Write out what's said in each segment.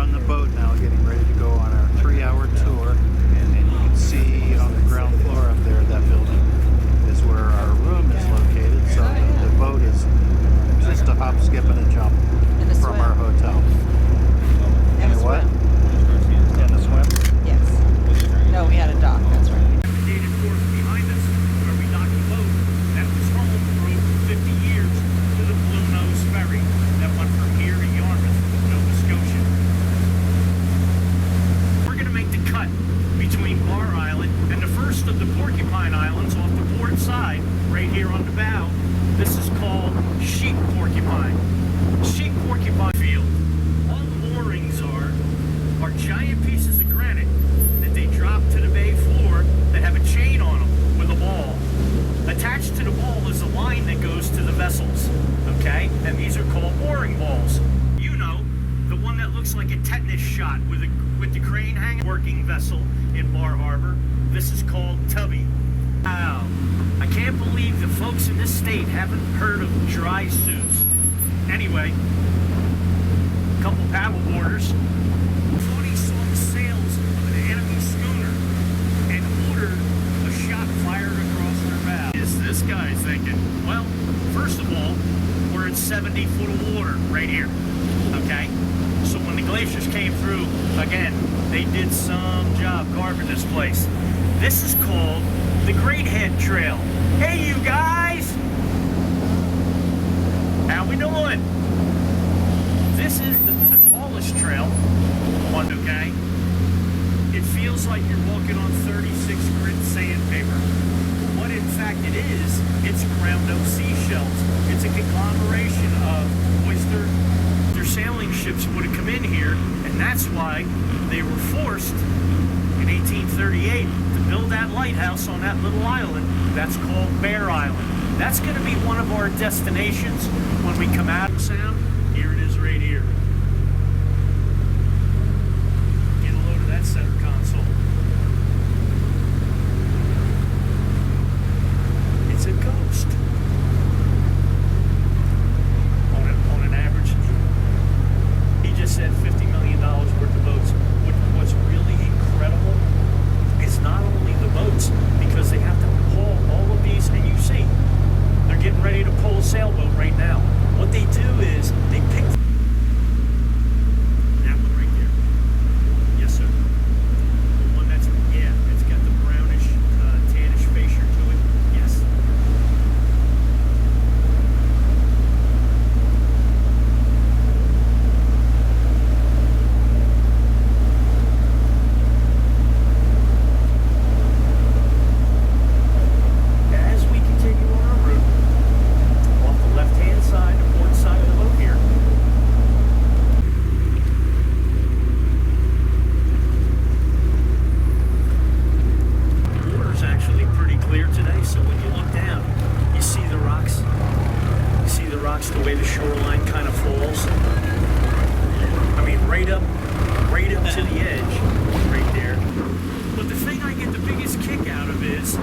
on the boat now, getting ready to go on our 3-hour tour. And then you can see on the ground floor up there, that building is where our room is located. So the boat is just a hop, skip, and a jump from our hotel. And a what? swim. And a swim? Yes. No, we had a dock, that's right. Dated wharf behind us, where we docked the boat, that was home for over 50 years to the Blue Nose Ferry that went from here to Yarmouth, Nova Scotia. We're going to make the cut between Bar Island and the first of the Porcupine Islands off the port side, right here on the bow. This is called Sheep Porcupine. Sheep Porcupine Field. All the moorings are giant pieces of granite that they drop to the bay floor that have a chain on them with a ball. Attached to the ball is a line that goes to the vessels, okay? And these are called mooring balls. You know, the one that looks like a tetanus shot with the crane hanging. Working vessel in Bar Harbor. This is called Tubby. Wow, I can't believe the folks in this state haven't heard of dry suits. Anyway, a couple paddle boarders, 20-some sails of an enemy schooner, and ordered a shot fired across their bow. Is this guy thinking? Well, first of all, we're in 70 foot of water right here, okay? So when the glaciers came through, again, they did some job carving this place. This is called the Great Head Trail. Hey, you guys! How we doing? This is the tallest trail, okay? It feels like you're walking on 36 grit sandpaper. What in fact it is, it's ground up seashells. It's a conglomeration of oyster. Their sailing ships would have come in here, and that's why they were forced in 1838 to build that lighthouse on that little island. That's called Bear Island. That's going to be one of our destinations when we come out of Sound. Here it is right here. Get a load of that center console. It's a ghost. On an average, he just said $50 million worth of boats. What's really incredible is not only the boats, because they have to haul all of these, and you see, they're getting ready to pull a sailboat right now. What they do is they pick that one right there. Yes, sir. The one that's, yeah, it's got the brownish, tannish fascia to it. Yes. As we continue on our route, off the left-hand side, the port side of the boat here, the water's actually pretty clear today, so when you look down, you see the rocks. You see the rocks, the way the shoreline kind of falls. I mean, right up to the edge, right there. But the thing I get the biggest kick out of is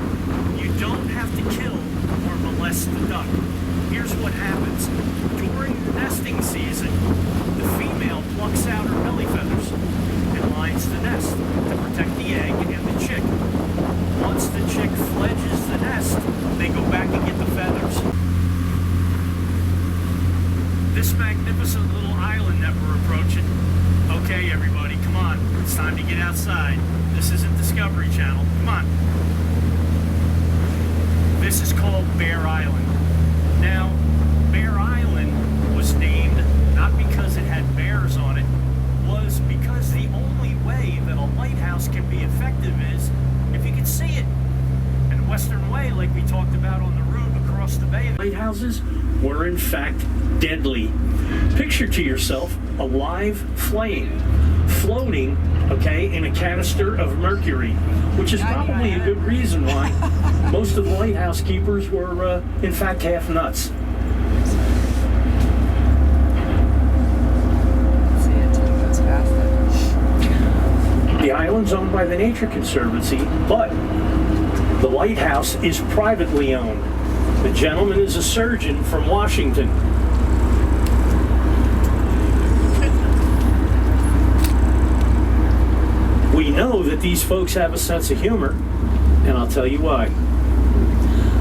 you don't have to kill or molest the duck. Here's what happens. During the nesting season, the female plucks out her belly feathers and lines the nest to protect the egg and the chick. Once the chick fledges the nest, they go back and get the feathers. This magnificent little island that we're approaching. Okay, everybody, come on. It's time to get outside. This isn't Discovery Channel. Come on. This is called Bear Island. Now, Bear Island was named not because it had bears on it, was because the only way that a lighthouse can be effective is if you can see it. And Western Way, like we talked about on the route across the bay, lighthouses were in fact deadly. Picture to yourself a live flame floating, okay, in a canister of mercury, which is probably a good reason why most of the lighthouse keepers were, in fact, half nuts. The island's owned by the Nature Conservancy, but the lighthouse is privately owned. The gentleman is a surgeon from Washington. know that these folks have a sense of humor, and I'll tell you why.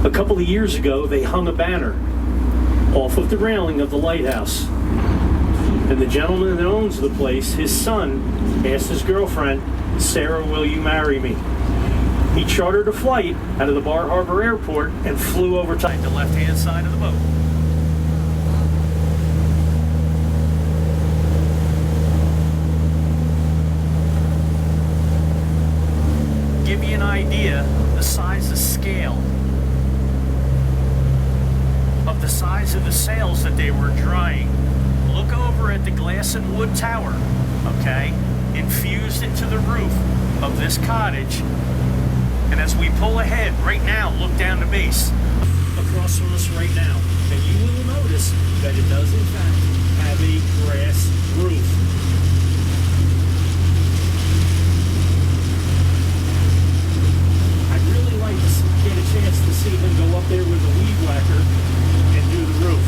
A couple of years ago, they hung a banner off of the railing of the lighthouse. And the gentleman that owns the place, his son, asked his girlfriend, "Sarah, will you marry me?" He chartered a flight out of the Bar Harbor Airport and flew over to the left-hand side of the boat. Give you an idea the size of scale of the size of the sails that they were drying. Look over at the glass and wood tower, okay, infused into the roof of this cottage. And as we pull ahead right now, look down the base across from us right now, and you will notice that it does in fact have a grass roof. I'd really like to get a chance to see him go up there with a weed whacker and do the roof.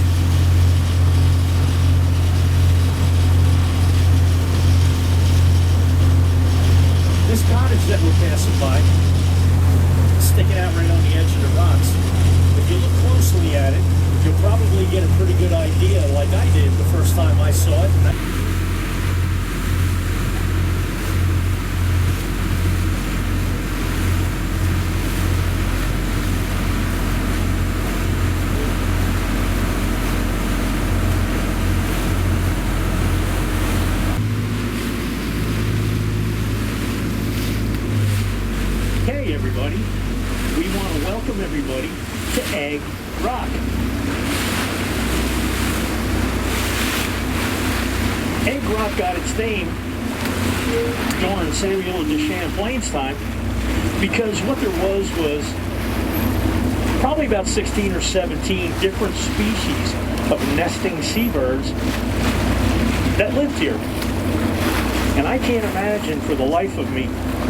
This cottage that we're passing by, sticking out right on the edge of the rocks, if you look closely at it, you'll probably get a pretty good idea, like I did the first time I saw it. Hey everybody, we want to welcome everybody to Egg Rock. Egg Rock got its name during Samuel de Champlain's time because what there was probably about 16 or 17 different species of nesting seabirds that lived here. And I can't imagine for the life of me,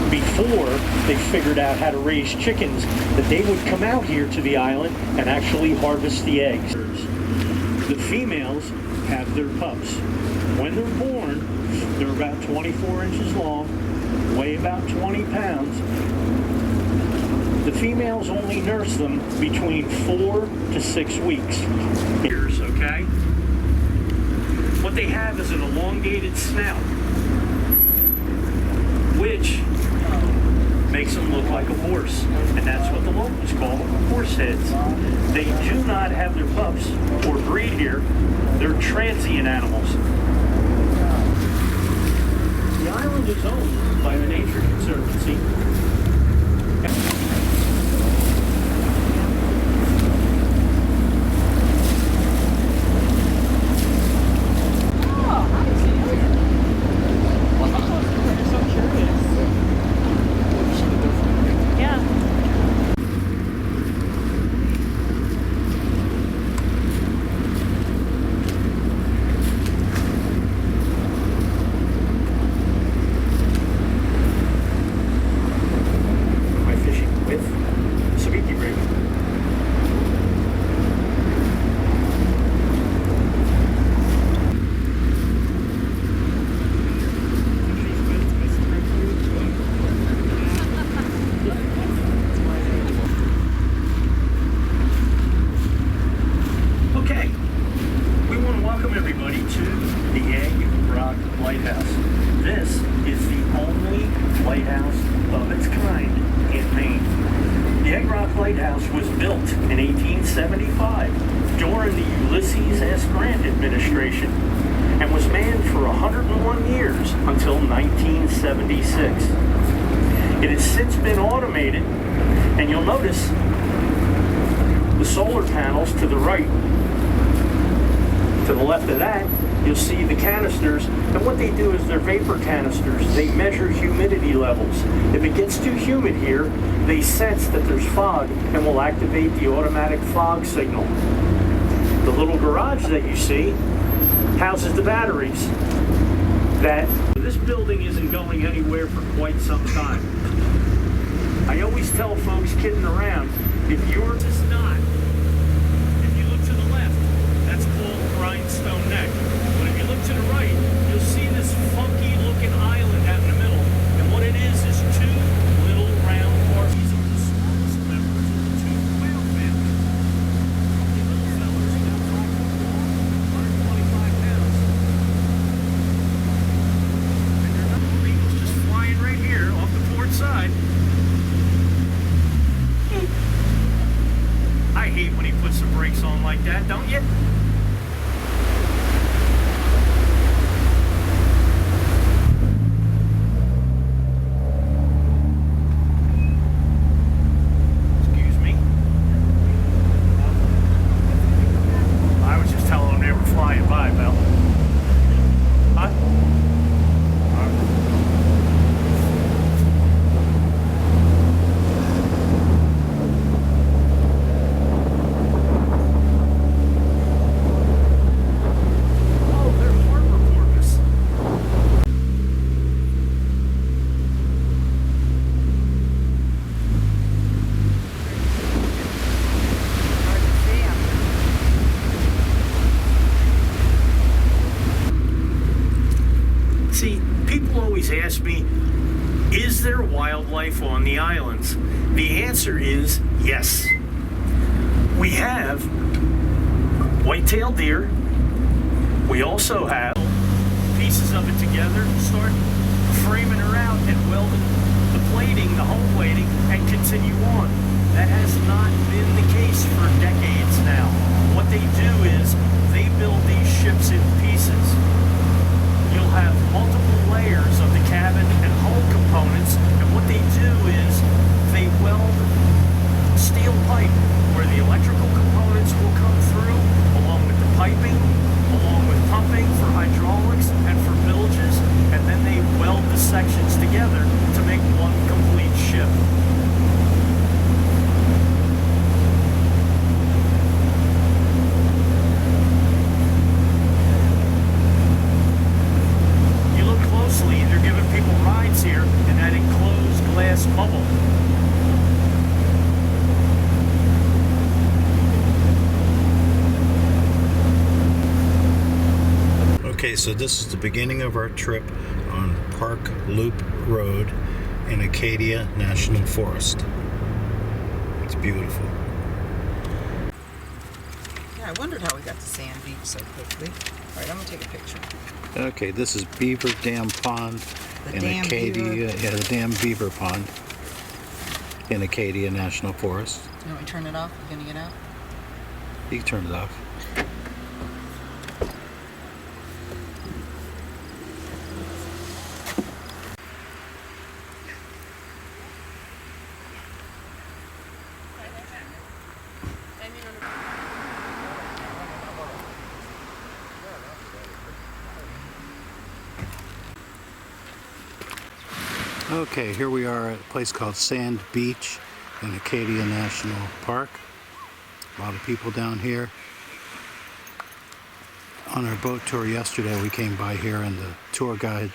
before they figured out how to raise chickens, that they would come out here to the island and actually harvest the eggs. The females have their pups. When they're born, they're about 24 inches long, weigh about 20 pounds. The females only nurse them between 4 to 6 weeks. Here's okay? What they have is an elongated snout, which makes them look like a horse, and that's what the locals call horse heads. They do not have their pups or breed here. They're transient animals. The island is owned by the Nature Conservancy. This is the only lighthouse of its kind in Maine. The Egg Rock Lighthouse was built in 1875 during the Ulysses S. Grant administration and was manned for 101 years until 1976. It has since been automated, and you'll notice the solar panels to the right. To the left of that, you'll see the canisters, and what they do is they're vapor canisters. They measure humidity levels. If it gets too humid here, they sense that there's fog and will activate the automatic fog signal. The little garage that you see houses the batteries. This building isn't going anywhere for quite some time. I always tell folks kidding around, if yours is not, if you look to the left, that's called Grindstone Neck. But if you look to the right, you'll see this funky looking island out in the middle. And what it is like that, don't you? Excuse me. I was just telling them they were flying by, Mel. Huh? Oh, they're harbor porpoise. Hard to see 'em. See, people always ask me, is there wildlife on the islands? The answer is yes. We have white-tailed deer. We also have pieces of it together, start framing her out and welding the plating, the hull plating, and continue on. That has not been the case for decades now. What they do is they build these ships in pieces. You'll have multiple layers of the cabin and hull components, and what they do is they weld steel pipe where the electrical components will come through, along with the piping, along with pumping for hydraulics and for bilges, and then they weld the sections together to make one complete ship. You look closely, they're giving people rides here in that enclosed glass bubble. Okay, so this is the beginning of our trip on Park Loop Road in Acadia National Forest. It's beautiful. Yeah, I wondered how we got to Sand Beach so quickly. All right, I'm gonna take a picture. Okay, this is Beaver Dam Pond The in dam Acadia. beaver. Yeah, the Dam Beaver Pond in Acadia National Forest. You want me to turn it off? You gonna get out? You can turn it off. Okay, here we are at a place called Sand Beach in Acadia National Park. A lot of people down here. On our boat tour yesterday, we came by here and the tour guide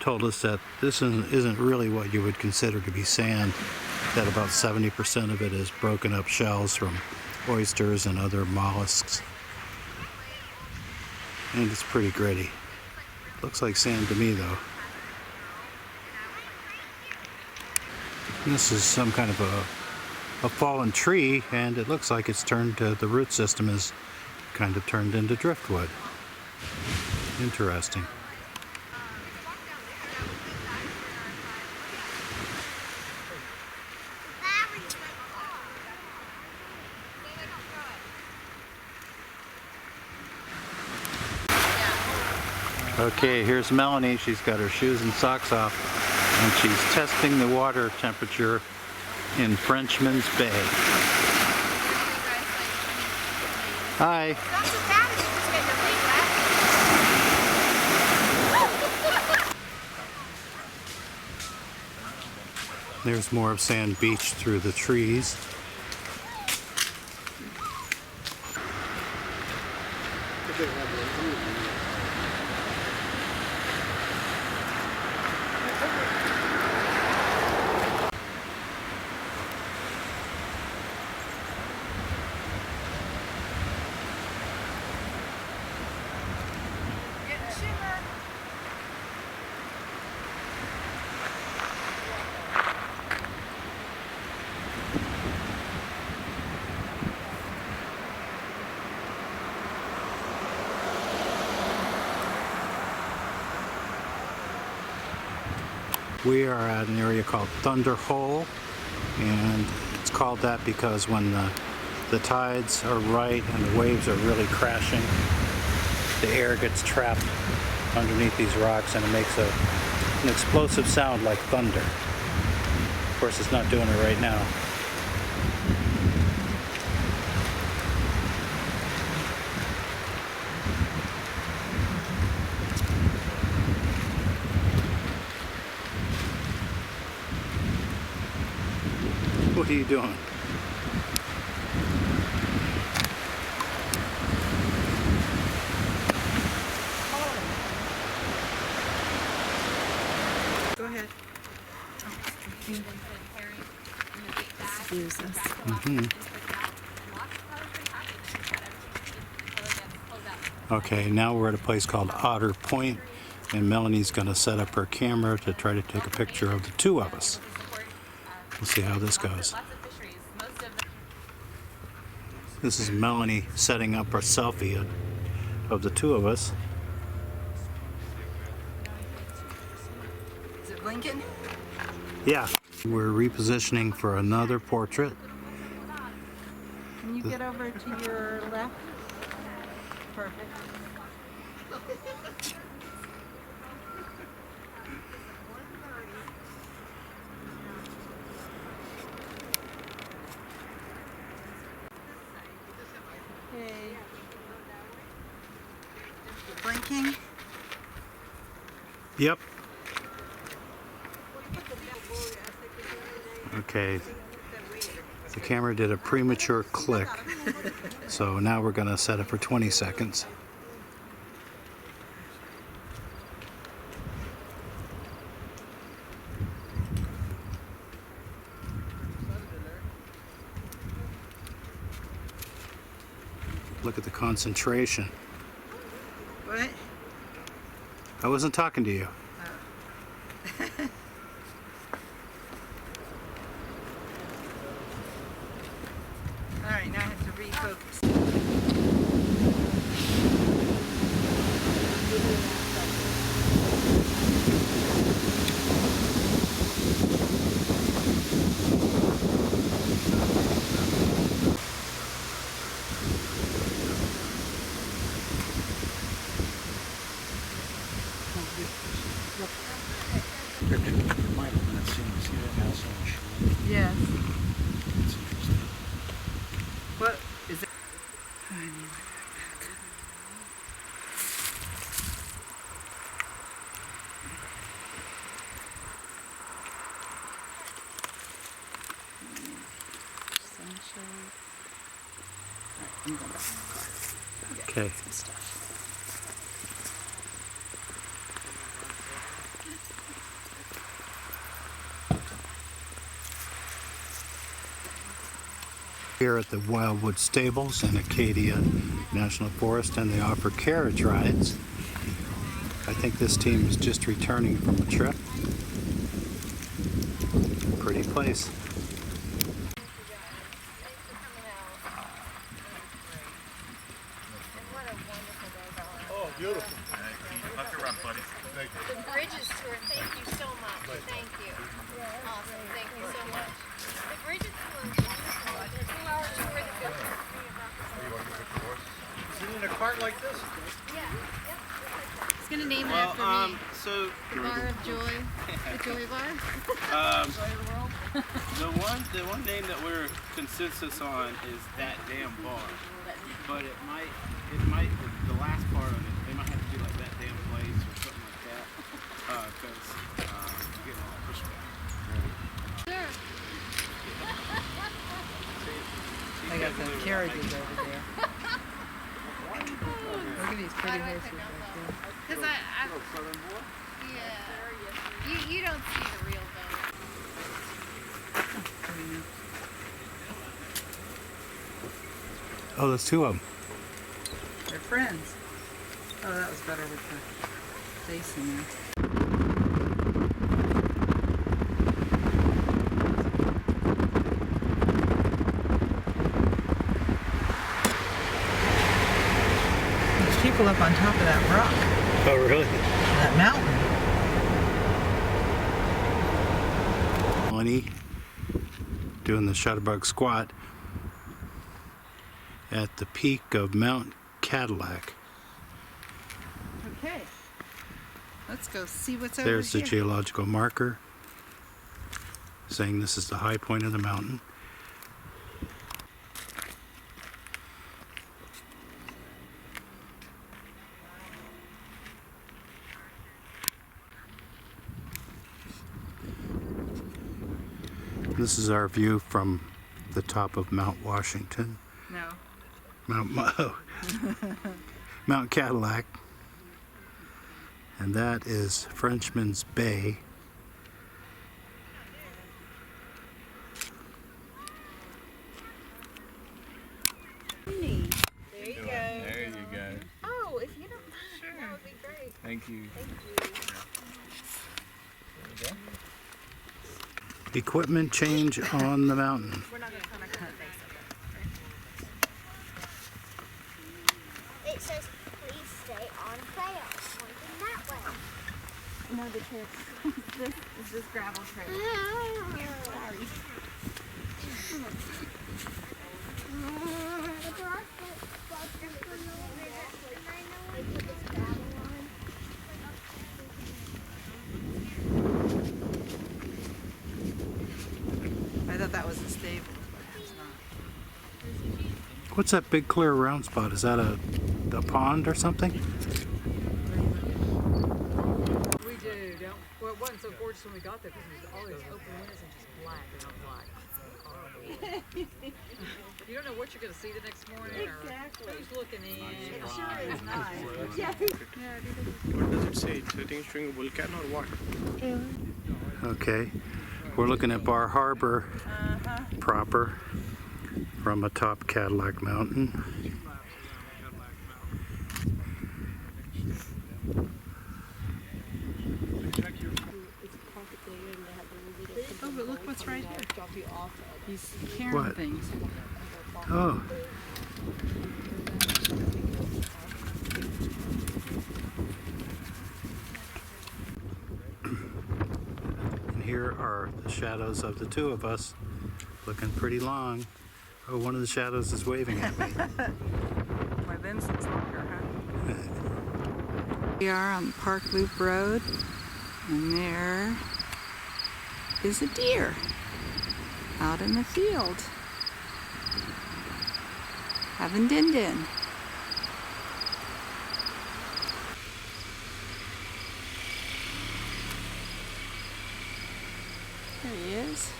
told us that this isn't really what you would consider to be sand, that about 70% of it is broken up shells from oysters and other mollusks. And it's pretty gritty. Looks like sand to me though. This is some kind of a fallen tree, and it looks like it's turned to, the root system is kind of turned into driftwood. Interesting. Okay, here's Melanie. She's got her shoes and socks off, and she's testing the water temperature in Frenchman's Bay. Hi. Not so bad if you just get your feet wet. There's more of Sand Beach through the trees. Get shimmer. We are at an area called Thunder Hole, and it's called that because when the the tides are right and the waves are really crashing, the air gets trapped underneath these rocks and it makes an explosive sound like thunder. Of course, it's not doing it right now. What are you doing? Go ahead. Use this. Okay, now we're at a place called Otter Point, and Melanie's going to set up her camera to try to take a picture of the two of us. We'll see how this goes. This is Melanie setting up her selfie of the two of us. Is it blinking? Yeah, we're repositioning for another portrait. Can you get over to your left? Perfect. Okay. Blinking. Yep. Okay. The camera did a premature click, so now we're going to set it for 20 seconds. Look at the concentration. What? I wasn't talking to you. All right, now I have to refocus. Yes. What is it? I need my backpack. Sunshine. Alright, I'm going back in the car. Okay. Some stuff. Here at the Wildwood Stables in Acadia National Forest, and they offer carriage rides. I think this team is just returning from a trip. Pretty place. Oh, beautiful. The Bridges tour, thank you so much. Thank you. Awesome, thank you so much. The Bridges tour is wonderful. It's a 2-hour tour that goes through 3 of us. Is it in a cart like this? He's gonna name it after me. So The Bar of Joy. The Joy Bar. the one name that we're consensus on is That Damn Bar, but it might the last part of it they might have to do like That Damn Place or something like that because we're getting a lot of pushback. Sure. I got some carriages over there. Look at these pretty horses right there. Because yeah. You don't see the real them. Oh, there's two of them. They're friends. Oh, that was better with the face in there. There's people up on top of that rock, Oh, really? that mountain. Melanie doing the shutterbug squat. at the peak of Mount Cadillac. Okay. Let's go see what's over There's the here. geological marker saying this is the high point of the mountain. This is our view from the top of Mount Washington. No. Mount Cadillac. And that is Frenchman's Bay. There you go. There you go. Oh, if you don't mind, that would be great. Thank you. Equipment change on the mountain. We're not going to kind of cut the face of it. It says, please stay on trail. Pointing that way. No, the trick. This is this gravel trail. Sorry. I thought that was the stable, but it's not. What's that big clear round spot? Is that a pond or something? We do, don't. Well, it wasn't so gorgeous when we got there because there's all these open windows and just black and not black. You don't know what you're going to see the next morning Exactly. or who's looking in. It sure is nice. What does it say? 13-string Vulcan or what? Okay. We're looking at Bar Harbor proper from atop Cadillac Mountain. Oh, but look what's right here. He's carrying What? things. Oh. And here are the shadows of the two of us, looking pretty long. Oh, one of the shadows is waving at me. My Vincent's longer, huh? We are on Park Loop Road, and there is a deer out in the field having din-din. There he is.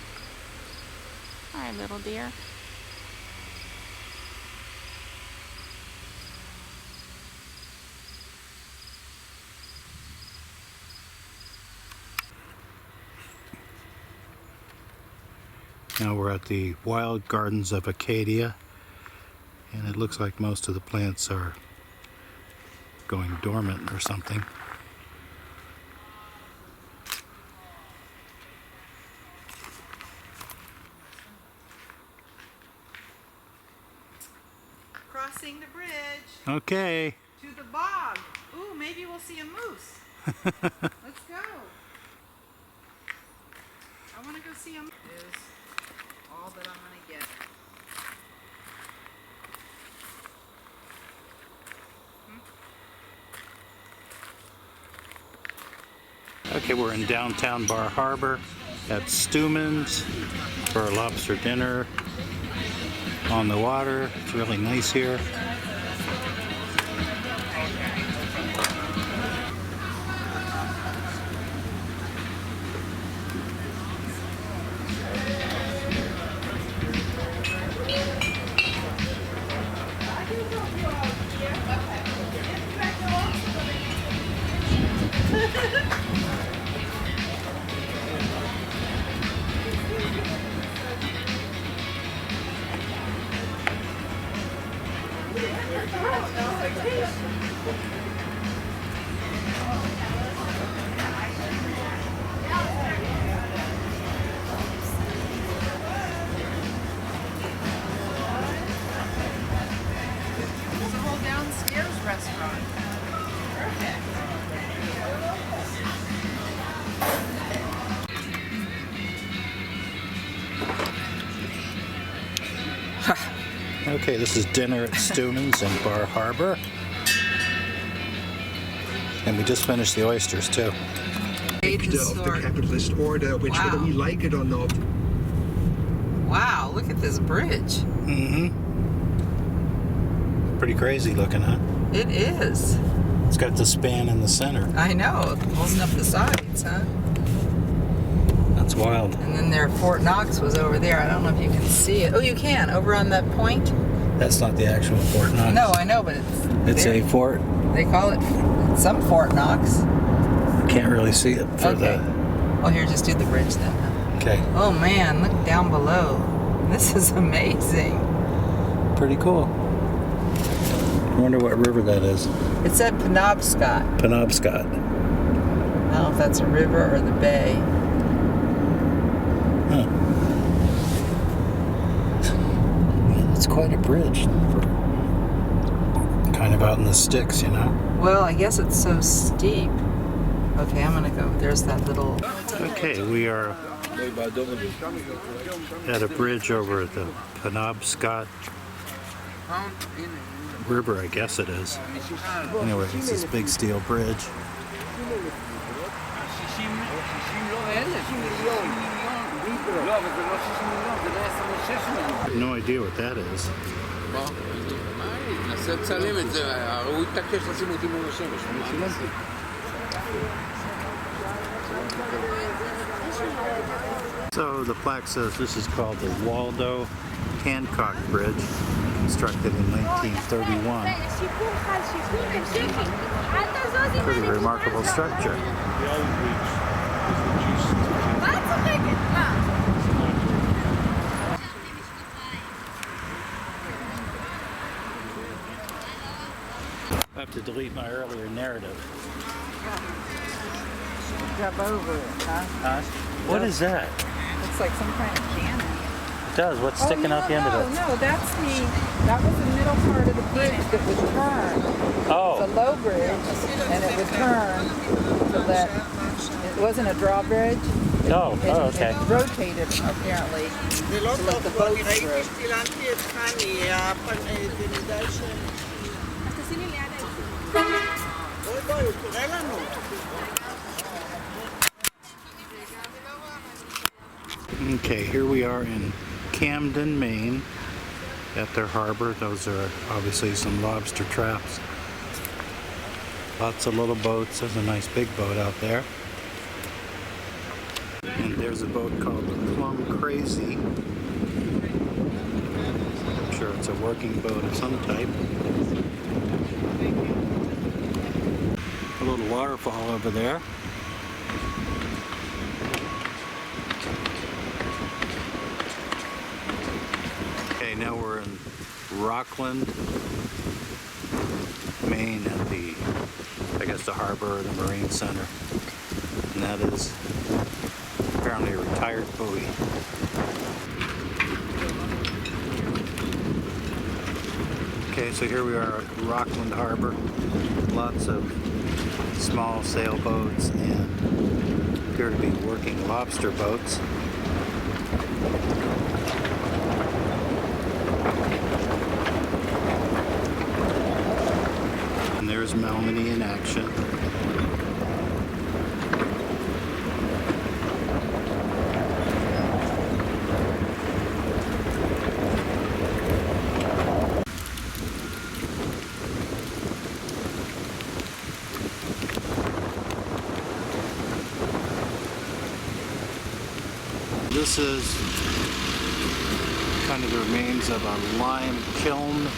Hi, little deer. Now we're at the Wild Gardens of Acadia, and it looks like most of the plants are going dormant or something. Crossing the bridge Okay. to the bog. Ooh, maybe we'll see a moose. Let's go. I want to go see a moose. Is all that I'm going to get. Okay, we're in downtown Bar Harbor at Stewman's for a lobster dinner on the water. It's really nice here. Okay, this is dinner at Steuman's in Bar Harbor. And we just finished the oysters too. Of the capitalist order, which whether we like it or not. Wow, look at this bridge. Mm-hmm. Pretty crazy looking, huh? It is. It's got the span in the center. I know, holding up the sides, huh? That's wild. And then their Fort Knox was over there. I don't know if you can see it. Oh, you can, over on that point. That's not the actual Fort Knox. No, I know, but It's a fort. They call it some Fort Knox. Can't really see it for Okay. the... Here, just do the bridge then. Okay. Oh man, look down below. This is amazing. Pretty cool. I wonder what river that is. It said Penobscot. Penobscot. I don't know if that's a river or the bay. Huh. It's quite a bridge for kind of out in the sticks, you know? Well, I guess it's so steep. Okay, I'm gonna go. There's that little... Okay, we are at a bridge over at the Penobscot River, I guess it is. Anyway, it's this big steel bridge. No idea what that is. So the plaque says this is called the Waldo Hancock Bridge, constructed in 1931. Pretty remarkable structure. I have to delete my earlier narrative. Jump over it, huh? What is that? It's like some kind of cannon. It does. What's sticking out the end of it? No, that was the middle part of the bridge that would turn. Oh. It's a low bridge, and it would turn so that it wasn't a drawbridge. Okay. It rotated, apparently, to let the boat through. Okay, here we are in Camden, Maine, at their harbor. Those are obviously some lobster traps. Lots of little boats. There's a nice big boat out there. And there's a boat called the Plum Crazy. I'm sure it's a working boat of some type. A little waterfall over there. Okay, now we're in Rockland, Maine, at the, I guess, the harbor or the Marine Center. And that is apparently a retired buoy. Okay, so here we are at Rockland Harbor. Lots of small sailboats and appear to be working lobster boats. And there's Melanie in action. This is kind of the remains of a lime kiln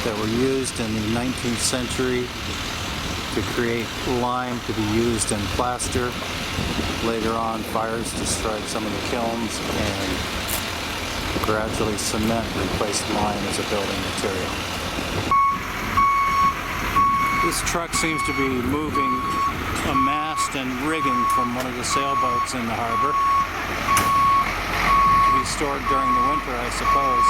that were used in the 19th century to create lime to be used in plaster. Later on, fires destroyed some of the kilns, and gradually cement replaced lime as a building material. This truck seems to be moving a mast and rigging from one of the sailboats in the harbor. Stored during the winter, I suppose.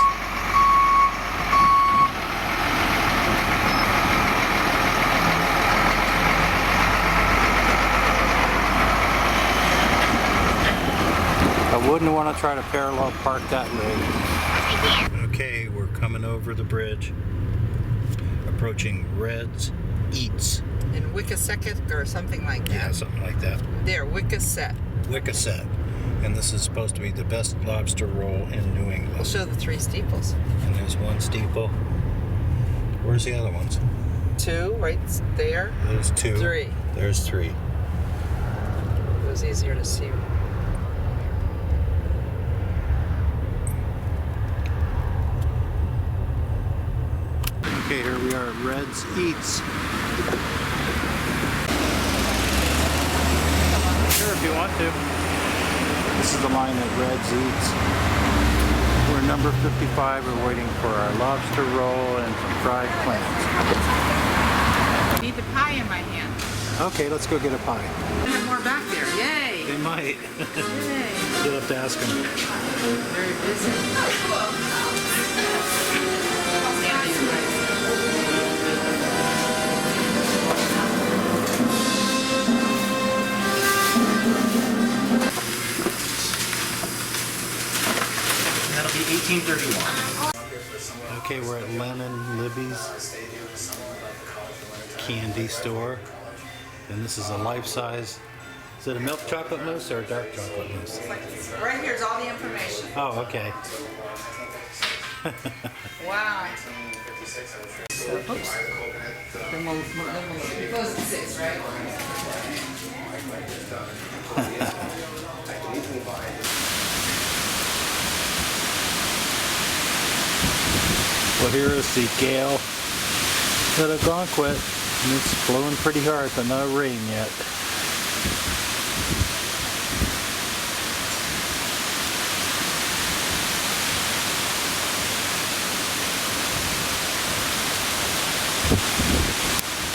I wouldn't want to try to parallel park that rig. Okay, we're coming over the bridge, approaching Red's Eats. In Wickasekit or something like that. Yeah, something like that. There, Wickaset. Wickaset. And this is supposed to be the best lobster roll in New England. We'll show the 3 steeples. And there's one steeple. Where's the other ones? 2 right there. There's 2. 3. There's 3. It was easier to see. Okay, here we are at Red's Eats. Sure, if you want to. This is the line at Red's Eats. We're number 55. We're waiting for our lobster roll and some fried clams. I need the pie in my hand. Okay, let's go get a pie. I have more back there. Yay! They might. Yay! You'll have to ask them. Very busy. That'll be 1831. Okay, we're at Lemon Libby's candy store. And this is a life-size. Is it a milk chocolate mousse or a dark chocolate mousse? Right here's all the information. Oh, okay. Wow. Oops. Then we'll close at 6, right? Well, here is the gale at Algonquin, and it's blowing pretty hard, but not rain yet.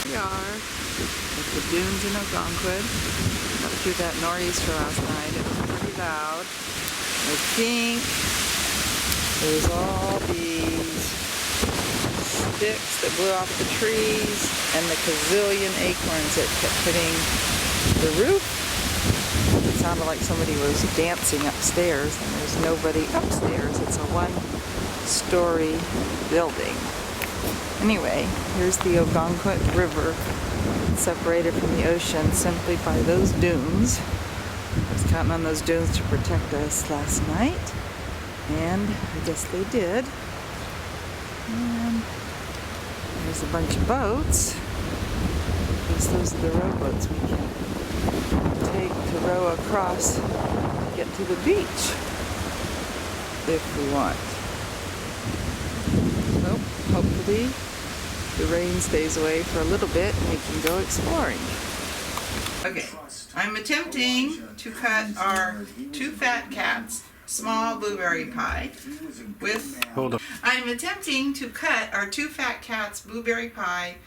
We are at the dunes in Algonquin. Got through that nor'easter last night. It was pretty loud. I think there's all these sticks that blew off the trees and the gazillion acorns that kept hitting the roof. It sounded like somebody was dancing upstairs, and there's nobody upstairs. It's a 1-story building. Anyway, here's the Algonquin River, separated from the ocean simply by those dunes. I was counting on those dunes to protect us last night, and I guess they did. And there's a bunch of boats. I guess those are the rowboats we can take to row across to get to the beach if we want. So hopefully the rain stays away for a little bit and we can go exploring. Okay, I'm attempting to cut our 2 fat cats small blueberry pie with... Hold on. I'm attempting to cut our 2 fat cats blueberry pie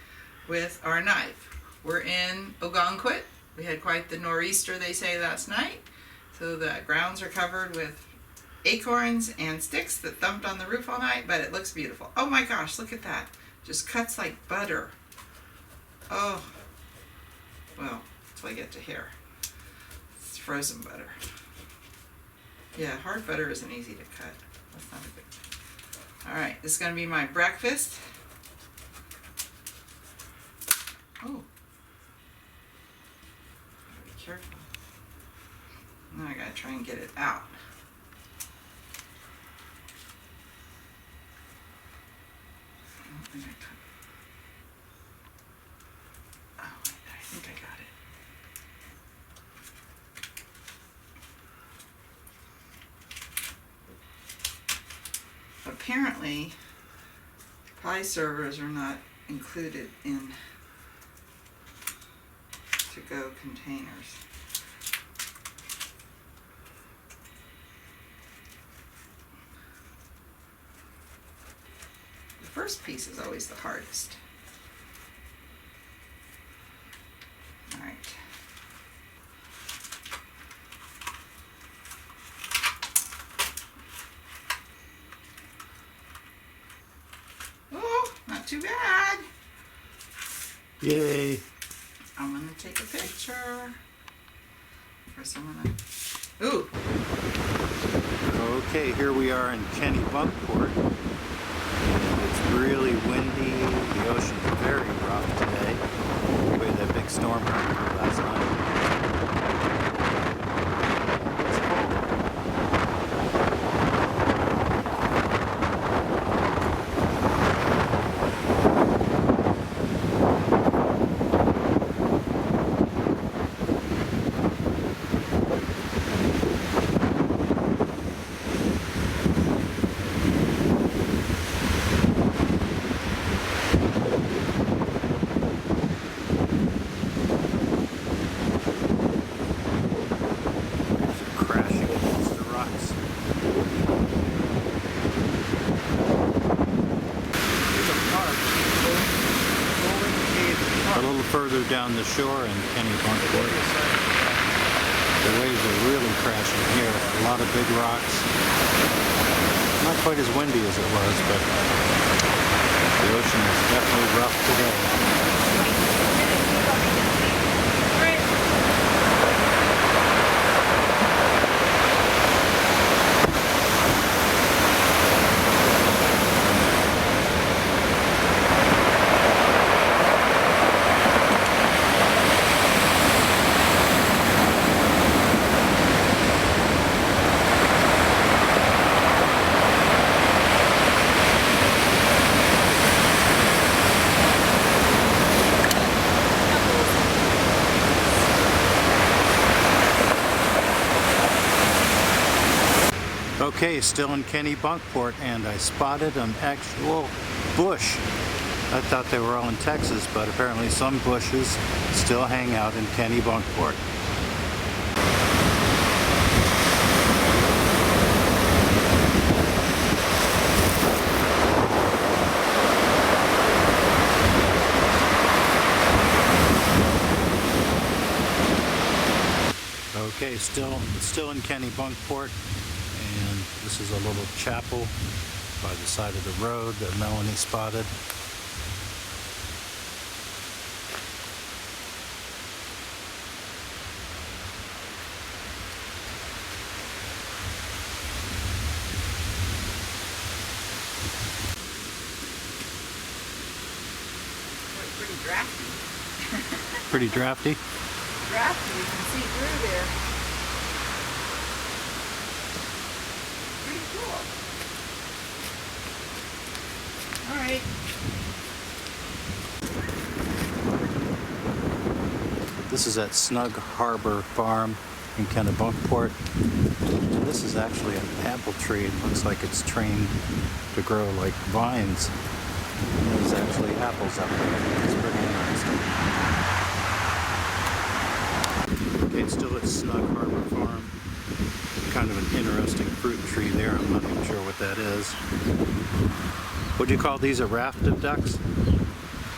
with our knife. We're in Algonquin. We had quite the nor'easter, they say, last night. So the grounds are covered with acorns and sticks that thumped on the roof all night, but it looks beautiful. Oh my gosh, look at that. Just cuts like butter. Oh, well, until I get to here. It's frozen butter. Yeah, hard butter isn't easy to cut. That's not a big deal. All right, this is gonna be my breakfast. Oh, gotta be careful. Now I gotta try and get it out. Oh, wait, I think I got it. Apparently, pie servers are not included in to-go containers. The first piece is always the hardest. All right. Oh, not too bad. Yay. I'm gonna take a picture. First I'm gonna Ooh. Okay, here we are in Kennebunkport. It's really windy. The ocean's very rough today. We had that big storm last night. It's cold. Crashing against the rocks. There's a park. A little further down the shore in Kennebunkport. The waves are really crashing here. A lot of big rocks. Not quite as windy as it was, but the ocean is definitely rough today. Okay, still in Kennebunkport, and I spotted an actual bush. I thought they were all in Texas, but apparently some bushes still hang out in Kennebunkport. Okay, still in Kennebunkport. And this is a little chapel by the side of the road that Melanie spotted. Pretty drafty. Pretty drafty. Drafty, you can see through there. Pretty cool. All right. This is at Snug Harbor Farm in Kennebunkport. And this is actually an apple tree. It looks like it's trained to grow like vines. And there's actually apples up there. It's pretty interesting. Okay, still at Snug Harbor Farm. Kind of an interesting fruit tree there. I'm not even sure what that is. Would you call these a raft of ducks?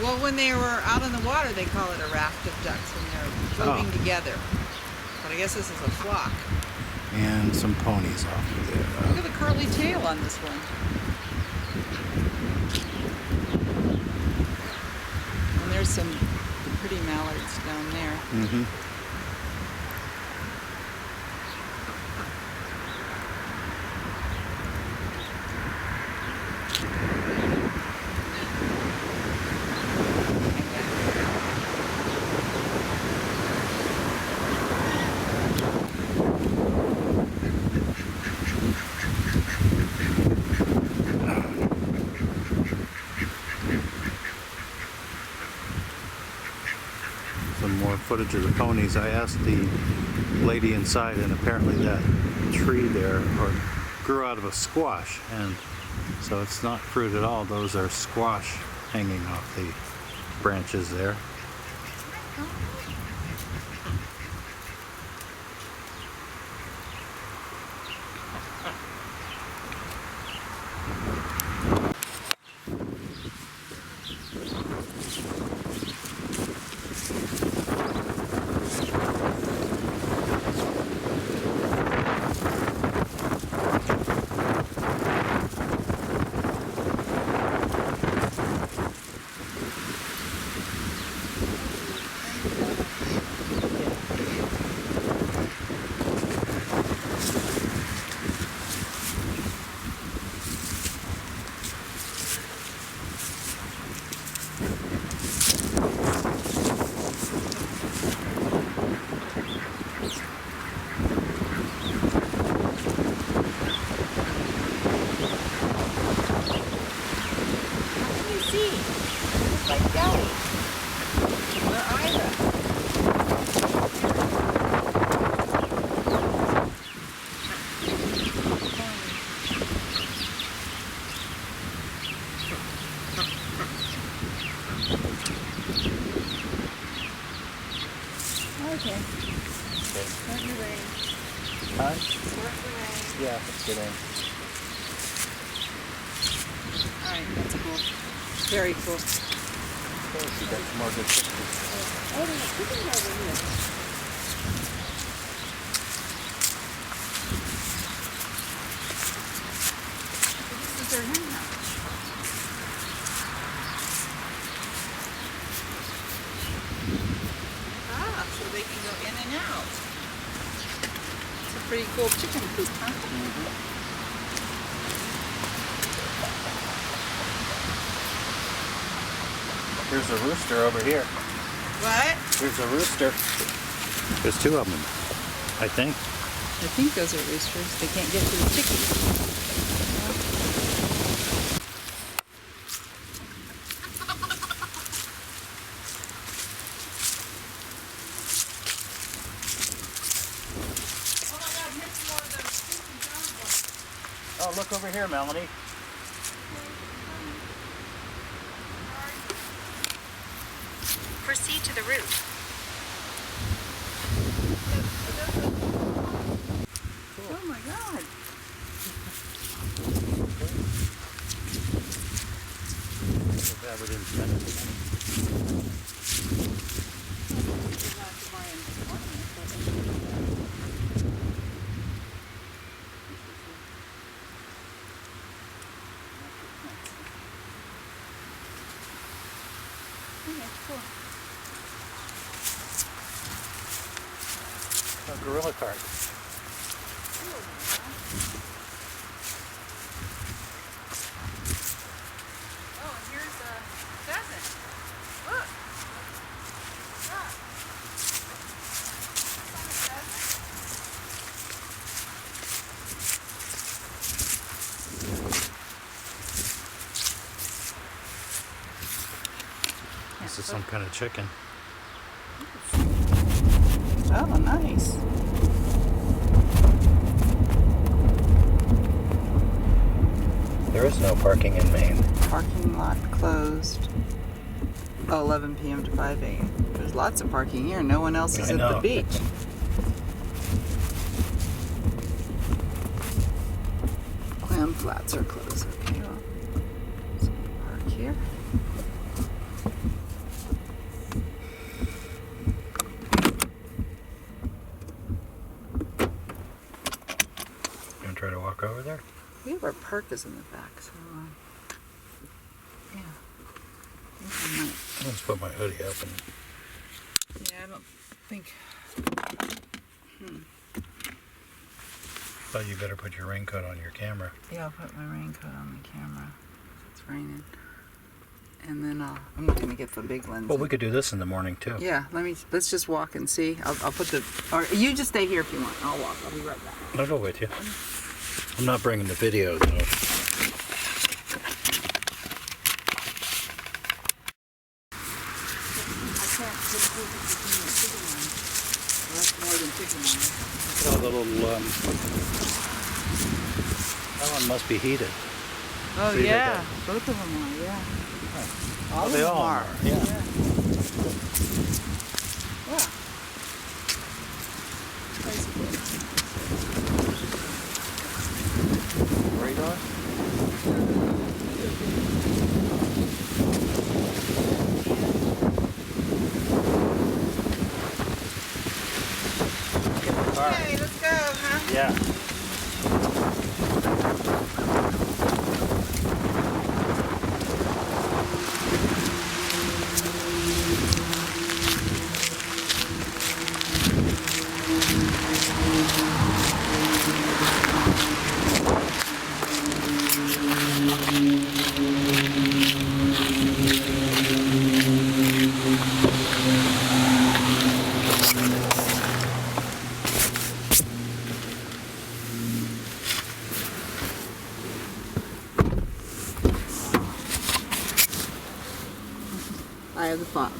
Well, when they were out in the water, they call it a raft of ducks when they're floating together. But I guess this is a flock. And some ponies off of there. Look at the curly tail on this one. And there's some pretty mallards down there. Mm-hmm. Some more footage of the ponies. I asked the lady inside, and apparently that tree there grew out of a squash, and so it's not fruit at all. Those are squash hanging off the branches there. Huh? Start the rain. Yeah, let's get in. Alright, that's cool. Very cool. Oh, she got some more good pictures. Oh, there's chickens over here. This is their hen house. Ah, so they can go in and out. It's a pretty cool chicken coop, huh? Here's a rooster over here. What? Here's a rooster. There's two of them, I think. I think those are roosters. They can't get to the chickens. Oh, look over here, Melanie. Proceed to the roof. Oh my god. Okay, cool. A gorilla cart. Oh, and here's a pheasant. Look. Look. This is some kind of chicken. Oh, nice. There is no parking in Maine. Parking lot closed. Oh, 11 p.m. to 5 a.m. There's lots of parking here. No one else is I at the know. beach. Clam Flats are closed. Okay, well, so we'll park here. You want to try to walk over there? We have our parkas in the back, so yeah. I think I might. Let's put my hoodie up and Yeah, I don't think. thought you better put your raincoat on your camera. Yeah, I'll put my raincoat on the camera. It's raining. And then I'm not gonna get the big lens. Well, we could do this in the morning too. Yeah, let's just walk and see. I'll put the, or you just stay here if you want. I'll walk. I'll be right back. I'll go with you. I'm not bringing the video though. I can't put the chicken line. That's more than chicken line. Look at all the little, that one must be heated. Oh See, they yeah, got- both of them are. Yeah. Oh, of they them all are. Yeah. Yeah. Crazy good. Where are you going? Okay, let's go, huh? Yeah. I have the font.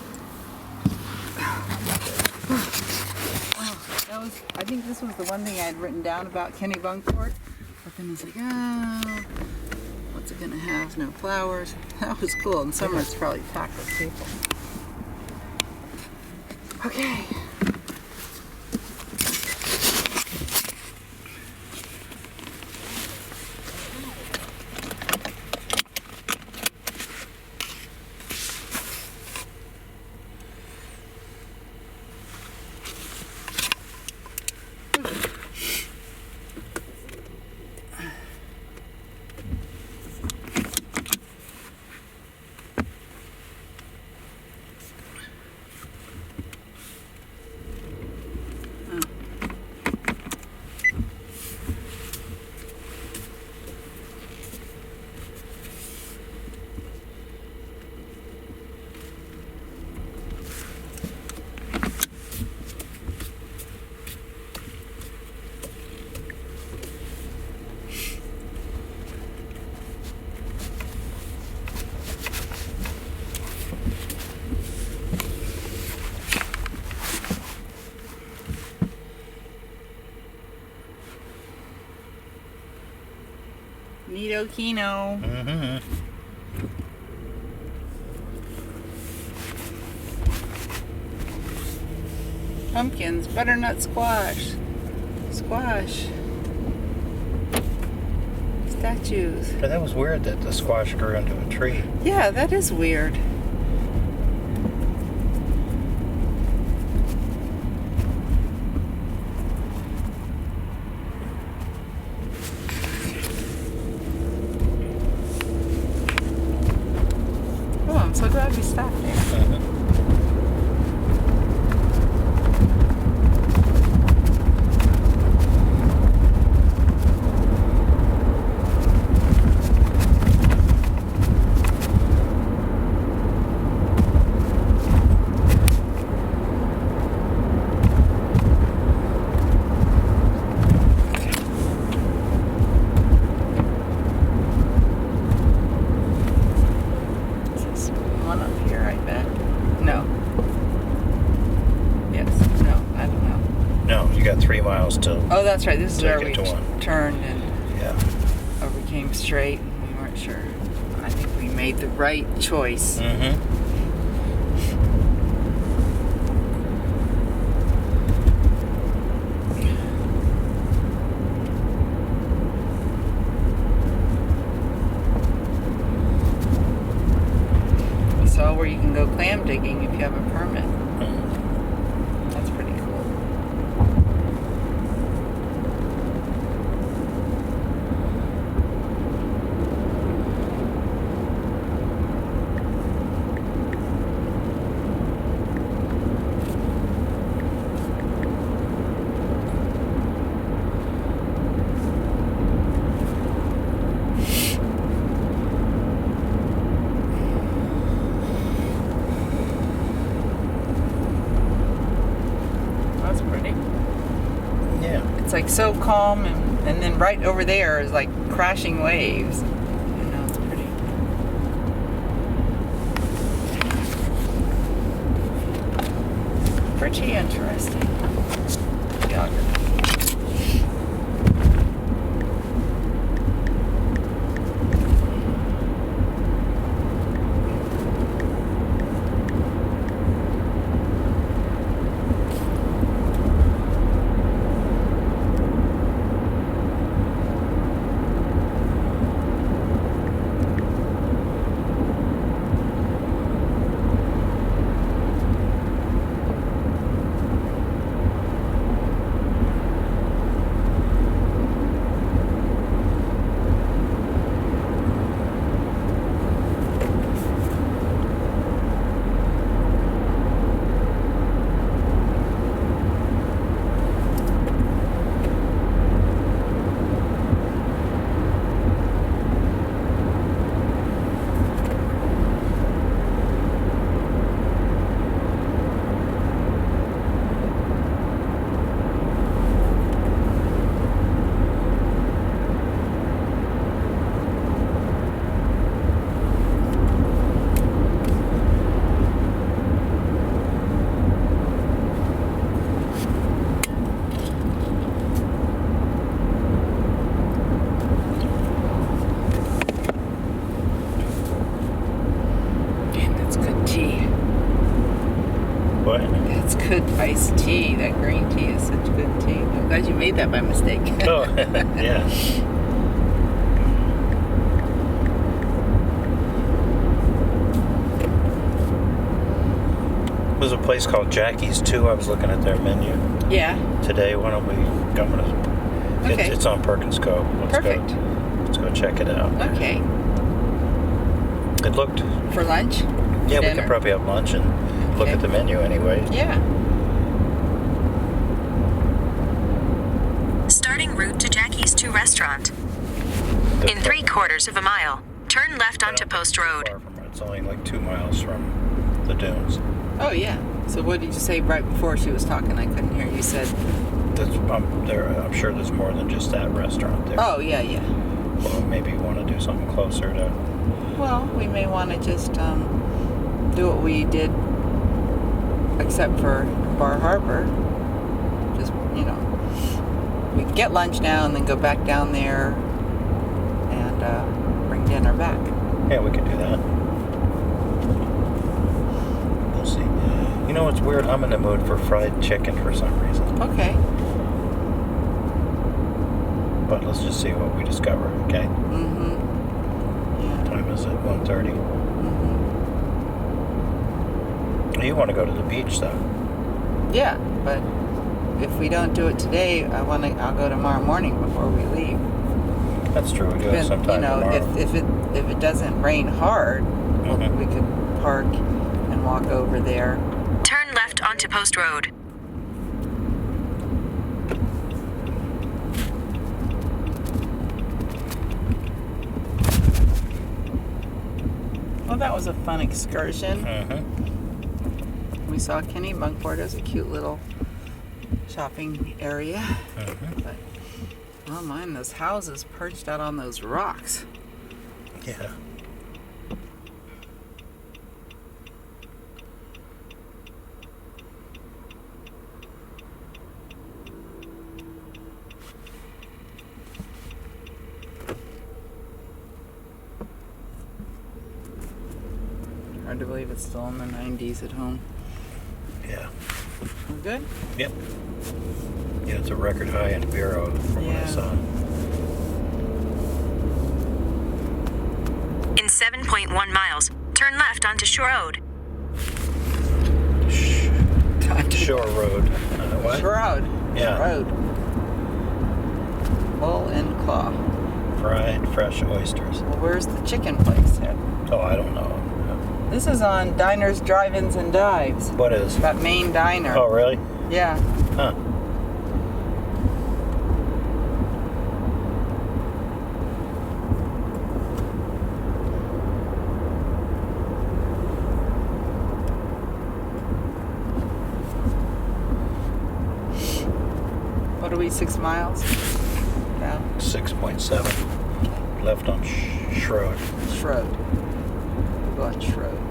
I think this was the one thing I had written down about Kennebunkport, but then it's like, oh, what's it gonna have? No flowers. That was cool. In summer, it's probably packed with people. Okay. Neato Kino. Mm-hmm. Pumpkins, butternut squash. Squash. Statues. But that was weird that the squash grew into a tree. Yeah, that is weird. Oh, I'm so glad we stopped there. One up here, I bet. No. Yes. No, I don't know. No, you got 3 miles till. Oh, that's right. This is where Take we it to one. turned and Yeah. we came straight and we weren't sure. I think we made the right choice. Mm-hmm. We saw where you can go clam digging if you have a permit. That's pretty cool. That's pretty. Yeah. It's like so calm, and then right over there is like crashing waves. You know, it's pretty. Pretty interesting. Geography. What? That's good iced tea. That green tea is such good tea. I'm glad you made that by mistake. Oh, yeah. There's a place called Jackie's too. I was looking at their menu Yeah. today. Why don't we go? Okay. It's on Perkins Cove. Perfect. Let's go check it out. Okay. It looked. For lunch? Yeah, we Dinner? could probably have lunch and look Okay. at the menu anyway. Yeah. Starting route to Jackie's 2 restaurant. In 3/4 of a mile, turn left onto Post Road. Far from it. It's only like 2 miles from the dunes. Oh, yeah. So what did you say right before she was talking? I couldn't hear. You said... I'm sure there's more than just that restaurant there. Oh, yeah, yeah. Well, maybe you want to do something closer to. Well, we may want to just do what we did, except for Bar Harbor. Just, you know, we could get lunch now and then go back down there and bring dinner back. Yeah, we could do that. We'll see. You know what's weird? I'm in the mood for fried chicken for some reason. Okay. But let's just see what we discover, okay? Mm-hmm. Yeah. Time is it? 1:30. Mm-hmm. You want to go to the beach, though? Yeah, but if we don't do it today, I'll go tomorrow morning before we leave. That's true. We do have some time tomorrow. if it doesn't rain hard, we could park and walk over there. Turn left onto Post Road. Well, that was a fun excursion. Mm-hmm. We saw Kenny Bunkport as a cute little shopping area. Mm-hmm. But, oh man, those houses perched out on those rocks. Yeah. Hard to believe it's still in the 90s at home. Yeah. We're good? Yep. Yeah, it's a record high in Vero from what I saw. In 7.1 miles, turn left onto Shore Road. Shore Road. What? Shore Road. Yeah. Shore Road. Bull and claw. Fried fresh oysters. Well, where's the chicken place here? Oh, I don't know. This is on Diners, Drive-Ins, and Dives. What is? That main diner. Oh, really? Yeah. Huh. What are we, 6 miles? Yeah. 6.7. Left on Schroed. Schroed. We'll go on Schroed.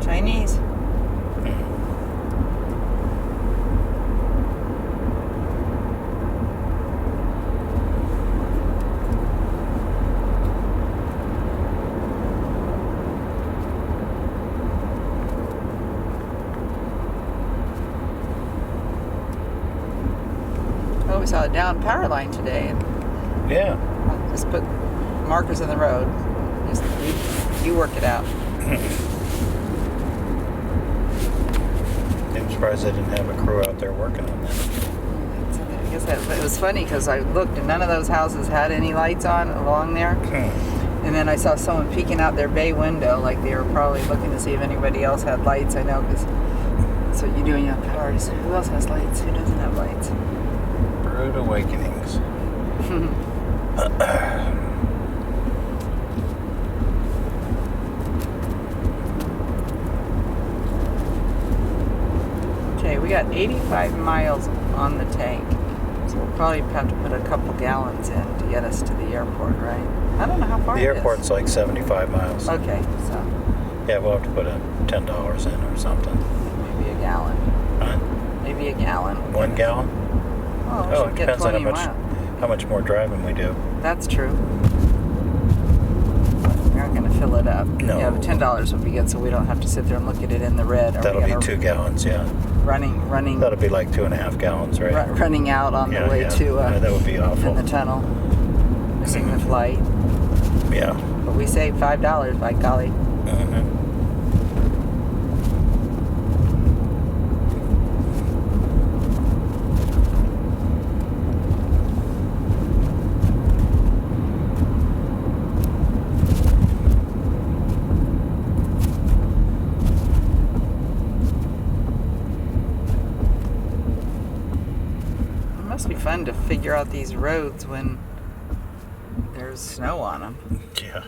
Chinese. Oh, we saw a down power line today. Yeah. Just put markers in the road. Just you work it out. I'm surprised they didn't have a crew out there working on that. I guess it was funny because I looked and none of those houses had any lights on along there. And then I saw someone peeking out their bay window, like they were probably looking to see if anybody else had lights. I know because that's what you do in your cars. Who else has lights? Who doesn't have lights? Rude awakenings. Okay, we got 85 miles on the tank. So we'll probably have to put a couple gallons in to get us to the airport, right? I don't know how far The it is. airport's like 75 miles. Okay, so Yeah, we'll have to put $10 in or something. maybe a gallon. Huh? Maybe a gallon. 1 gallon? Oh, we Oh, should it get depends on 20 how miles. much more driving we do. That's true. We're not going to fill it up. No. Yeah, but $10 would be good so we don't have to sit there and look at it in the red. Or we That'll be gotta 2 gallons, yeah. Running. That'll be like 2.5 gallons, right? Running out on the way to yeah, that would be awful. in the tunnel. Missing the flight. Yeah. But we saved $5, by golly. Mm-hmm. It must be fun to figure out these roads when there's snow on them. Yeah.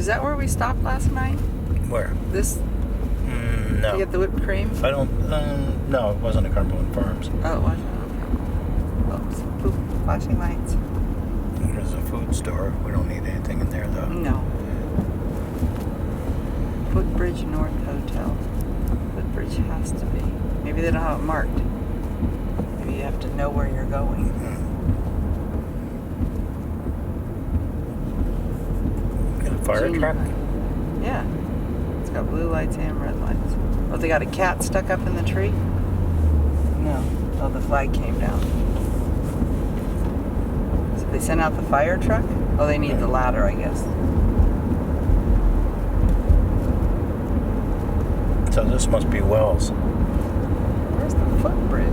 Is that where we stopped last night? Where? This? No. To get the whipped cream? I don't, no, it wasn't at Cumberland Farms. Oh, it wasn't. Okay. Oops. Poop. Flashing lights. There's a food store. We don't need anything in there, though. No. Footbridge North Hotel. Footbridge has to be. Maybe they don't have it marked. Maybe you have to know where you're going. Got a fire Junior truck? high. Yeah. It's got blue lights and red lights. Oh, they got a cat stuck up in the tree? No. Oh, the flag came down. So they sent out the fire truck? Oh, they need the ladder, I guess. So this must be Wells. Where's the footbridge?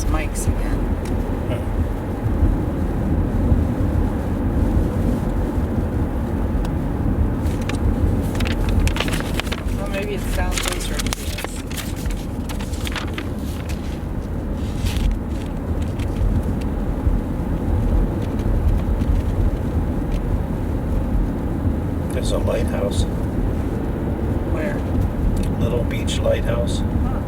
Mike's again. Well, maybe it's down closer to this. There's a lighthouse. Where? Little Beach Lighthouse. Huh.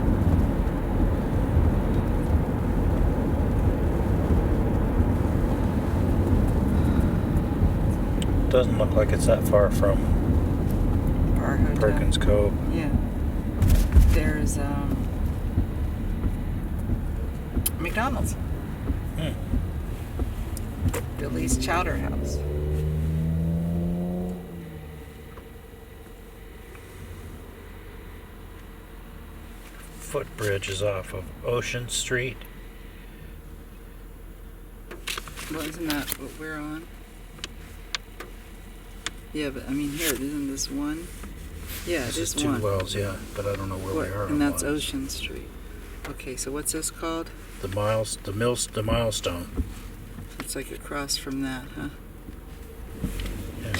Doesn't look like it's that far from Our hotel. Perkins Cove. Yeah. There's McDonald's. Billy's Chowder House. Footbridge is off of Ocean Street. Well, isn't that what we're on? Yeah, but I mean, here, isn't this one? Yeah, This it is is two one. wells, yeah, but I don't know where we are. And that's on Wells. Ocean Street. Okay, so what's this called? The milestone. It's like across from that, huh? Yeah.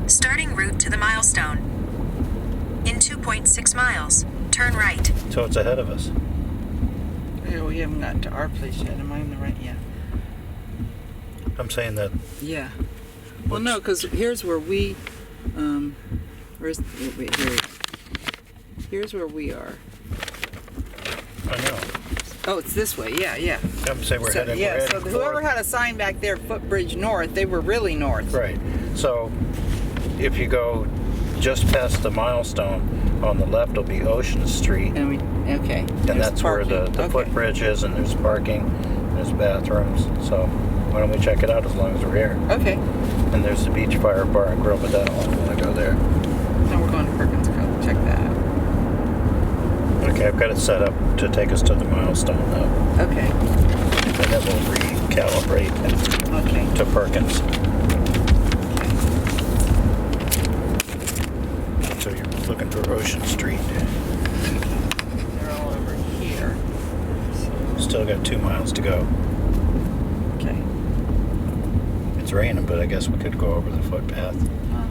Starting route to the milestone. In 2.6 miles, turn right. So it's ahead of us. Yeah, we haven't gotten to our place yet. Am I in the right? Yeah. I'm saying that. Yeah. Well, no, because here's where we, where's, wait, here. Here's where we are. I know. Oh, it's this way. Yeah, yeah. I'm saying we're So, heading. yeah, we're so heading whoever north. had a sign back there, Footbridge North, they were really north. Right. So if you go just past the milestone, on the left will be Ocean Street. And we, okay. And that's where the okay. footbridge is, and there's parking, there's bathrooms. So why don't we check it out as long as we're here? Okay. And there's the Beach Fire Bar and Grill, but I don't want to go there. Now we're going to Perkins Cove. Check that out. Okay, I've got it set up to take us to the milestone now. Okay. And then we'll recalibrate Okay. to Perkins. So you're looking for Ocean Street. They're all over here. Still got 2 miles to go. Okay. It's raining, but I guess we could go over the footpath. Huh.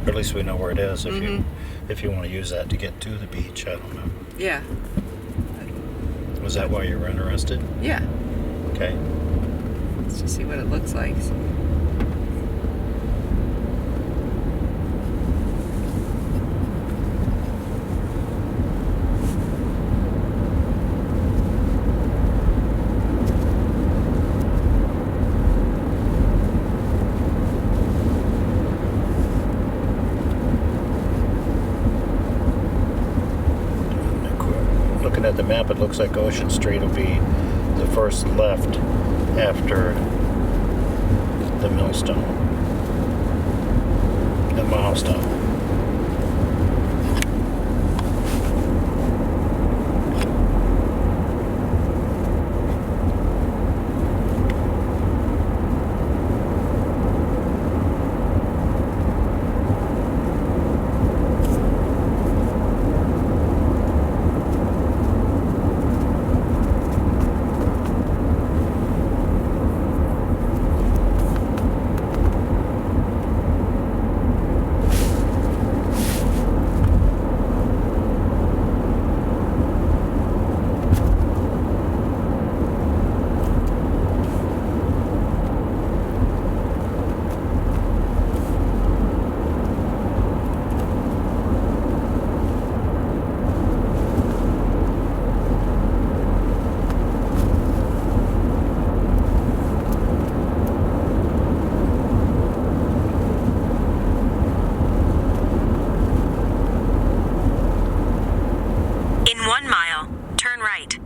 Or at least we know where it is if Mm-hmm. you want to use that to get to the beach. I don't know. Yeah. Was that why you were interested? Yeah. Okay. Let's just see what it looks like. Looking at the map, it looks like Ocean Street will be the first left after the millstone. The milestone. In 1 mile, turn right.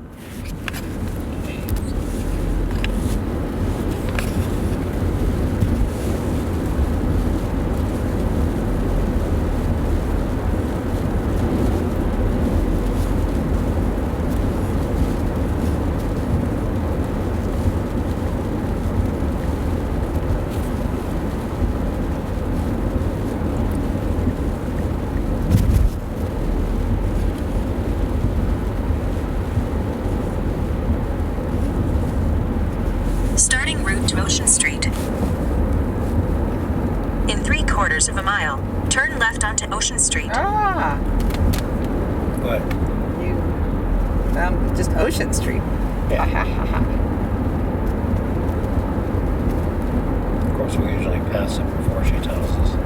Starting route to Ocean Street. In 3/4 of a mile, turn left onto Ocean Street. Ah! What? You found just Ocean Street. Yeah. Ha ha ha. Of course, we usually pass it before she tells us.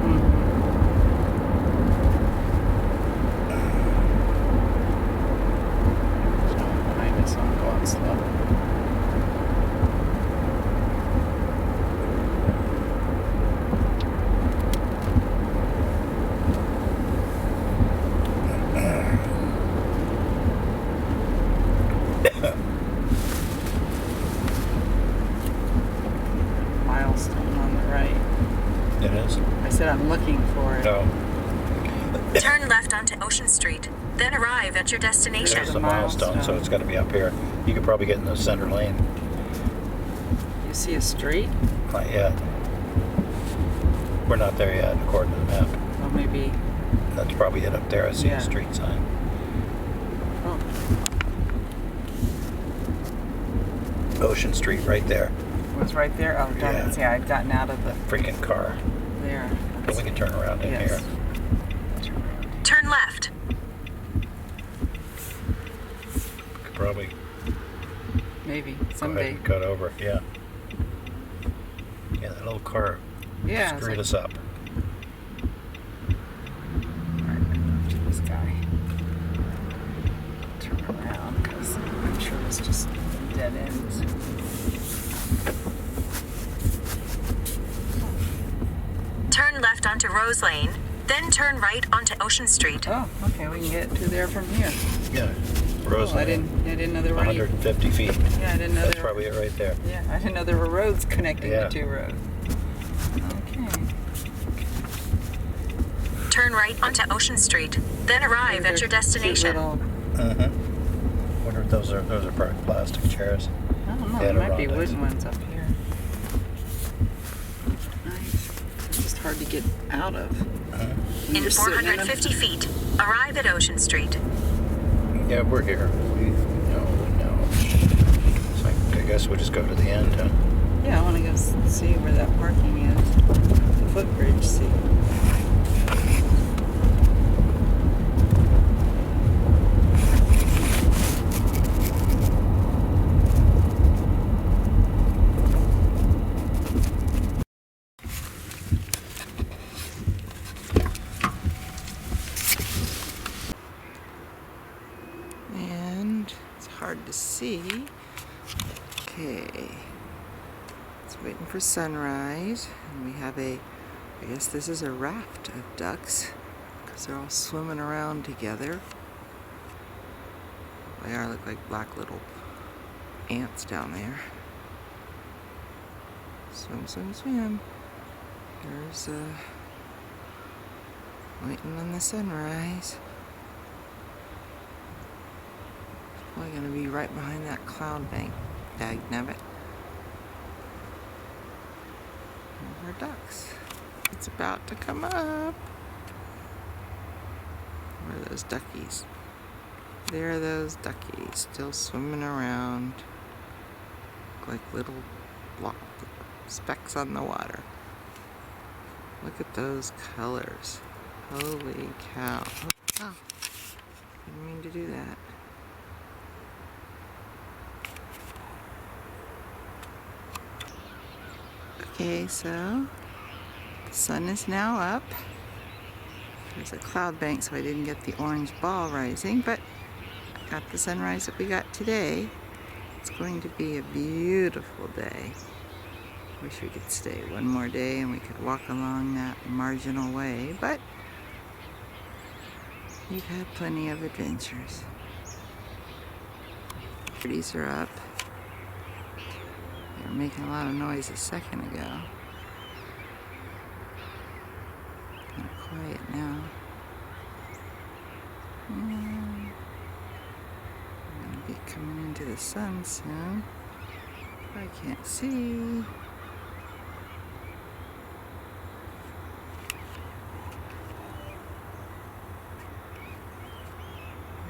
Behind us, I'm going slow. Milestone on the right. It is? I said I'm looking for it. No. Turn left onto Ocean Street, then arrive at your destination. There's the milestone, so it's got to be up here. You could probably get in the center lane. You see a street? Not yet. We're not there yet, according to the map. Well, maybe. That's probably it up there. I see Yeah. a street sign. Oh, Ocean Street, right there. it was right there. Oh, darn Yeah. it. See, I'd gotten out of the Freaking car. there. But we can turn around in Yes. here. Turn left. Could probably Maybe go ahead someday. and cut over. Yeah. Yeah, that little car Yeah. it's screwed like- us up. Right, after this guy. Turn around because I'm sure it's just dead ends. Turn left onto Rose Lane, then turn right onto Ocean Street. Oh, okay. We can get to there from here. Yeah. Rose Oh, I Lane, didn't know there were any. 150 feet. Yeah, I didn't know That's there were. probably it right there. Yeah, I didn't know there were roads connecting Yeah. the two roads. Okay. Turn right onto Ocean Street, then arrive at your destination. Mm-hmm. Wonder if those are probably plastic chairs. I don't know. Yeah, There might be Adirondacks. wooden ones up here. Nice. It's just hard to get out of. In You're sitting in 'em. 450 feet, arrive at Ocean Street. Yeah, we're here. We know. So I guess we'll just go to the end, huh? Yeah, I want to go see where that parking is. The footbridge, see. hard to see. Okay. It's waiting for sunrise. And we have I guess this is a raft of ducks because they're all swimming around together. They are look like black little ants down there. Swim, swim, swim. There's waiting on the sunrise. It's probably gonna be right behind that cloud bank. Dagnabbit. There's our ducks. It's about to come up. Where are those duckies? There are those duckies still swimming around like little specks on the water. Look at those colors. Holy cow. Oh, didn't mean to do that. Okay, so the sun is now up. There's a cloud bank, so I didn't get the orange ball rising, but got the sunrise that we got today. It's going to be a beautiful day. Wish we could stay one more day and we could walk along that marginal way, but we've had plenty of adventures. Birdies are up. They were making a lot of noise a second ago. Kind of quiet now. And I'm gonna be coming into the sun soon. I can't see.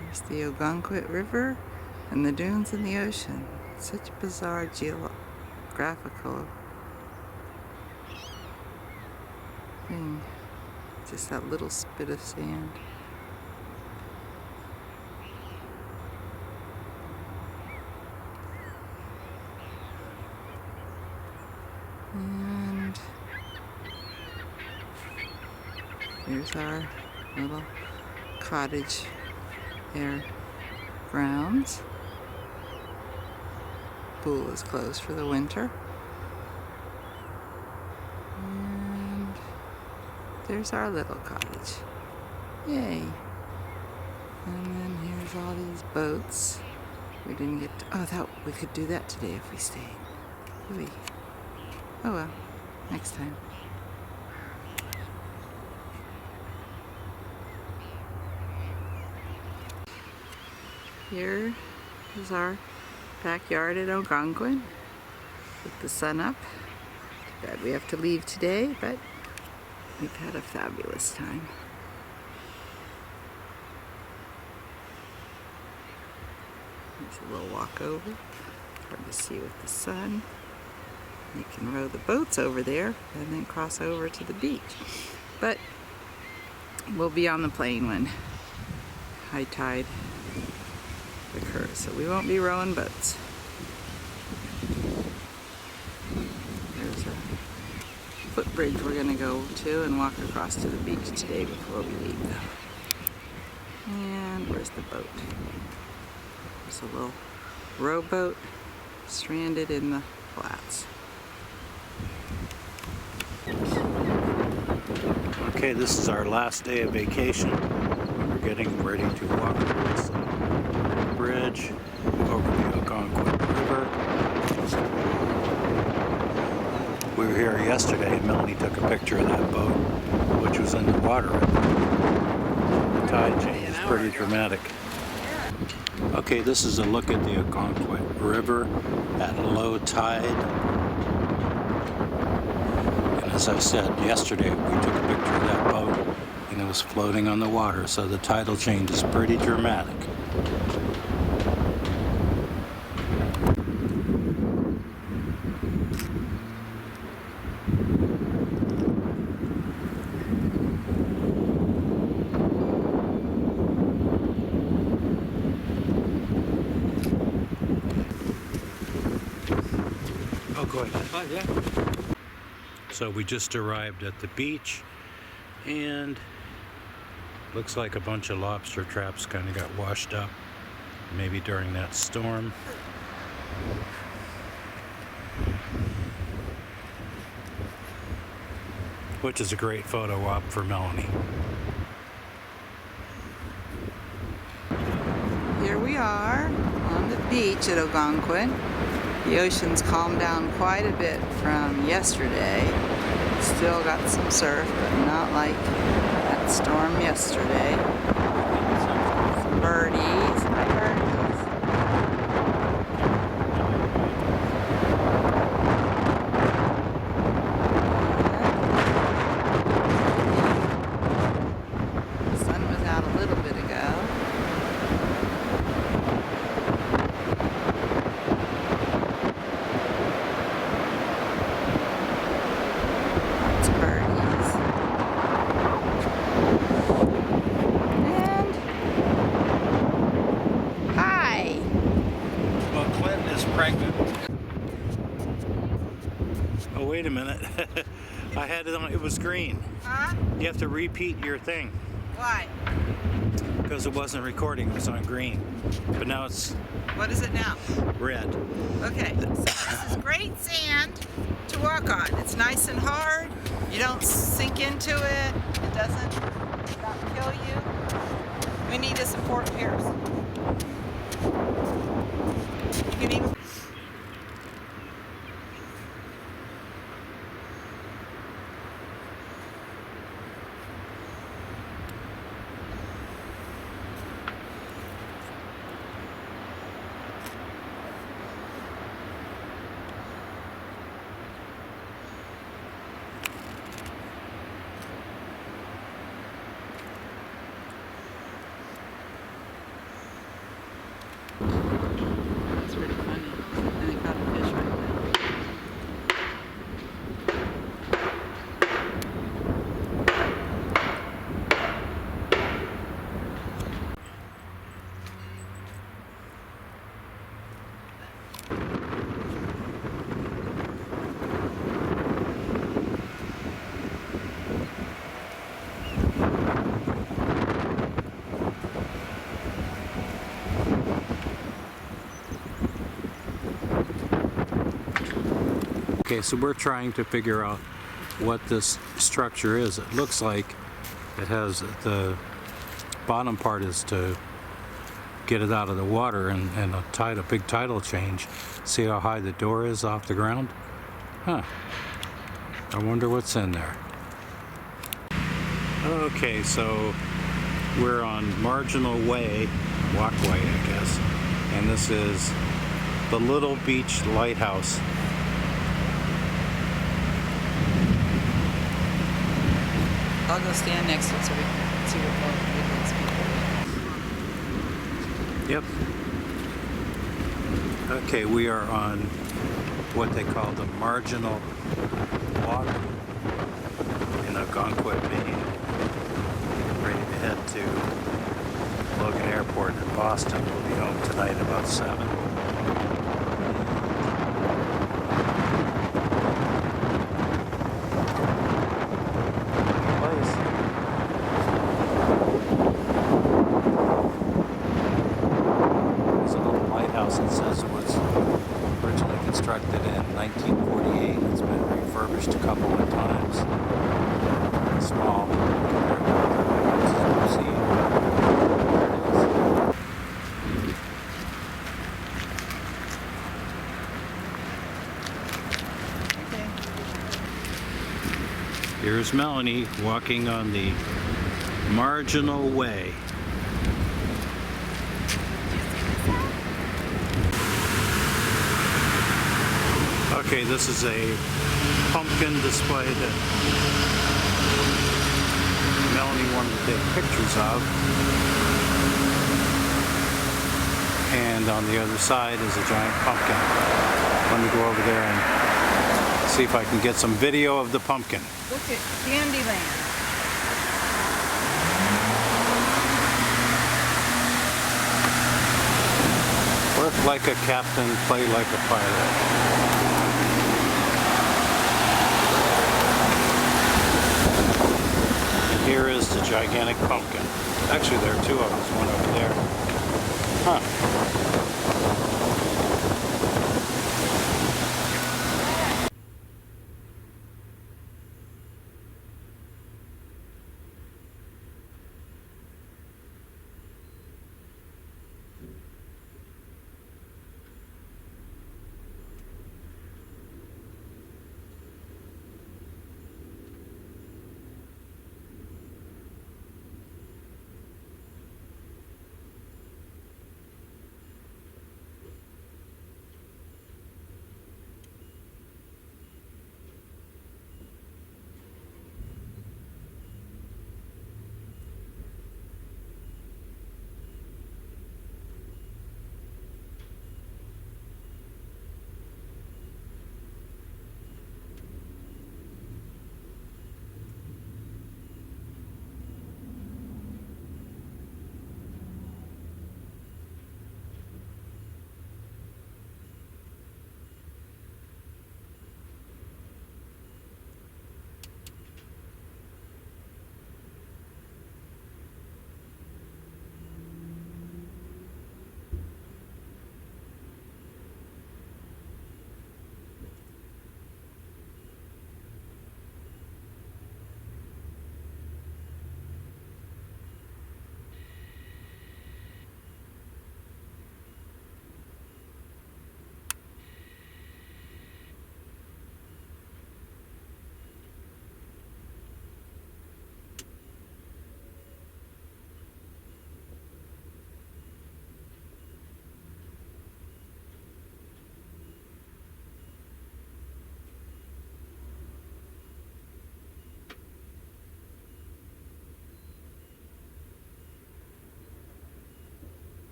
There's the Algonquin River and the dunes and the ocean. Such a bizarre geographical thing. Just that little spit of sand. And here's our little cottage air grounds. Pool is closed for the winter. And there's our little cottage. Yay! And then here's all these boats. We didn't get to, we could do that today if we stayed. Oh well, next time. Here is our backyard at Algonquin with the sun up. Too bad we have to leave today, but we've had a fabulous time. There's a little walk over. Hard to see with the sun. You can row the boats over there and then cross over to the beach. But we'll be on the plane when high tide occurs, so we won't be rowing boats. There's a footbridge we're going to go to and walk across to the beach today before we leave. And where's the boat? There's a little rowboat stranded in the flats. Okay, this is our last day of vacation. We're getting ready to walk across the bridge over the Algonquin River. We were here yesterday and Melanie took a picture of that boat, which was in the water. The tide change is pretty dramatic. Okay, this is a look at the Algonquin River at low tide. As I said yesterday, we took a picture of that boat and it was floating on the water, so the tidal change is pretty dramatic. Oh, go ahead. Yeah. So we just arrived at the beach and looks like a bunch of lobster traps kind of got washed up maybe during that storm. Which is a great photo op for Melanie. Here we are on the beach at Algonquin. The ocean's calmed down quite a bit from yesterday. Still got some surf, but not like that storm yesterday. Some birdies. Hi, birdies. The sun was out a little bit ago. Lots of birdies. And hi. Well, Clinton is pregnant. Oh, wait a minute. I had it on, it was green. Huh? You have to repeat your thing. Why? Because it wasn't recording, it was on green. But now it's What is it now? red. Okay, so this is great sand to walk on. It's nice and hard. You don't sink into it. It doesn't not kill you. We need to support piers. You can even That's pretty funny. And they caught a fish right there. Okay, so we're trying to figure out what this structure is. It looks like it has the bottom part is to get it out of the water and a big tidal change. See how high the door is off the ground? Huh. I wonder what's in there. Okay, so we're on Marginal Way, walkway I guess, and this is the Little Beach Lighthouse. I'll go stand next to it so we can see what both Yep. Okay, we are on what they call the Marginal Walk in Algonquin, Maine. Ready to head to Logan Airport in Boston. We'll be home tonight about 7. It says it was originally constructed in 1948. It's been refurbished a couple of times. Small compared to other houses we've seen. There it is. Here's Melanie walking on the Marginal Way. Okay, this is a pumpkin display that Melanie wanted to take pictures of. And on the other side is a giant pumpkin. Let me go over there and see if I can get some video of the pumpkin. Look at Candyland. Work like a captain, play like a pilot. Here is the gigantic pumpkin. Actually, there are two of them. There's one over there.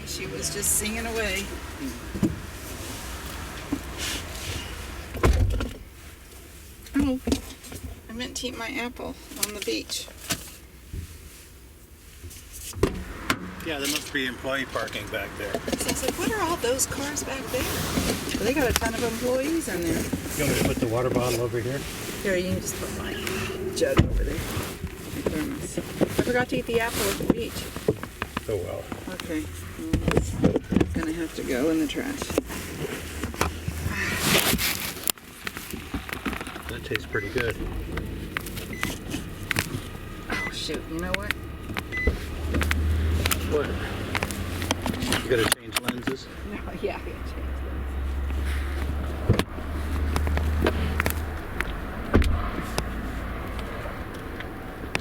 She was just singing away. Oh, I meant to eat my apple on the beach. Yeah, there must be employee parking back there. So I was like, what are all those cars back there? Well, they got a ton of employees in there. You want me to put the water bottle over here? Here, you can just put my jug over there. My thermos. I forgot to eat the apple at the beach. Oh well. Okay. Well, it's gonna have to go in the trash. That tastes pretty good. Oh shoot, you know what? What? You gotta change lenses? No, yeah, I gotta change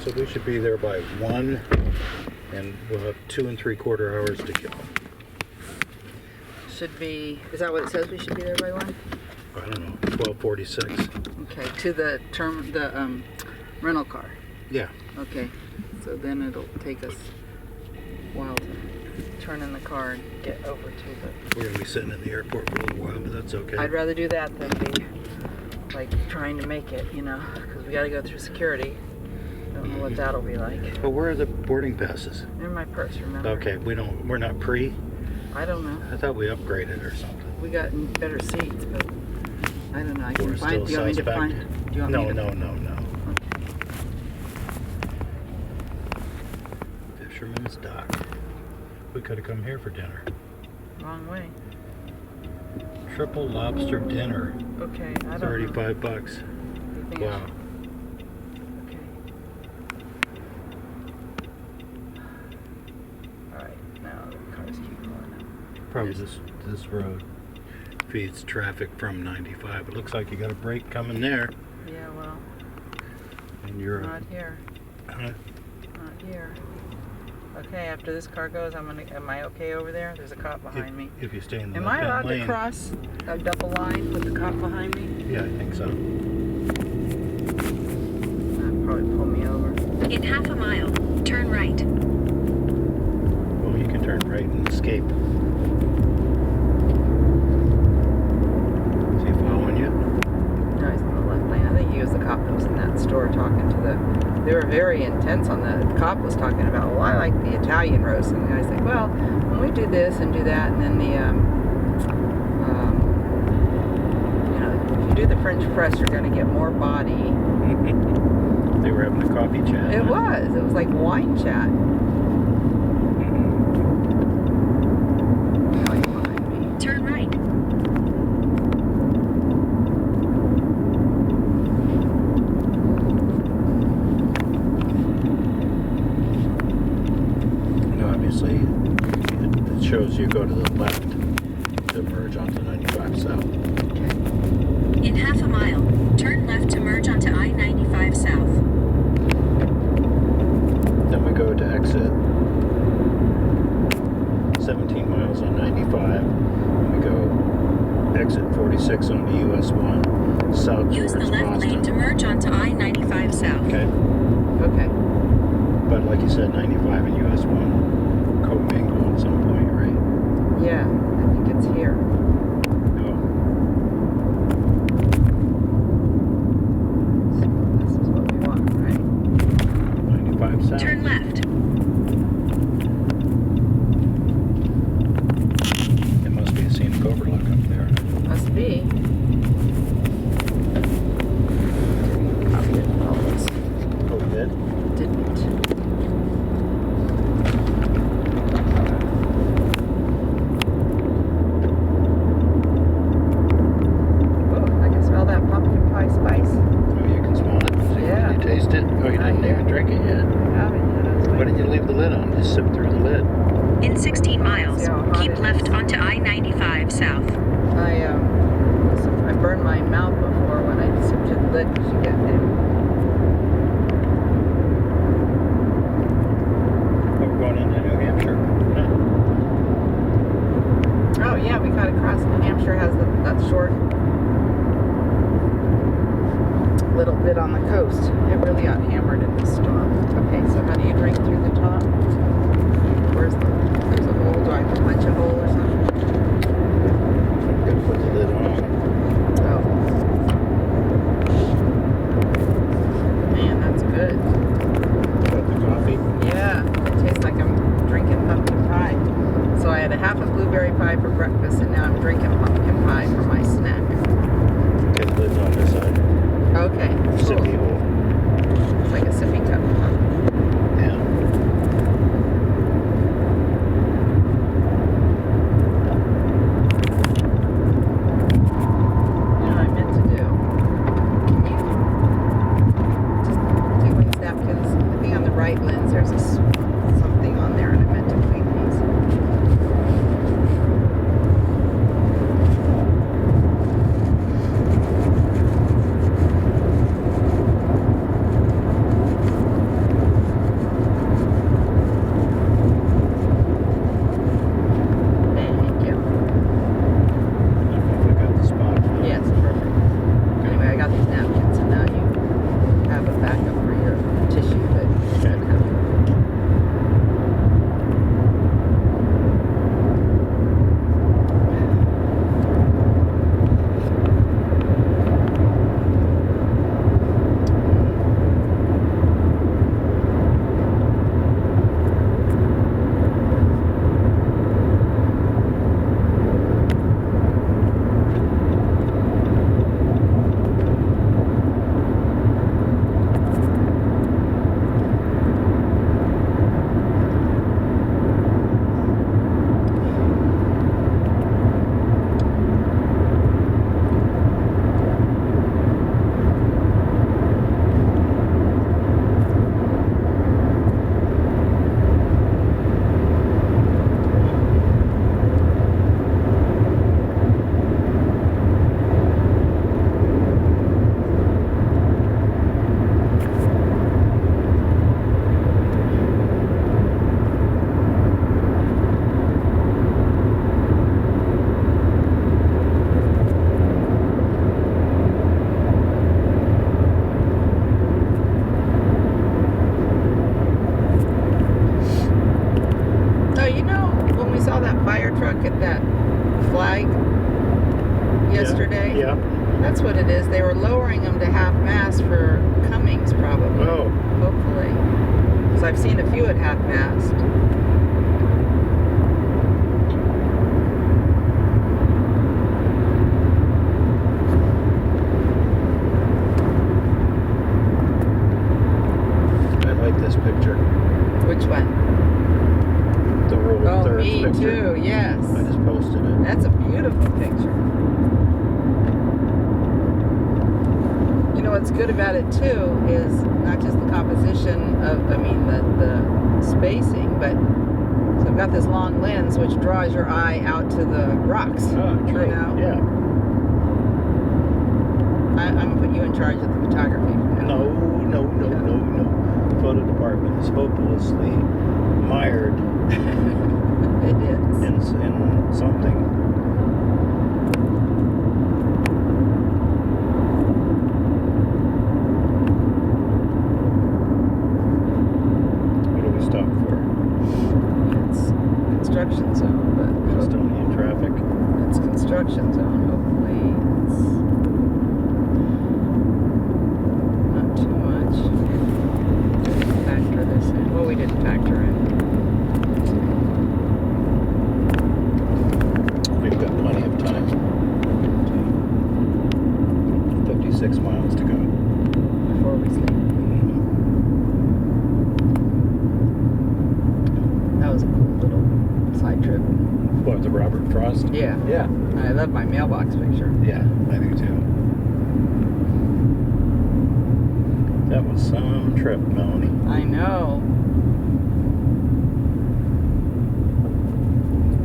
So we should be there by 1, and we'll have 2 3/4 hours to kill. Should be, is that what it says we should be there by 1? I don't know, 12:46. Okay, to the rental car. Yeah. Okay, so then it'll take us a while to turn in the car and get over to the... We're gonna be sitting in the airport for a little while, but that's okay. I'd rather do that than be like trying to make it, you know, because we got to go through security. Don't know what that'll be like. But where are the boarding passes? They're in my purse, remember? Okay, we're not pre. I don't know. I thought we upgraded or something. We got better seats, but I don't know. I can We're find. still Do you want me to suspect. find? Do you want No, me to? no, no, no. Okay. Fisherman's Dock. We could have come here for dinner. Wrong way. Triple lobster dinner. Okay. I don't know. $35. You think I Wow. should- Okay. All right. Now the cars keep going up. Probably this road feeds traffic from 95. It looks like you got a break coming there, Yeah. Well, and you're not here. Not here. Okay. After this car goes, Am I okay over there? There's a cop behind me. if you stay in the Am I left-hand allowed lane. to cross a double line with the cop behind me? Yeah, I think so. That'd probably pull me over. In half a mile, turn right. Well, you can turn right and escape. Is he following you? No, he's in the left lane. I think he was the cop that was in that store talking to the. They were very intense on the cop was talking about, well, I like the Italian roast. And the guy's like, well, when we do this and do that, and then the, you know, if you do the French press, you're going to get more body. They were having a coffee chat. It was like wine chat. Now he's behind me. Turn right. Obviously, it shows you go to the left to merge onto 95 South. In half a mile, turn left to merge onto I-95 South. Then we go to exit 17 miles on 95. And we go exit 46 onto US 1 south Use the towards left Boston. lane to merge onto I-95 South. Okay, Okay. but like you said, 95 and US 1 co-mingle at some point, right? Yeah, I think it's here. Oh, This is what we want, right? 95 South. Turn left. It must be a scenic overlook up there. Must be. Copy it. All this. Oh, we did? Didn't. Oh, I can smell that pumpkin pie spice. Oh, you can smell it. Yeah. Did you taste it? Oh, you Not didn't yet. even drink it yet. I haven't yet. I was Why waiting. didn't you leave the lid on? Just sip through the lid. In 16 miles, See how hot keep it left is. onto I-95 South. I burned my mouth before when I sipped through the lid because you get there. Oh, we're going into New Hampshire. Oh yeah, we got across. New Hampshire has that short little bit on the coast. It really got hammered in this storm. Okay, so how do you drink through the top? There's a hole. Do I have to punch a hole or something? Gotta put the lid on. Oh. Man, that's good. Got the coffee. Yeah, it tastes like I'm drinking pumpkin pie. So I had a half a blueberry pie for breakfast, and now I'm drinking pumpkin pie for my snack. Okay, the lid's on this side. Okay, Sippy cool. hole. It's like a sippy cup, huh? Yeah. You know what I meant to do? Can you just take these napkins? I think on the right lens there's something on there, and I meant to clean these. truck at that flag yesterday? Yeah. That's what it is. They were lowering them to half mast for Cummings, probably. Oh. Hopefully. Because I've seen a few at half mast. I like this picture. Which one? The World Oh, Thirds me picture. too, yes. I just posted it. That's a beautiful picture. You know what's good about it too is not just the composition of, the spacing, but so I've got this long lens which draws your eye out to the rocks. Oh, true. You know? Yeah. I'm gonna put you in charge of the photography from now. No. The photo department is hopelessly mired It is. in something. What do we stop for? It's construction zone, but Estonian traffic. it's construction zone. Hopefully it's not too much. Didn't factor this in. Well, we didn't factor in. We've got plenty of time. 56 miles to go. Before we sleep. That was a cool little side trip. What, the Robert Frost? Yeah. Yeah. I love my mailbox picture. Yeah, I do too. That was some trip, Melanie. I know.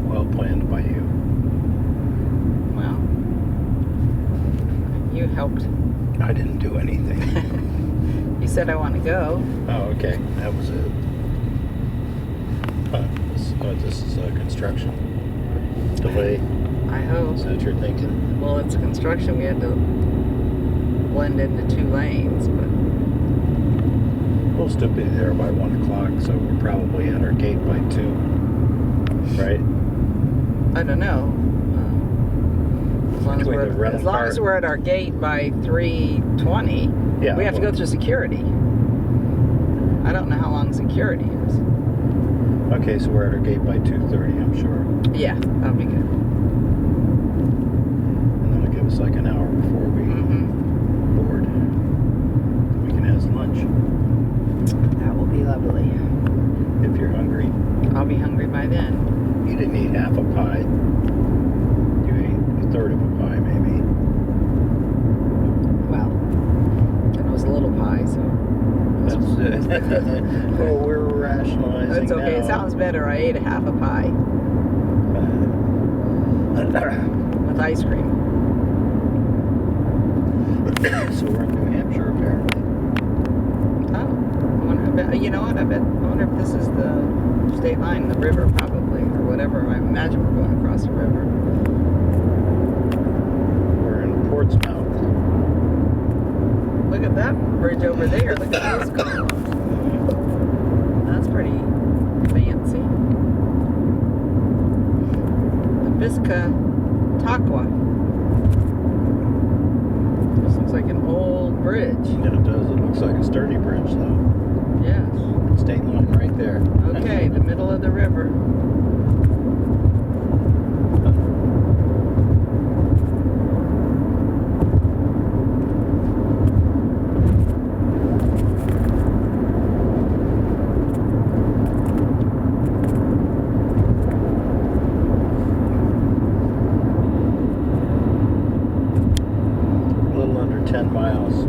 Well planned by you. Well, you helped. I didn't do anything. You said I want to go. Oh, okay. That was it. Huh. This is construction. Delay. I hope. Is that what you're thinking? Well, it's construction. We had to blend into 2 lanes, but We'll still be there by 1 o'clock, so we're probably at our gate by 2. Right? I don't know. As long, Between the rental as long car- as we're at our gate by 3:20, Yeah. we have to go through security. I don't know how long security is. Okay, so we're at our gate by 2:30, I'm sure. Yeah, that'll be good. And that'll give us like an hour before we board. We can have lunch That will be lovely. if you're hungry. I'll be hungry by then. You didn't eat half a pie. You ate a third of a pie, maybe. Well, it was a little pie, so That's it. Oh, we're rationalizing that's okay. It now. sounds better. I ate a half a pie with ice cream. So we're in New Hampshire, apparently. Oh, you know what? I wonder if this is the state line, the river, probably, or whatever. I imagine we're going across the river. We're in Portsmouth. Look at that bridge over there. Look at those columns. That's pretty fancy. The Piscataqua. This looks like an old bridge. Yeah, it does. It looks like a sturdy bridge, though. Yes. State line right there. Okay, the middle of the river. A little under 10 miles.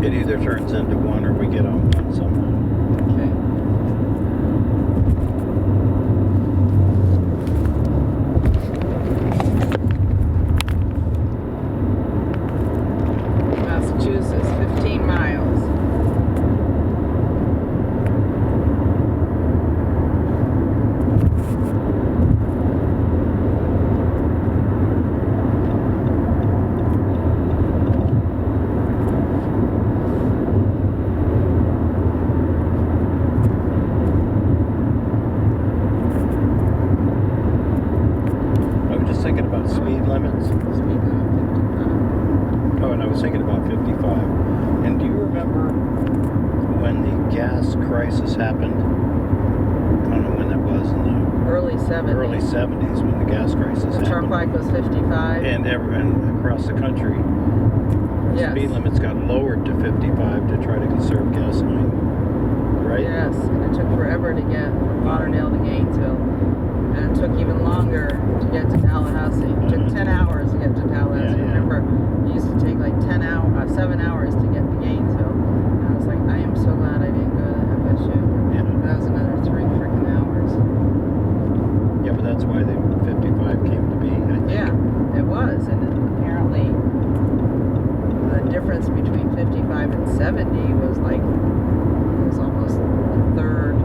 It either turns into one or we get on one somehow. Okay. 70s. early 70s when the gas crisis The happened. turnpike was 55. And across the country, Yes. speed limits got lowered to 55 to try to conserve gasoline. Right? Yes, and it took forever to get from Lauderdale to Gainesville. And it took even longer to get to Tallahassee. It took 10 hours to get to Tallahassee. Yeah, yeah. Remember, it used to take like 7 hours to get to Gainesville. And I was like, I am so glad I didn't go to FSU. Yeah. That was another 3 freaking hours. Yeah, but that's why the 55 came to be, I think. Yeah, it was. And apparently, the difference between 55 and 70 was like, it was almost a third,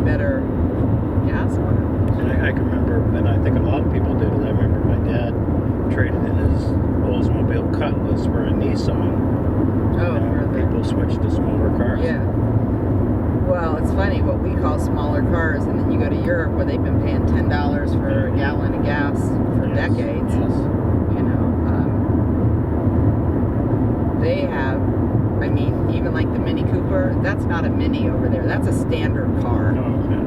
better gas mileage. And I can remember, and I think a lot of people did it. I remember my dad traded in his Oldsmobile Cutlass for a Nissan. Oh, for the... People switched to smaller cars. Yeah. Well, it's funny what we call smaller cars, and then you go to Europe where they've been paying $10 for a gallon of gas for decades. Yes. They have, I mean, even like the Mini Cooper, that's not a Mini over there. That's a standard car. Oh, okay.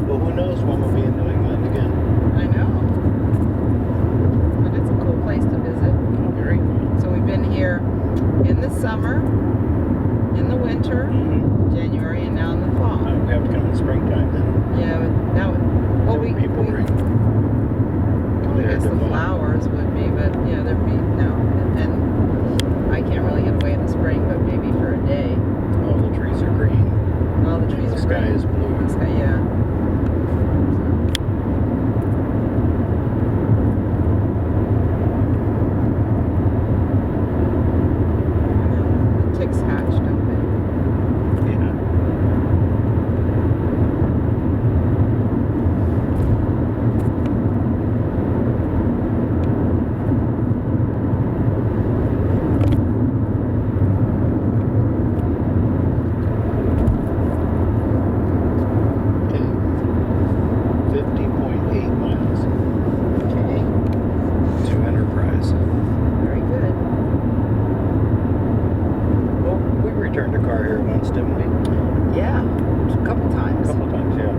Well, who knows when we'll be in New England again. I know. But it's a cool place to visit. Oh, very cool. So we've been here in the summer, in the winter, January, and now in the fall. We have to come in springtime then. Yeah, but that would, well, we I guess the flowers would be, but yeah, there'd be, no. And I can't really get away in the spring, but maybe for a day. All the trees are green. All the trees The are sky green. is blue. The sky, yeah. The ticks hatch, don't they? Yeah. Okay. 50.8 miles Okay. to Enterprise. Very good. Well, we returned a car here once, didn't we? Yeah, a couple A times. couple times, yeah.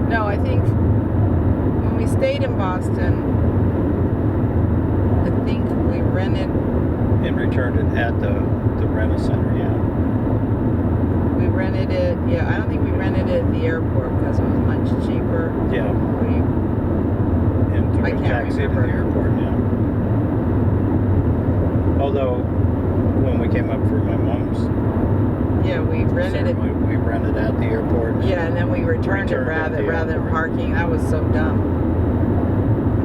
No, I think when we stayed in Boston, I think we rented, And returned it at the Rent-A-Center, yeah. we rented it, yeah, I don't think we rented it at the airport because it was much cheaper. Yeah. We, And took I a can't taxi to the remember. airport, yeah. Although, when we came up for my mom's yeah, we rented it, ceremony, we rented at the airport. yeah, and then we returned it Returned at the rather than airport. parking. That was so dumb.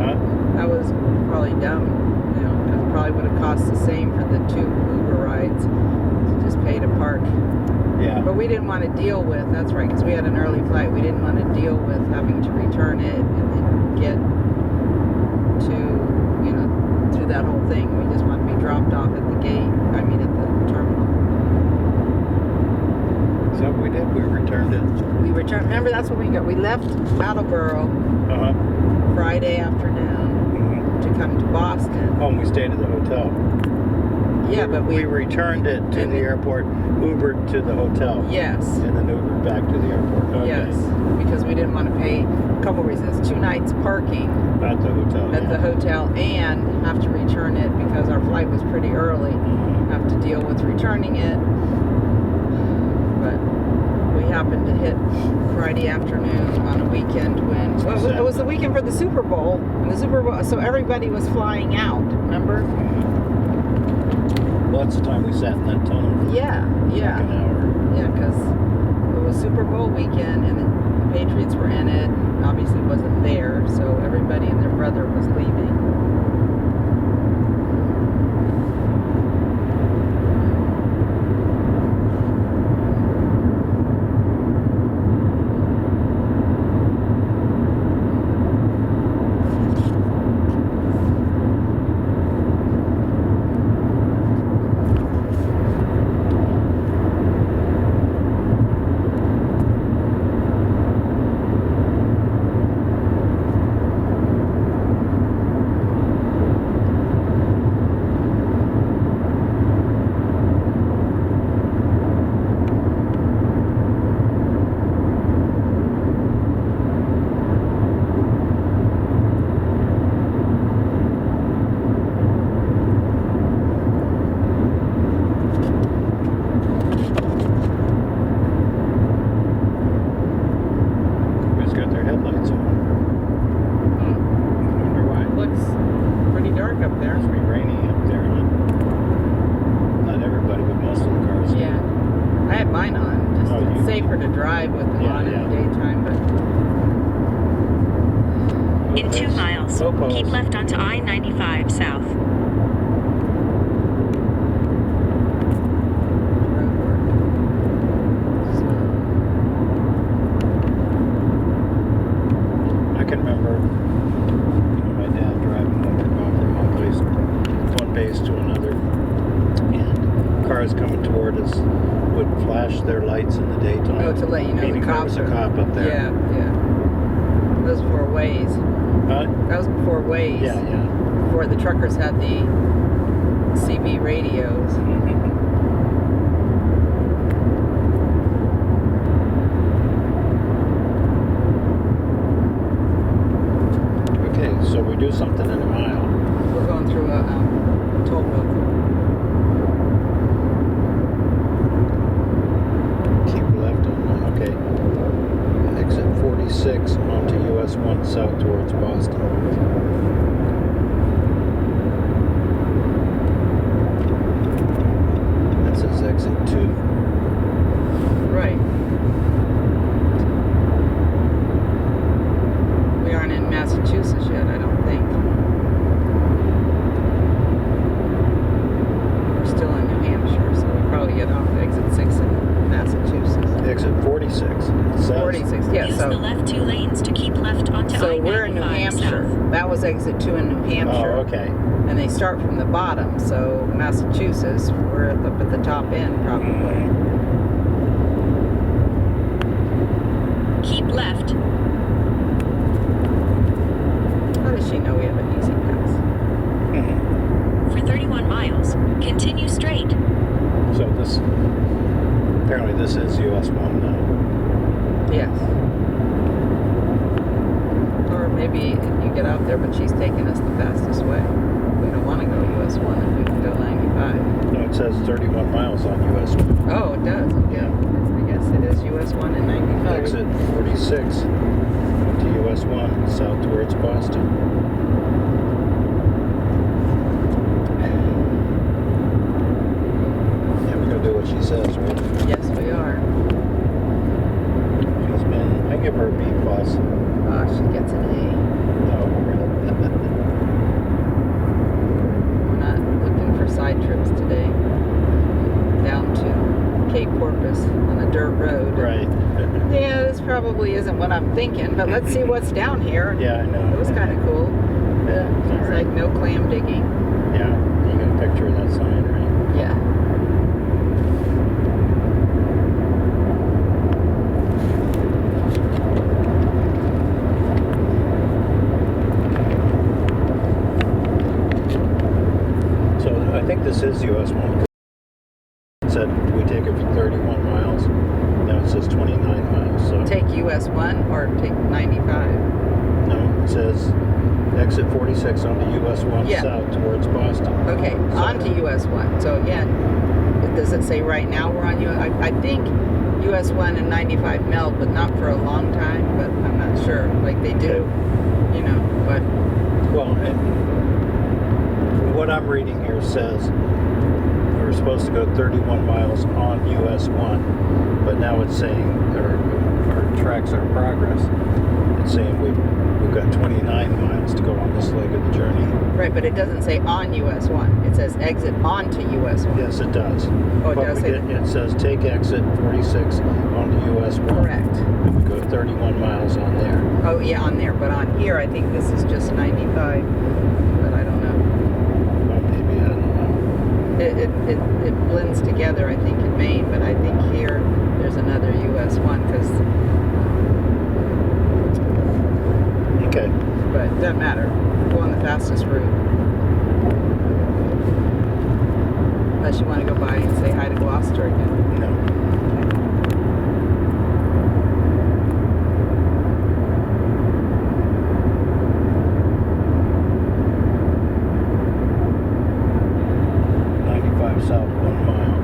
Huh? That was probably dumb, because it probably would have cost the same for the 2 Uber rides to just pay to park. Yeah. But we didn't want to deal with, that's right, because we had an early flight. We didn't want to deal with having to return it and then get to, through that whole thing. We just wanted to be dropped off at the gate, at the terminal. So we did. We returned it. We returned, remember that's what we got. We left Attleboro Uh-huh. Friday afternoon to come to Boston. Oh, and we stayed at the hotel. Yeah, but We returned it to the airport, Ubered to the hotel, Yes. and then Ubered back to the airport. Okay. Yes, because we didn't want to pay a couple reasons. 2 nights parking At the hotel. at the hotel and have to return it because our flight was pretty early. Have to deal with returning it. But we happened to hit Friday afternoon on a weekend when it was the weekend for the Super Bowl. And the Super Bowl, so everybody was flying out, remember? Well, that's the time we sat in that tunnel for Yeah, yeah. like an hour. Yeah, because it was Super Bowl weekend and the Patriots were in it. Obviously wasn't there, so everybody and their brother was leaving. mine on. Just Oh, it's safer to drive with them on in the daytime, but. In 2 miles, keep left onto I-95 south. I can remember, my dad driving over going from one base to another, and cars coming toward us would flash their lights in the daytime. Oh, to let you know meaning the there cops was a are. cop up there. Yeah. That was before Waze. That was before Waze. Yeah. Before the truckers had the CB radios. Okay, so we do something in a mile. We're going through a toll booth. Keep left on, okay. Exit 46 onto US 1 south towards Boston. That says exit 2. Right. We aren't in Massachusetts yet, I don't think. We're still in New Hampshire, so we probably get off exit 6 in Massachusetts. Exit 46. It says. 46, yeah, Use so. the left 2 lanes to keep left onto So I-95 we're in New Hampshire. south. That was exit 2 in New Hampshire. Oh, okay. And they start from the bottom, so Massachusetts, we're up at the top end probably. Keep left. How does she know we have an easy pass? For 31 miles, continue straight. So this, apparently this is US 1 now. Yes. Or maybe you get out there, but she's taking us the fastest way. We don't want to go US 1 if we can go 95. No, it says 31 miles on US 1. Oh, it does. Okay. Yeah. I guess it is US 1 and 95. Exit 46 to US 1 south towards Boston. Yeah, we're gonna do what she says, right? Yes, we are. She's been, I give her a B+. She gets an A. No. We're not looking for side trips today. Down to Cape Porpoise on a dirt road. Right. Yeah, this probably isn't what I'm thinking, but let's see what's down here. Yeah, I know. It was kind of cool. It's like no clam digging. Yeah, you got a picture of that sign, right? Yeah. So I think this is US 1. It said we take it for 31 miles. Now it says 29 miles. So Take US 1 or take 95? no, it says exit 46 onto US 1 Yeah. south towards Boston. Okay, on to US 1. So again, does it say right now we're on US? I think US 1 and 95 meld, but not for a long time, but I'm not sure. Like they do, you know, but Well, what I'm reading here says we're supposed to go 31 miles on US 1, but now it's saying our tracks our progress. It's saying we've got 29 miles to go on this leg of the journey. right, but it doesn't say on US 1. It says exit onto US 1. Yes, it does. Oh, it But does say it says take exit 46 onto US 1. correct. And we go 31 miles on there. Oh yeah, on there, but on here I think this is just 95, but I don't know. Well, maybe, I don't know. It blends together, I think, in Maine, but I think here there's another US 1 because, Okay. but it doesn't matter. Go on the fastest route. Unless you want to go by and say hi to Gloucester again. No. 95 south, 1 mile.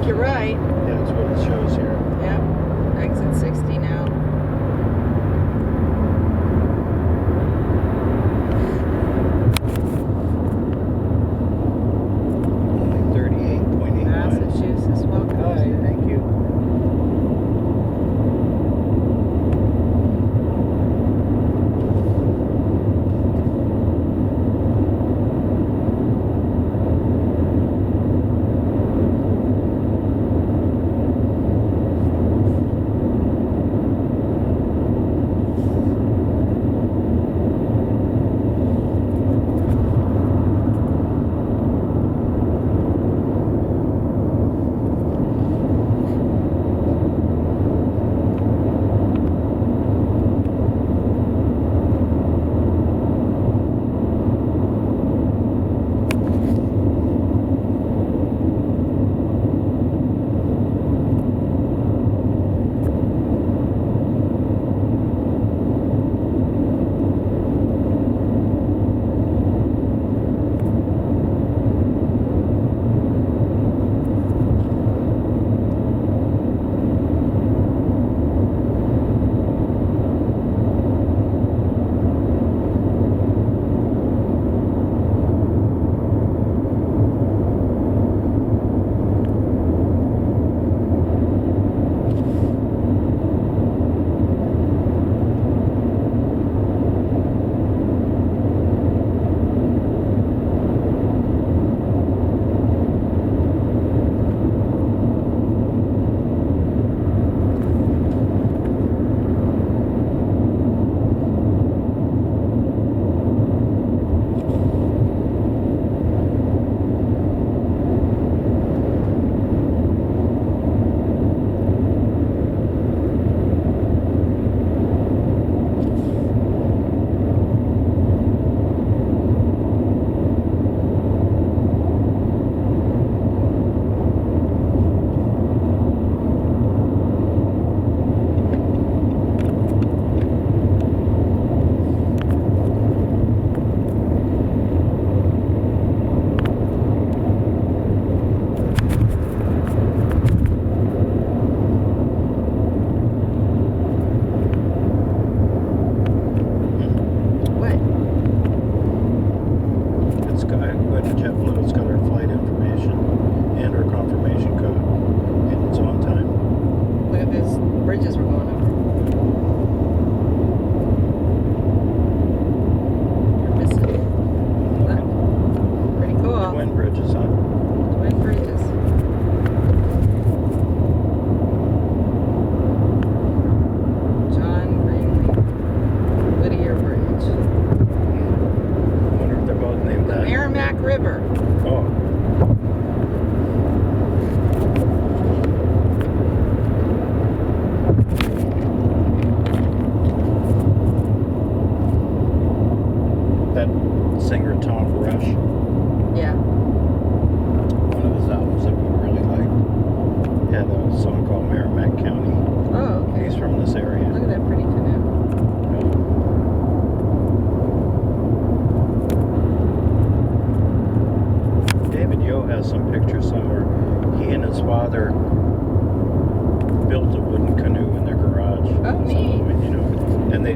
think you're right. Yeah, that's what it shows here. Yep. Exit 60 now. Only 38.8 miles. Massachusetts, welcome. Hi, thank you.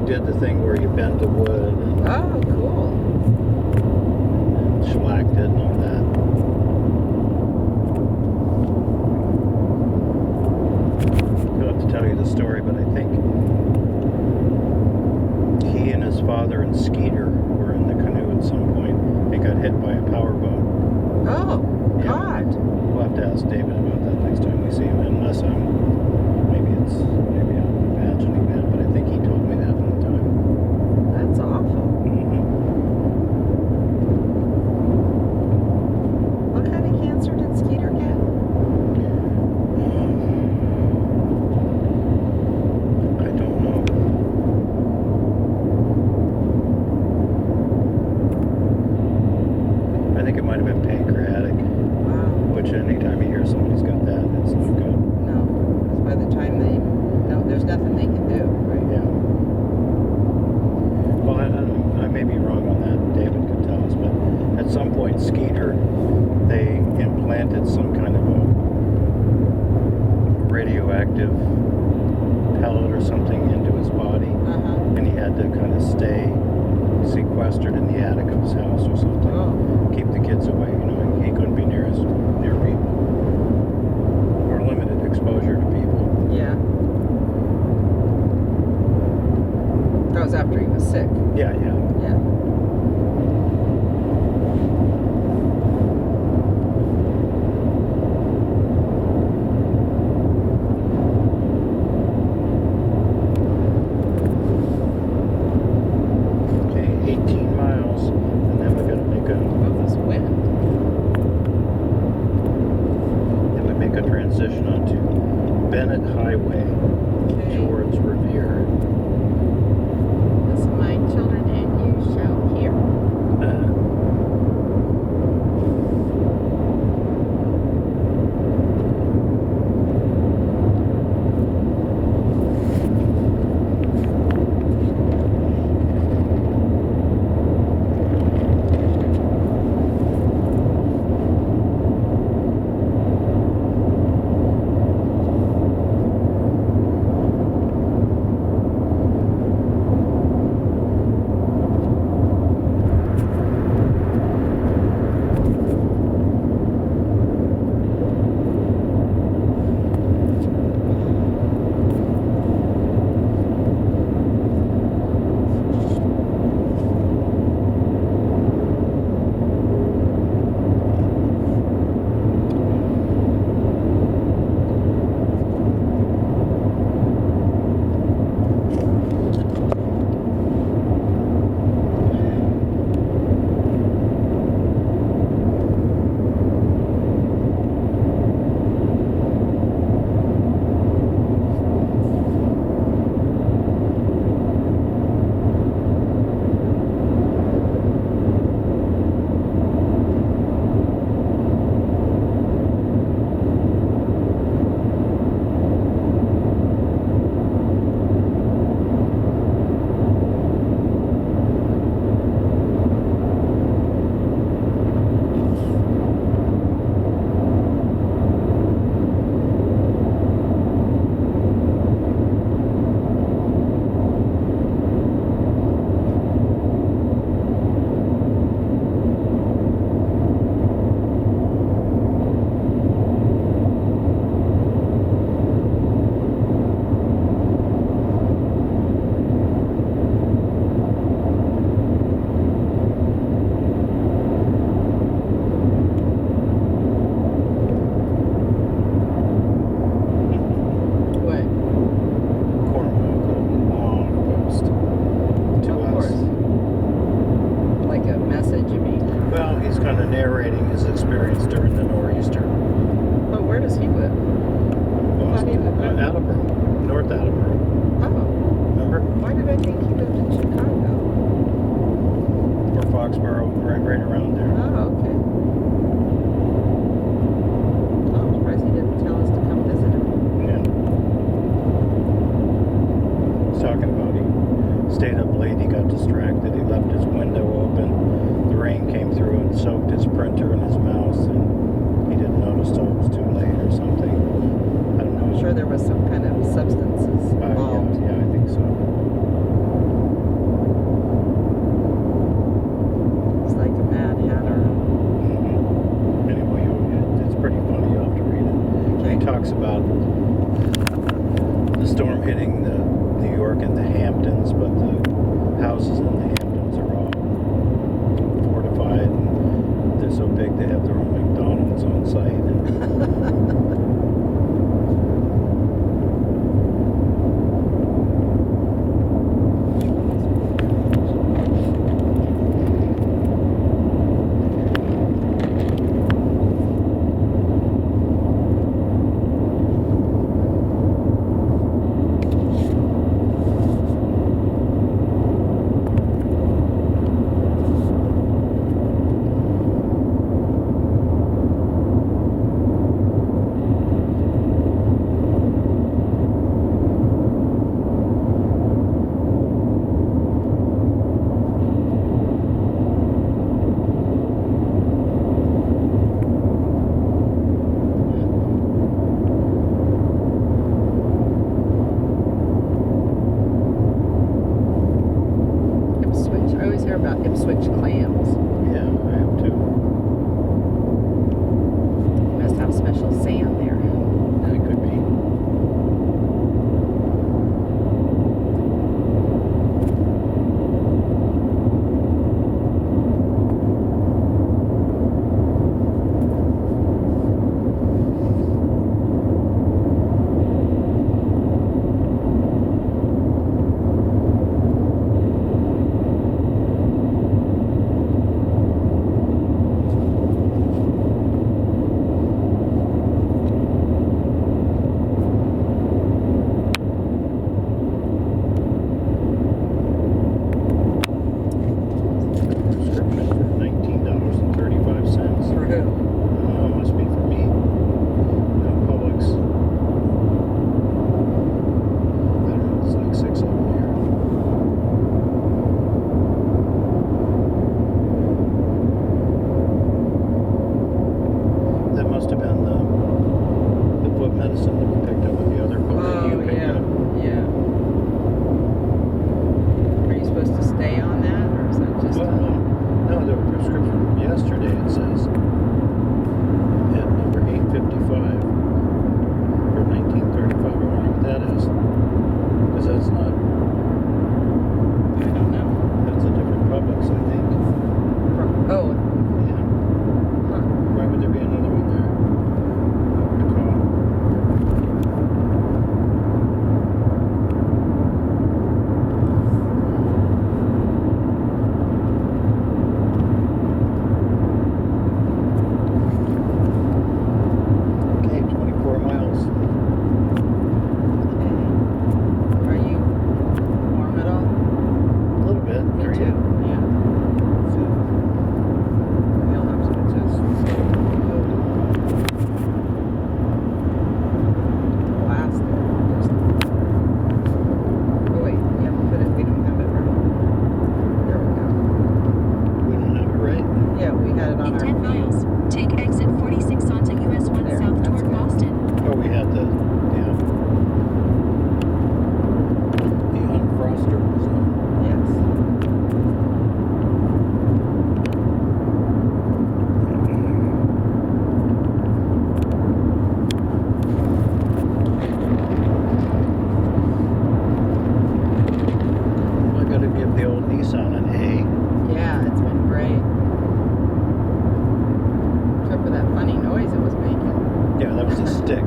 Did the thing where you bend the wood and cool. shellacked it and all that. I'll have to tell you the story, but I think he and his father and Skeeter were in the canoe at some point. They got hit by a powerboat. Oh, yeah. God. We'll have to ask David about that next time we see him, unless maybe I'm imagining that, but I think he told me that. That's awful. What kind of cancer did Skeeter get? I don't know. I think it might have been pancreatic. Wow. Which anytime you hear somebody's got that, it's not good. No. Because by the time there's nothing they can do, right? Yeah. Well, I may be wrong on that. David could tell us, but at some point, Skeeter, they implanted some kind of a radioactive pellet or something into his body, and he had to kind of stay sequestered in the attic of his house or something. Keep the kids away, you know, he couldn't be near people. Or limited exposure to people. Yeah. That was after he was sick. Yeah. Yeah. Okay, 18 miles, and then we're gonna make this wind. a transition onto Bennett Highway towards Revere. This is my children and you show here. miles. Take exit 46 onto US 1 There, south that's toward good. Boston. Oh, we had the unfroster zone. Yes. I got to give the old Nissan an A. Yeah, it's been great. Except for that funny noise it was making. Yeah, that was a stick.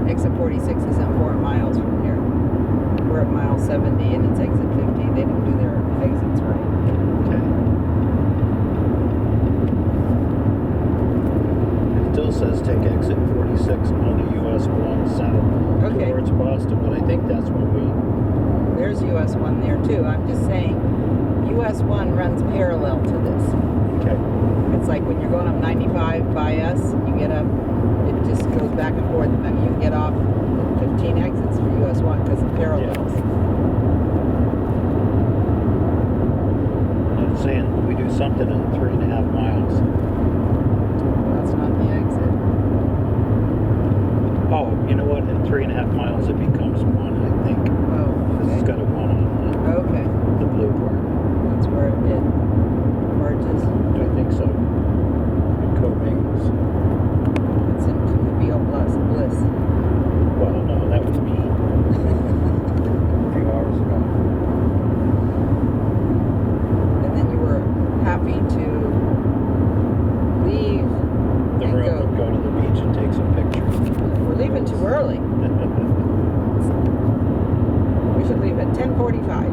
Exit 46 isn't 4 miles. says take exit 46 onto US 1 south Okay. towards Boston, but I think that's when we... There's US 1 there too. I'm just saying, US 1 runs parallel to this. Okay. It's like when you're going up 95 by us, you get up, it just goes back and forth, and then you get off 15 exits for US 1 because it parallels. I'm saying we do something in 3.5 miles. That's not the exit. Oh, you know what? In 3.5 miles it becomes 1, I think. Oh, This has got a 1 on okay. the blue part. That's where it merges. I think so. It co-mingles. It's in connubial bliss. Well, no, that was me. A few hours ago. And then you were happy to leave The and room and go to the beach and take some pictures. We're leaving too early. We should leave at 10:45.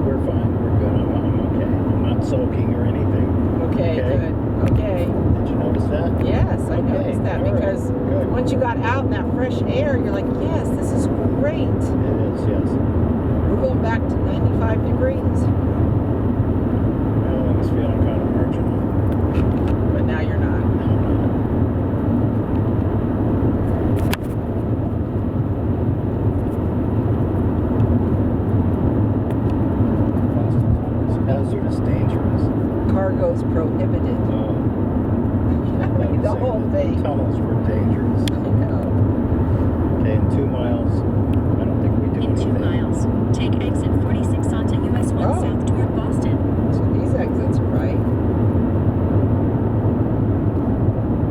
We're fine. We're good. I'm okay. I'm not sulking or anything. Okay, good. Okay. Did you notice that? Yes, I Okay, noticed that all right, because good. once you got out in that fresh air, you're like, yes, this is great. It is, yes. We're going back to 95 degrees. I was feeling kind of marginal. But now you're not. Hazardous, dangerous. Cargo's prohibited. The whole thing. Tunnels were dangerous. I know. Okay, in 2 miles, I don't think we do In 2 anything. miles, take exit 46 onto US 1 Oh. south toward Boston. So these exits are right.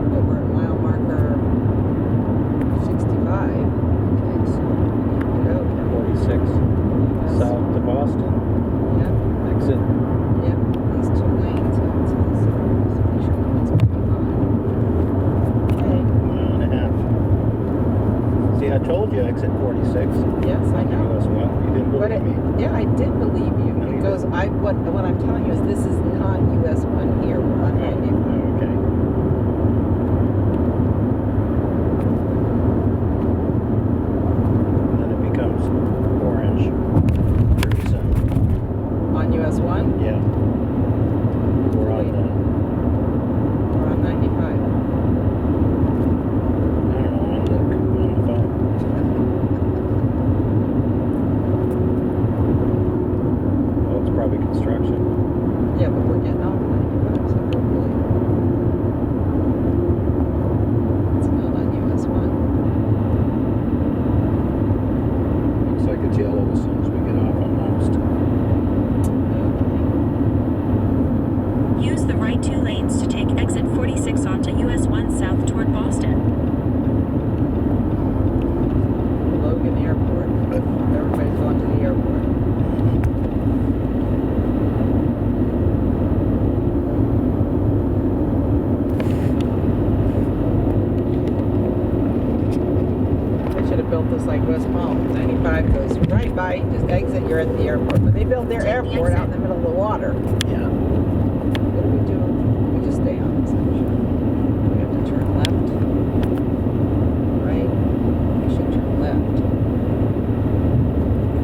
Okay, we're at mile marker 65. Okay, so you get out now. 46 south to Boston. Yep, Exit. yep. These 2 lanes. So it's make sure no one's coming on. Okay. 1.5 miles. See, I told you exit 46. Yes, I know. US 1. You didn't But believe me. yeah, I did believe you No, you because what I'm telling you is this is not US 1 here. We're on 95. Okay. Then it becomes orange pretty soon. On US 1, Yeah. We're on the, we're on 95. I don't know, on the phone. Oh, it's probably construction. Yeah, but we're getting off 95, so hopefully it's not on US 1. Looks like it's yellow as soon as we get off almost. Use the right 2 lanes to take exit 46 onto US 1 south toward Boston. Logan Airport. Everybody's going to the airport. They should have built this like West Palm. 95 goes right by, you just exit, you're at the airport. But they built their Take the airport out in exit. the middle of the water. Yeah. What do we do? We just stay on this section. We have to turn left. Right? We should turn left.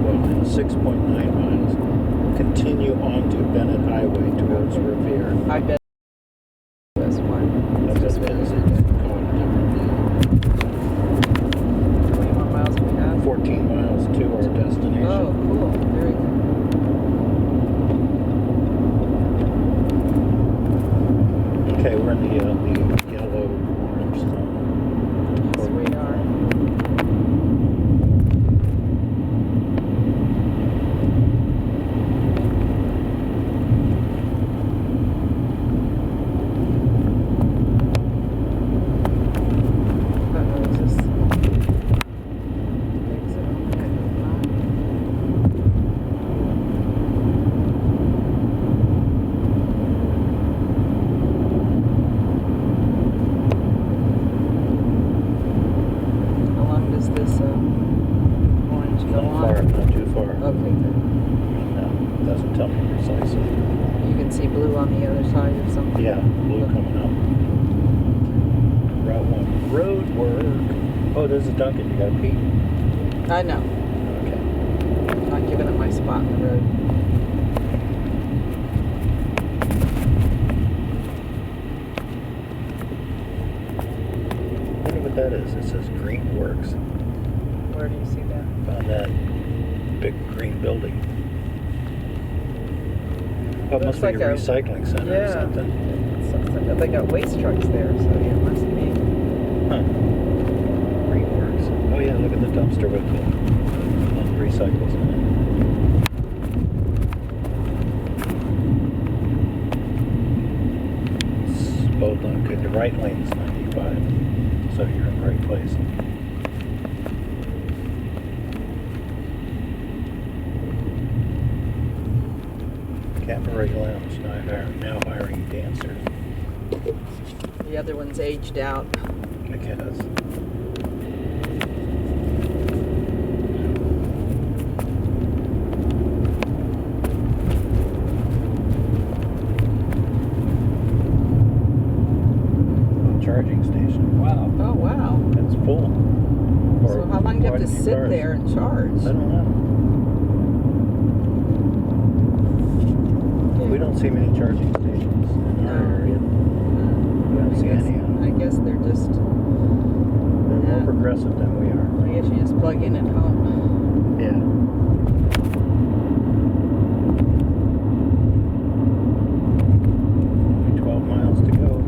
Well, 6.9 miles. Continue on to Bennett Highway towards Revere. I bet US 1. That's It's just just Bennett. going different. 21 miles we have. 14 miles to our destination. Oh, cool. Very good. Okay, we're in the Oh, there's a Dunkin'. You gotta pee? I know. Okay. I'm not giving up my spot in the road. I wonder what that is. It says Green Works Where do you see that? on that big green building. Oh, it must be Looks a like a- recycling center or Yeah. something. It looks like they got waste trucks there, so yeah, it must be. Huh. Green Works. Oh yeah, look at the dumpster with the recycles in it. Both on, okay, the right lane is 95, so you're in the right place. Cabaret Lounge now hiring dancers. The other one's aged out. I guess. Charging station. Wow. Oh, wow. That's full. So how long do you have to quite a few sit cars. there and charge? I don't know. We don't see many charging stations in our area. We don't see any of them. I guess they're just, They're more progressive than we are. I guess you just plug in at home. Yeah. Only 12 miles to go.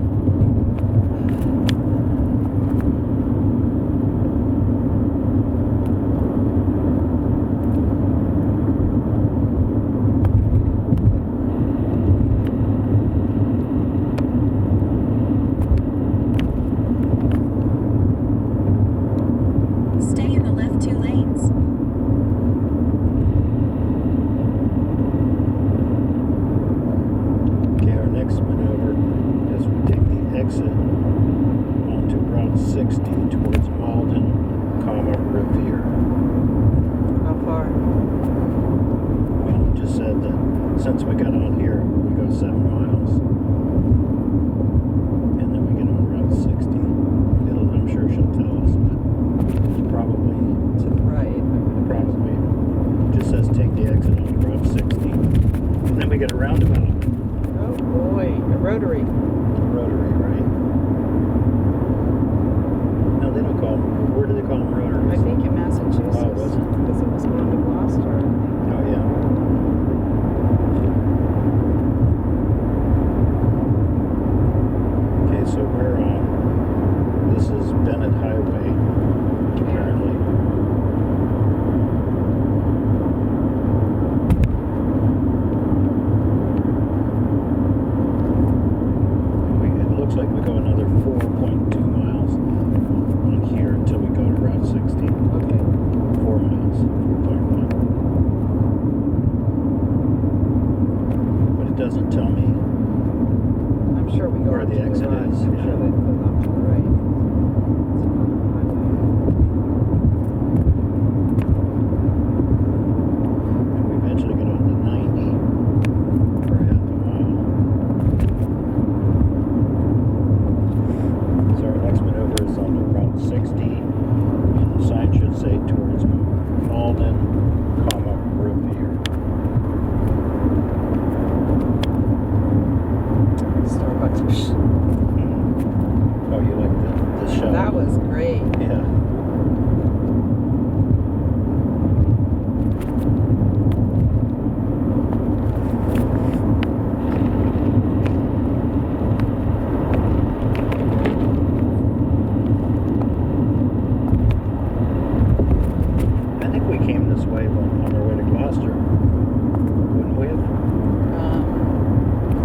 Stay in the left 2 lanes. Okay, our next maneuver is we take the exit onto Route 60 towards Malden, Revere. How far? Well, it just said that since we got on here, we go 7 miles. And then we get on Route 60. I'm sure she'll tell us, but it's probably, To the right. just says take the exit on Route 60. And then we get a roundabout. Oh boy, a rotary. Rotary, right? No, they don't call them. Where do they call them rotaries? I think in Massachusetts. Oh, was it? Because it was going to Gloucester. Oh, yeah. Okay, so we're on. This is Bennett Highway, apparently. It looks like we go another 4.2 miles on here until we go to Route 60. Okay. 4 miles, 4.1. But it doesn't tell me I'm sure we go where off the to exit right. is. I'm Yeah. sure that goes off to the right. It's not a highway. And we eventually get on to 90 for half a mile. So our next maneuver is on Route 60, and the sign should say towards Malden, Revere. Starbucks. Oh, you like the shot? That was great. Yeah. I think we came this way on our way to Gloucester, wouldn't we have?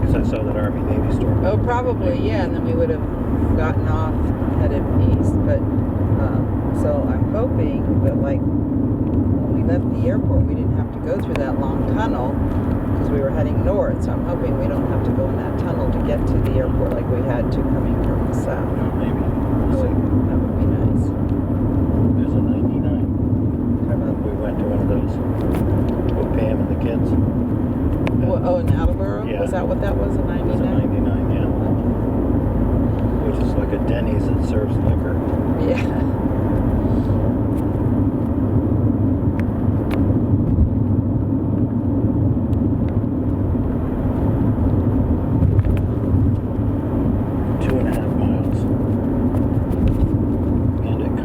Because I saw that Army-Navy store. Oh, probably, yeah, and then we would have gotten off, headed east, but, so I'm hoping that, like, when we left the airport, we didn't have to go through that long tunnel, because we were heading north, so I'm hoping we don't have to go in that tunnel to get to the airport like we had to coming from the south. No, maybe. We'll see. That would be nice. There's a 99. We went to one of those with Pam and the kids. Well, oh, in Attleboro? Yeah. Was that what that was, a It was a 99? 99, yeah. Which is like a Denny's that serves liquor. Yeah.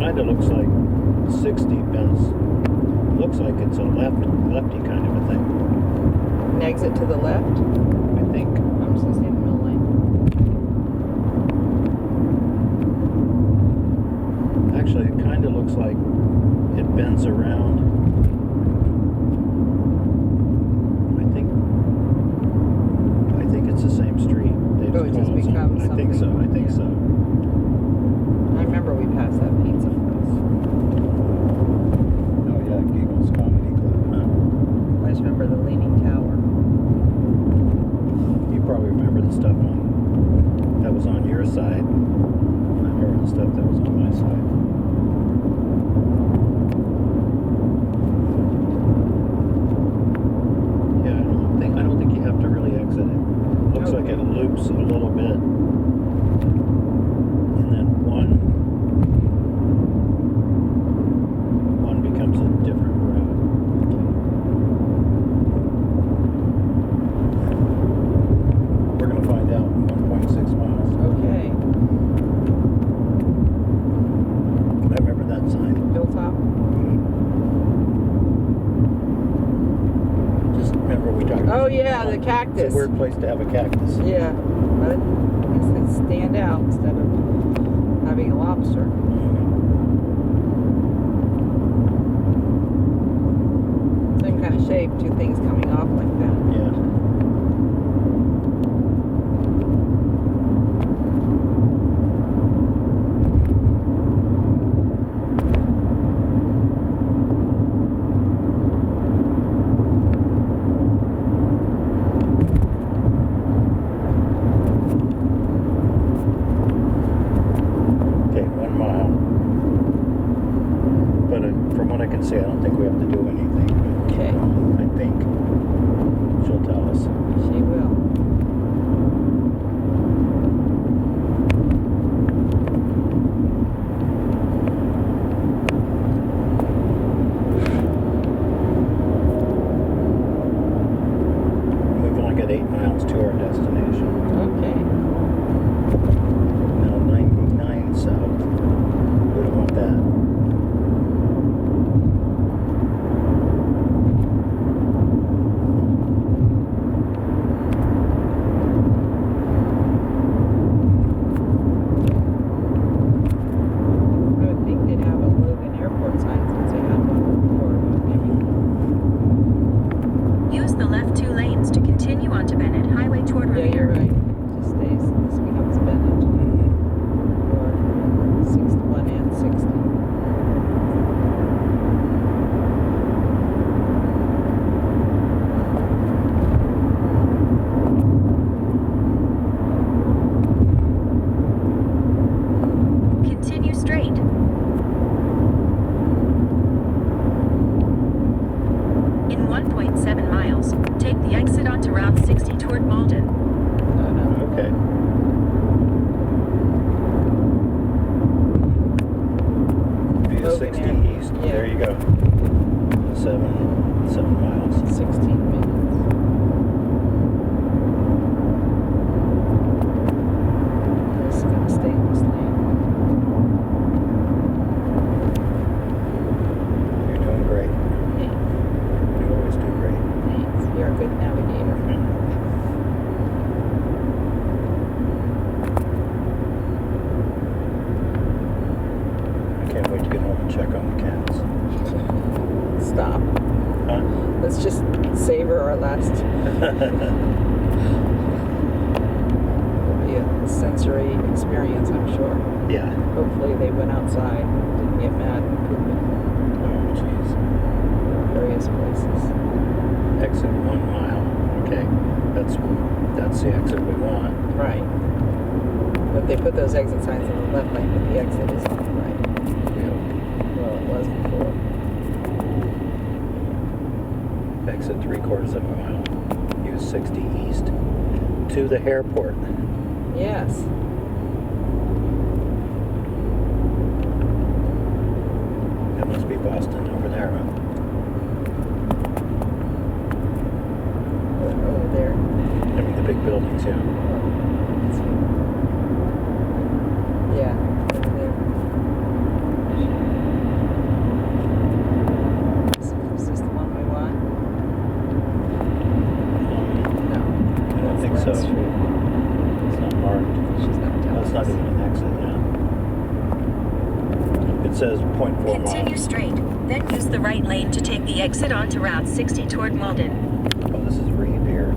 kind of looks like 60 bends. Looks like it's a lefty kind of a thing. An exit to the left? I think. I'm just gonna stay in the middle lane. Actually, it kind of looks like it bends around. I think it's the same street. They Oh, it just call becomes I think so. something, I think yeah. so. I remember we passed that pizza place. Oh yeah, Giggles Comedy Club. Huh? I just remember the Leaning Tower. You probably remember the stuff that was on your side. I remember the stuff that was on my side. Yeah, I don't think you have to really exit it. Looks like it loops a little bit. And then one becomes a different route. We're going to find out in 1.6 miles. Okay. I remember that sign. Hilltop? Just remember we talked about Oh yeah, the cactus. It's a weird place to have a cactus. Yeah, but I guess they stand out instead of having a lobster. Same kind of shape, two things coming off like that. Yeah. Okay, 1 mile. But from what I can see, I don't think we have to do anything. Okay. I think she'll tell us. She will. We've only got 8 miles to our destination. Okay. Now 99 south. We don't want that. I would think they'd have a Logan Airport sign since they had one before, but maybe. Use the left 2 lanes to continue onto Bennett Highway toward Yeah, you're Revere. right. Just stays. This becomes Bennett. Or 61 and 60. Continue straight. In 1.7 miles, take the exit onto Route 60 toward Malden. Oh no. Okay. Be Logan 60 Air. east. Yeah. There you go. 7 miles. 16 minutes. This is gonna stay in this lane. You're doing great. Thanks. You always do great. Thanks. You're a good navigator. I can't wait to get home and check on the cats. Stop. Huh? Let's just savor our last. It'll be a sensory experience, I'm sure. Yeah. Hopefully they went outside, didn't get mad and pooped Oh, jeez. various places. Exit 1 mile. Okay. That's the exit we want. Right. But they put those exit signs in the left lane, but the exit is on the right. Well, it was before. Exit 3/4 of a mile. Use 60 east to the airport. Yes. That must be Boston over there, huh? Over there. I mean, the big buildings, yeah. Yeah, over there. says 0.4 Continue miles. straight, then use the right lane to take the exit onto Route 60 toward Malden. Oh, this is Reeve here.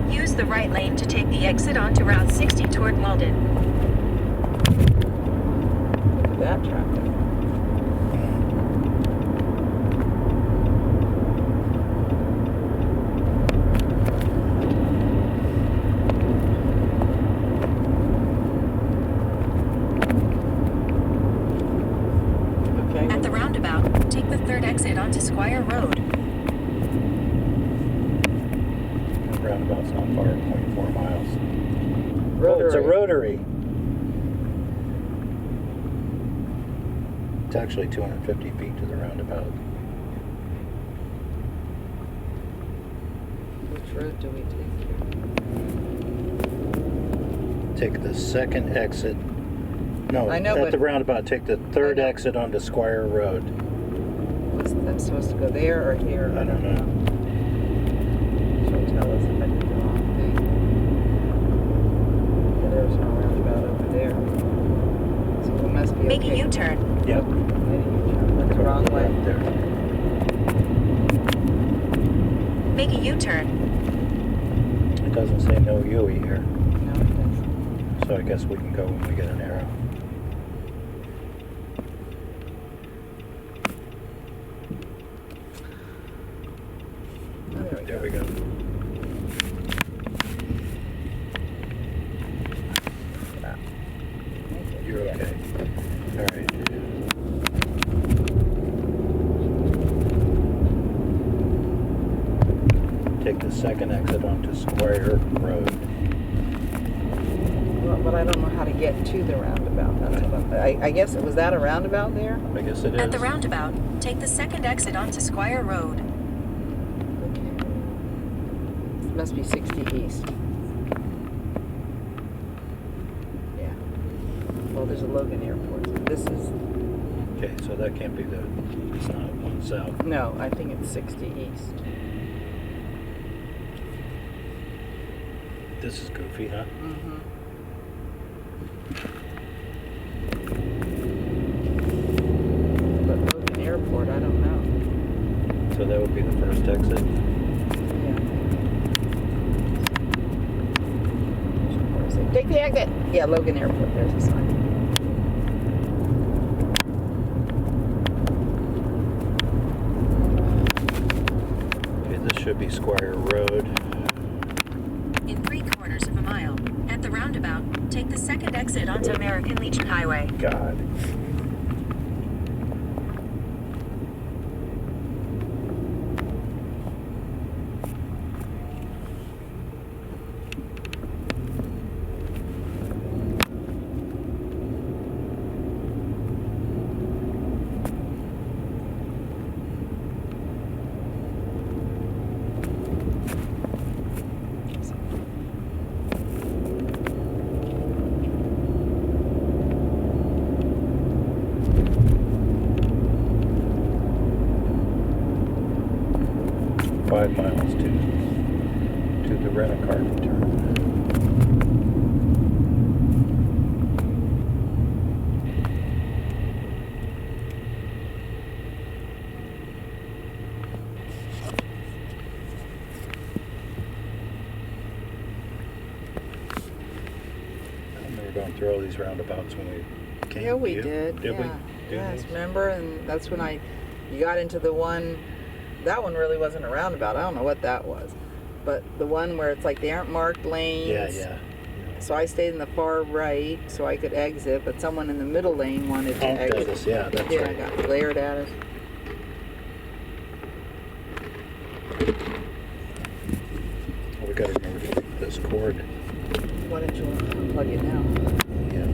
Use the right lane to take the exit onto Route 60 toward Malden. Look at that traffic. Okay. At the roundabout, take the third exit onto Squire Road. Roundabout's not far, 0.4 miles. Rotary. Oh, it's a rotary. It's actually 250 feet to the roundabout. Which road do we take? Take the second exit. No, I know, at but- the roundabout, take the third I know. exit onto Squire Road. Was I'm supposed to go there or here? I don't know. She'll tell us if I did the wrong thing. Yeah, there's no roundabout over there. So we must be Make okay. a U-turn. Yep. Make a U-turn. Went the wrong way. Right there. Make a U-turn. It doesn't say no Yui here, No, it doesn't. so I guess we can go when we get an arrow. Oh, there we There go. we go. You're okay. All right. Take the second exit onto Square Road. Well, but I don't know how to get to the roundabout. That's what I guess, was that a roundabout there? I guess it is. At the roundabout, take the second exit onto Squire Road. It must be 60 east. Yeah. Well, there's a Logan Airport. This is, Okay, so that can't be the, it's not one south. no, I think it's 60 east. This is goofy, huh? Mm-hmm. But Logan Airport, I don't know. So that would be the first exit. Yeah. Where is it? Take the exit! Yeah, Logan Airport, there's a sign. Okay, this should be Squire Road. In 3/4 of a mile, at the roundabout, take the second exit onto American Legion Highway. God. Five miles to the rent-a-car return. I remember going through all these roundabouts when we came. Yeah, we You? did. Did yeah. we? Do Yes, these? remember? And that's when you got into the one, that one really wasn't a roundabout. I don't know what that was. But the one where it's like they aren't marked lanes. Yeah, yeah. So I stayed in the far right so I could exit, but someone in the middle lane wanted to Honked at exit. us, yeah, that's Yeah, right. got glared at us. Well, we gotta remember to keep this cord. Why don't you unplug it now? Yeah.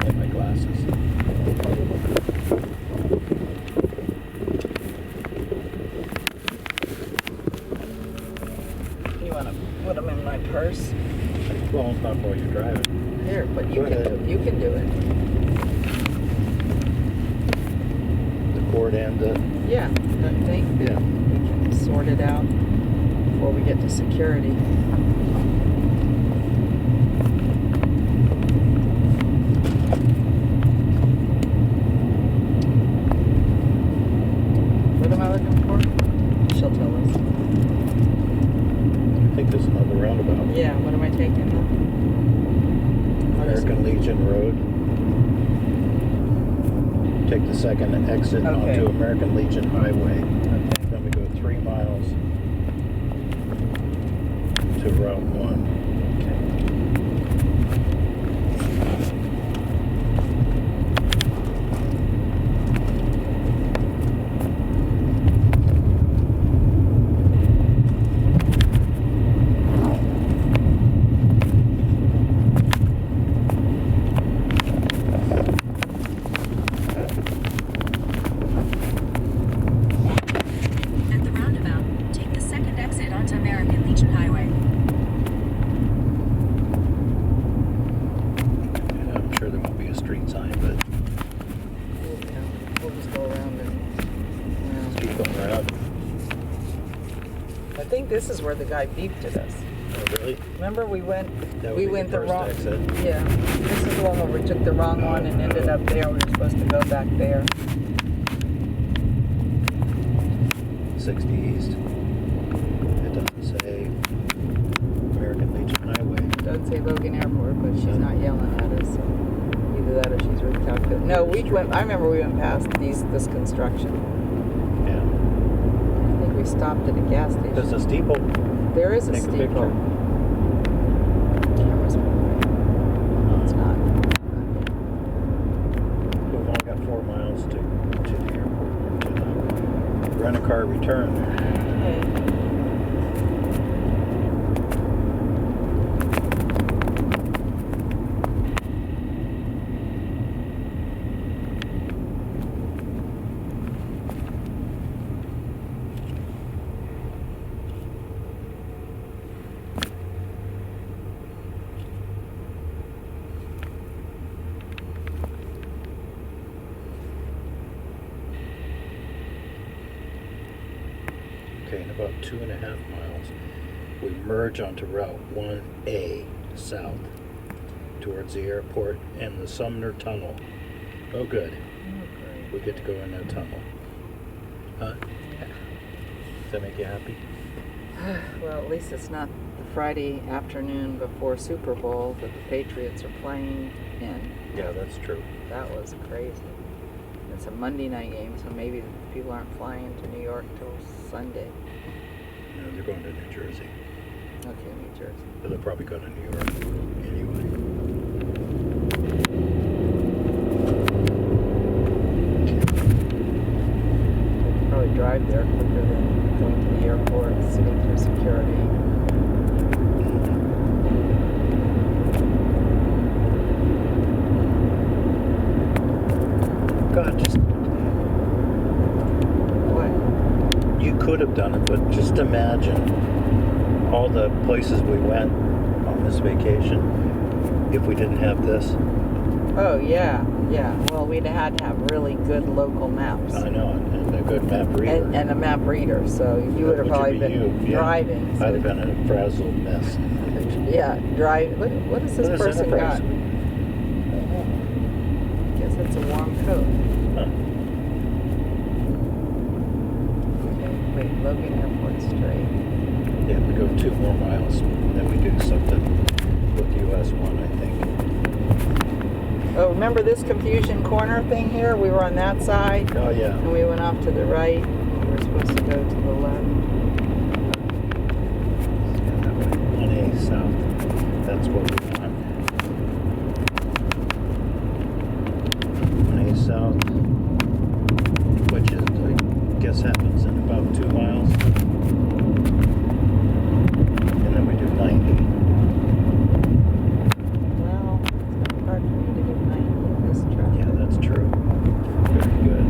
Get my glasses. You want to put them in my purse? Well, it's not while you're driving. Here, but Go ahead. you can do it. The cord and the... Yeah, I think Yeah. we can sort it out before we get to security. What am I looking for? She'll tell us. I think there's another roundabout. Yeah, what am I taking now? American Legion Road. Take the second exit Okay. onto American Legion Highway. Okay. Then we go 3 miles to Route 1. At the roundabout, take the second exit onto American Legion Highway. Yeah, I'm sure there won't be a street sign, but We'll just go around and let's keep going around. I think this is where the guy beeped at us. Oh, really? Remember we went That would we be went the the first wrong exit. Yeah. This is the one where we took the wrong one and ended up there. We were supposed to go back there. 60 East. It doesn't say American Legion Highway. It does say Logan Airport, but she's not yelling at us. So either that or she's recalculated. No, we went I remember we went past this construction. Yeah. I think we stopped at a gas station. There's a steeple. There is a Take a steeple. picture. Camera's moving. No, it's not. We've only got 4 miles to the airport, to the rent-a-car return. Okay, in about 2.5 miles, we merge onto Route 1A south towards the airport and the Sumner Tunnel. Oh, good. We get to go in that tunnel. Huh? Does that make you happy? Well, at least it's not the Friday afternoon before Super Bowl that the Patriots are playing, and Yeah, that's true. that was crazy. It's a Monday night game, so maybe people aren't flying to New York till Sunday. No, they're going to New Jersey. Okay, New Jersey. But they'll probably go to New York anyway. Probably drive there quicker than going to the airport, sitting through security. God, just What? you could have done it, but just imagine all the places we went on this vacation if we didn't have this. Oh, yeah, yeah. Well, we'd had to have really good local maps. I know, and a good map reader. And a map reader, so you would have Which probably would be been you, yeah. driving. So I'd have been a frazzled mess. yeah, drive. What has this What is person Enterprise? got? Guess it's a warm coat. Huh. Okay, wait, Logan Airport straight. Yeah, we go 2 more miles, then we do something with US 1, I think. Oh, remember this confusion corner thing here? We were on that side, Oh, yeah. and we went off to the right. We were supposed to go to the left. 1A south. That's what we want. 1A south, which is, I guess, happens in about 2 miles. And then we do 90. Well, it's gonna be hard for me to do 90 in this truck. Yeah, that's true. Very good.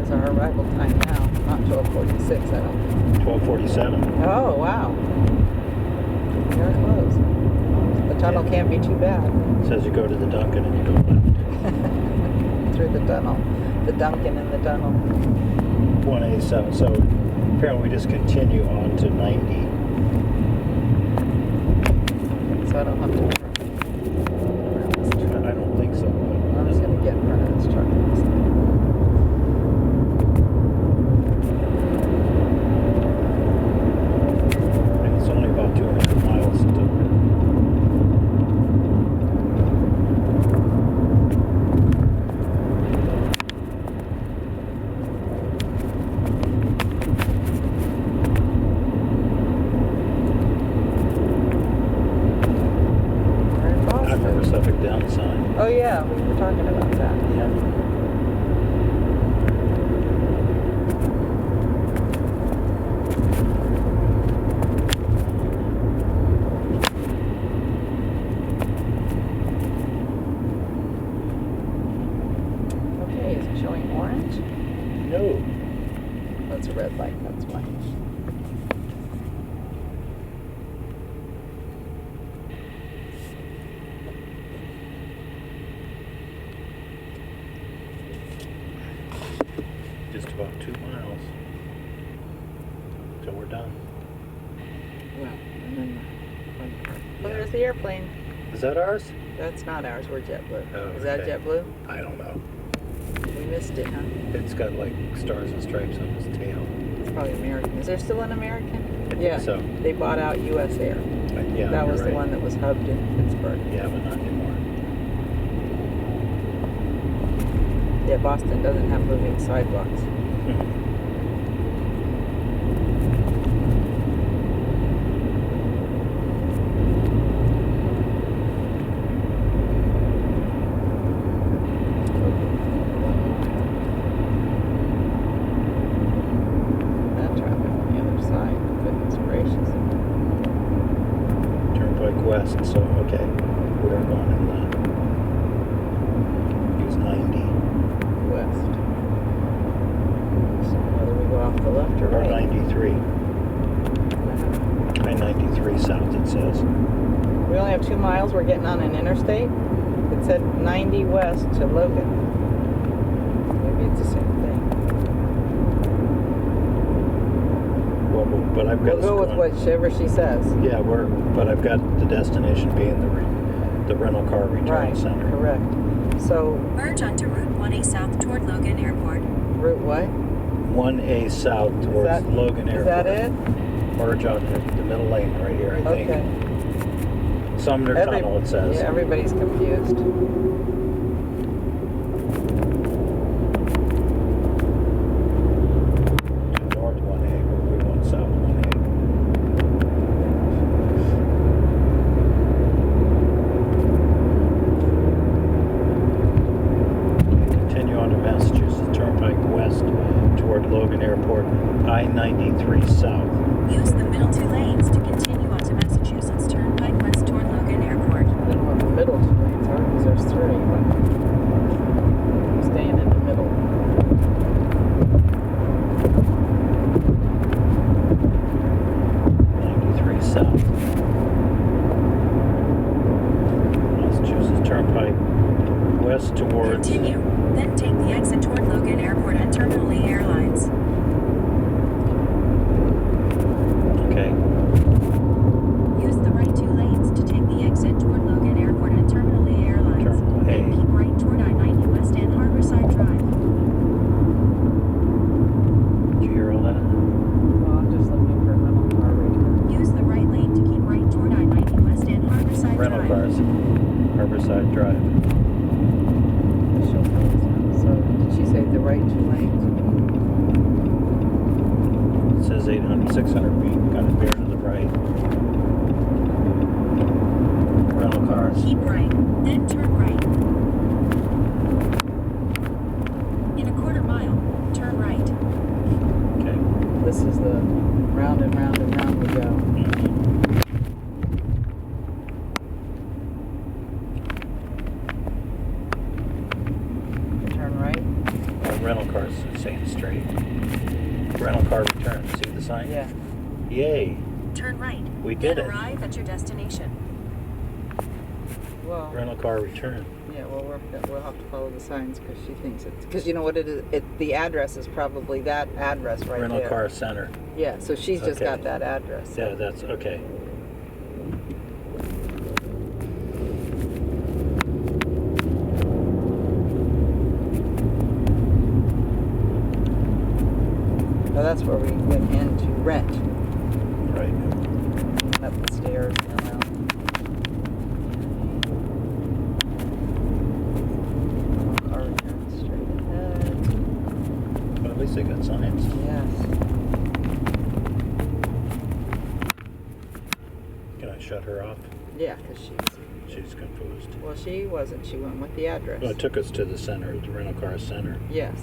is our arrival time now. Not 12:46, I don't think. 12:47. Oh, wow. You're close. The tunnel can't be too bad. Says you go to the Dunkin' and you go left. Through the tunnel. The Dunkin' in the tunnel. 187. So apparently we just continue on to 90. So I don't have to turn around this truck. I don't think so. But I'm just going to get in front of this truck. and it's only about 2.5 miles to. We're in I remember Boston. Suffolk down sign. Oh yeah, we were talking about that. Yeah. Okay, is it showing orange? No. That's a red light, that's why. Just about 2 miles. Till we're done. Well, and then oh, there's the airplane. Is that ours? That's not ours, we're JetBlue. Oh, Is that okay. JetBlue? I don't know. We missed it, huh? It's got like stars and stripes on its tail. It's probably American. Is there still an American? I think Yeah, so. they bought out US Air. Yeah, That you're was the right. one that was hubbed in Pittsburgh. Yeah, but not anymore. Yeah, Boston doesn't have moving sidewalks. That traffic on the other side, goodness gracious. Turnpike West, so okay. We're going in the. It was 90. West. So whether we go off the left or Or right. 93. I-93 south, it says. We only have 2 miles. We're getting on an interstate. It said 90 west to Logan. Maybe it's the same thing. Well, but I've got We'll go us with going- whichever she says. Yeah, but I've got the destination being the rental car return Right, center. correct. So, Merge onto Route 1A south toward Logan Airport. route what? 1A south towards that- Logan Is Airport. that it? Merge on the middle lane right here, I think. Okay. Sumner Tunnel, it says. Yeah, everybody's confused. North 1A, but we want south 1A. Continue on to Massachusetts Turnpike West toward Logan Airport, I-93 south. Use the middle 2 lanes to continue onto Massachusetts Turnpike west toward Logan Airport. I don't know what the middle 2 lanes are because there's 3, but I'm staying in the middle. South. Massachusetts Turnpike west towards. Continue, then take the exit toward Logan Airport and Terminal E Airlines. Okay. Use the right 2 lanes to take the exit toward Logan Airport and Terminal E Airlines. Terminal A. Then keep right toward I-90 West and Harborside Drive. Did you hear all that? Well, I'm just looking for a rental car return. Use the right lane to keep right toward I-90 West and Harborside Rental Drive. cars. Harborside Drive. She'll tell us now. So, did she say the right 2 lanes? It says 600 feet. Got to bear to the right. Rental cars. Keep right, then turn right. In a quarter mile, turn right. Okay. This is the round and round and round we go. Turn right. rental cars, same street. Rental car return. See the sign? Yeah. Yay. Turn right. We did it. Arrive at your destination. Well, Rental car return. yeah, well, we'll have to follow the signs because she thinks it's, because you know what it is, the address is probably that address right Rental there. car center. Yeah, so she's just Okay. got that address. Yeah, that's okay. So that's where we went in to rent. Right. Up the stairs and around. Car return straight ahead. Well, at least they got signs. Yes. Can I shut her off? Yeah, because She's confused. well, she wasn't. She went with the address. Well, it took us to the center, the rental car center. Yes.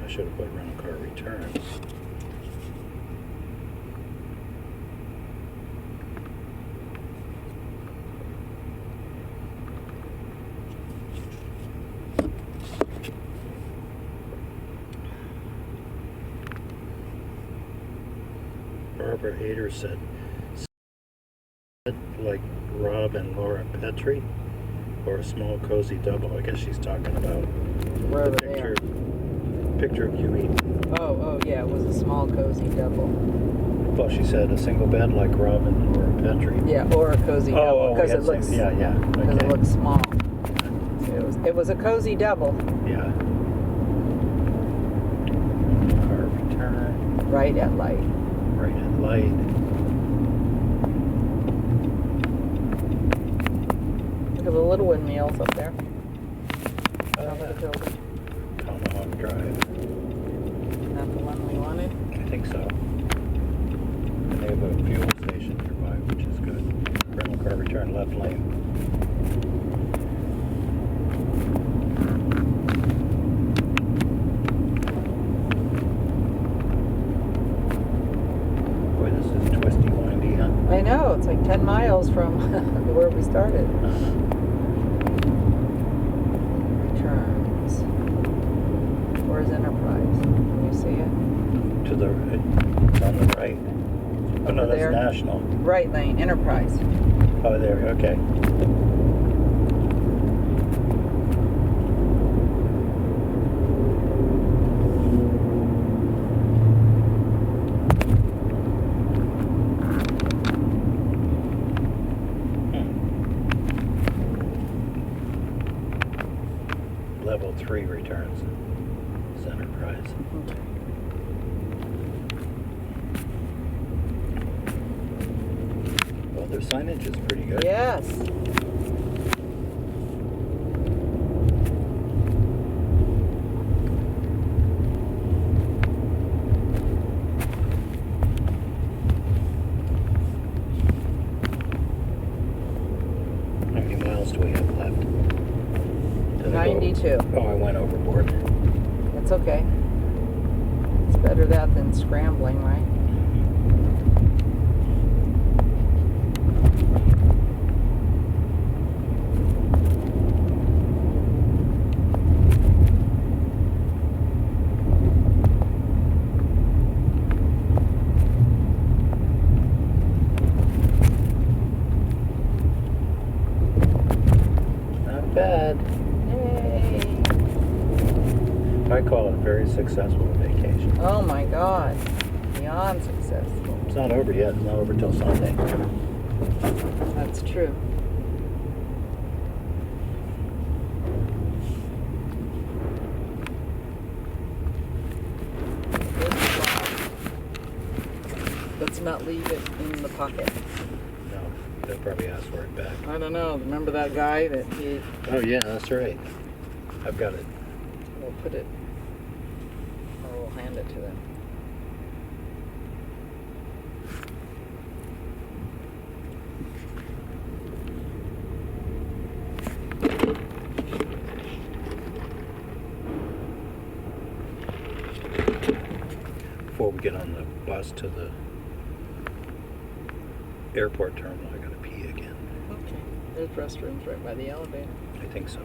I should have put rental car returns. Barbara Hader said, like Rob and Laura Petrie, or a small cozy double. I guess she's talking about Wherever the they are. picture of you eating. Oh, yeah, it was a small cozy double. Well, she said a single bed like Rob and Laura Petrie. Yeah, or a cozy double because yeah, it looks yeah. because Okay. it looks small. So it was a cozy double. Yeah. Car return. Right at light. Right at light. Look at the little windmills up there. Oh, Top of the building. Tomahawk Drive. Not the one we wanted. I think so. And they have a fuel station nearby, which is good. Rental car return left lane. Boy, this is twisty, windy, huh? I know, it's like 10 miles from where we started. Returns. Where's Enterprise? Can you see it? To the, it's on the right. Oh no, Over that's there? National. Right lane, Enterprise. Oh, there, okay. Level 3 returns. It's Enterprise. Well, their signage is pretty good. Yes. How many miles do we have left? Did I go- 92. Oh, I went overboard. It's okay. It's better that than scrambling, right? Not bad. Yay. I call it a very successful vacation. Oh my God. Beyond successful. It's not over yet. It's not over till Sunday. That's true. Let's not leave it in the pocket. No, they'll probably ask for it back. I don't know. Remember that guy that he Oh yeah, that's right. I've got it. will put it, or we'll hand it to them. Before we get on the bus to the airport terminal, I gotta pee again. Okay. There's restrooms right by the elevator. I think so.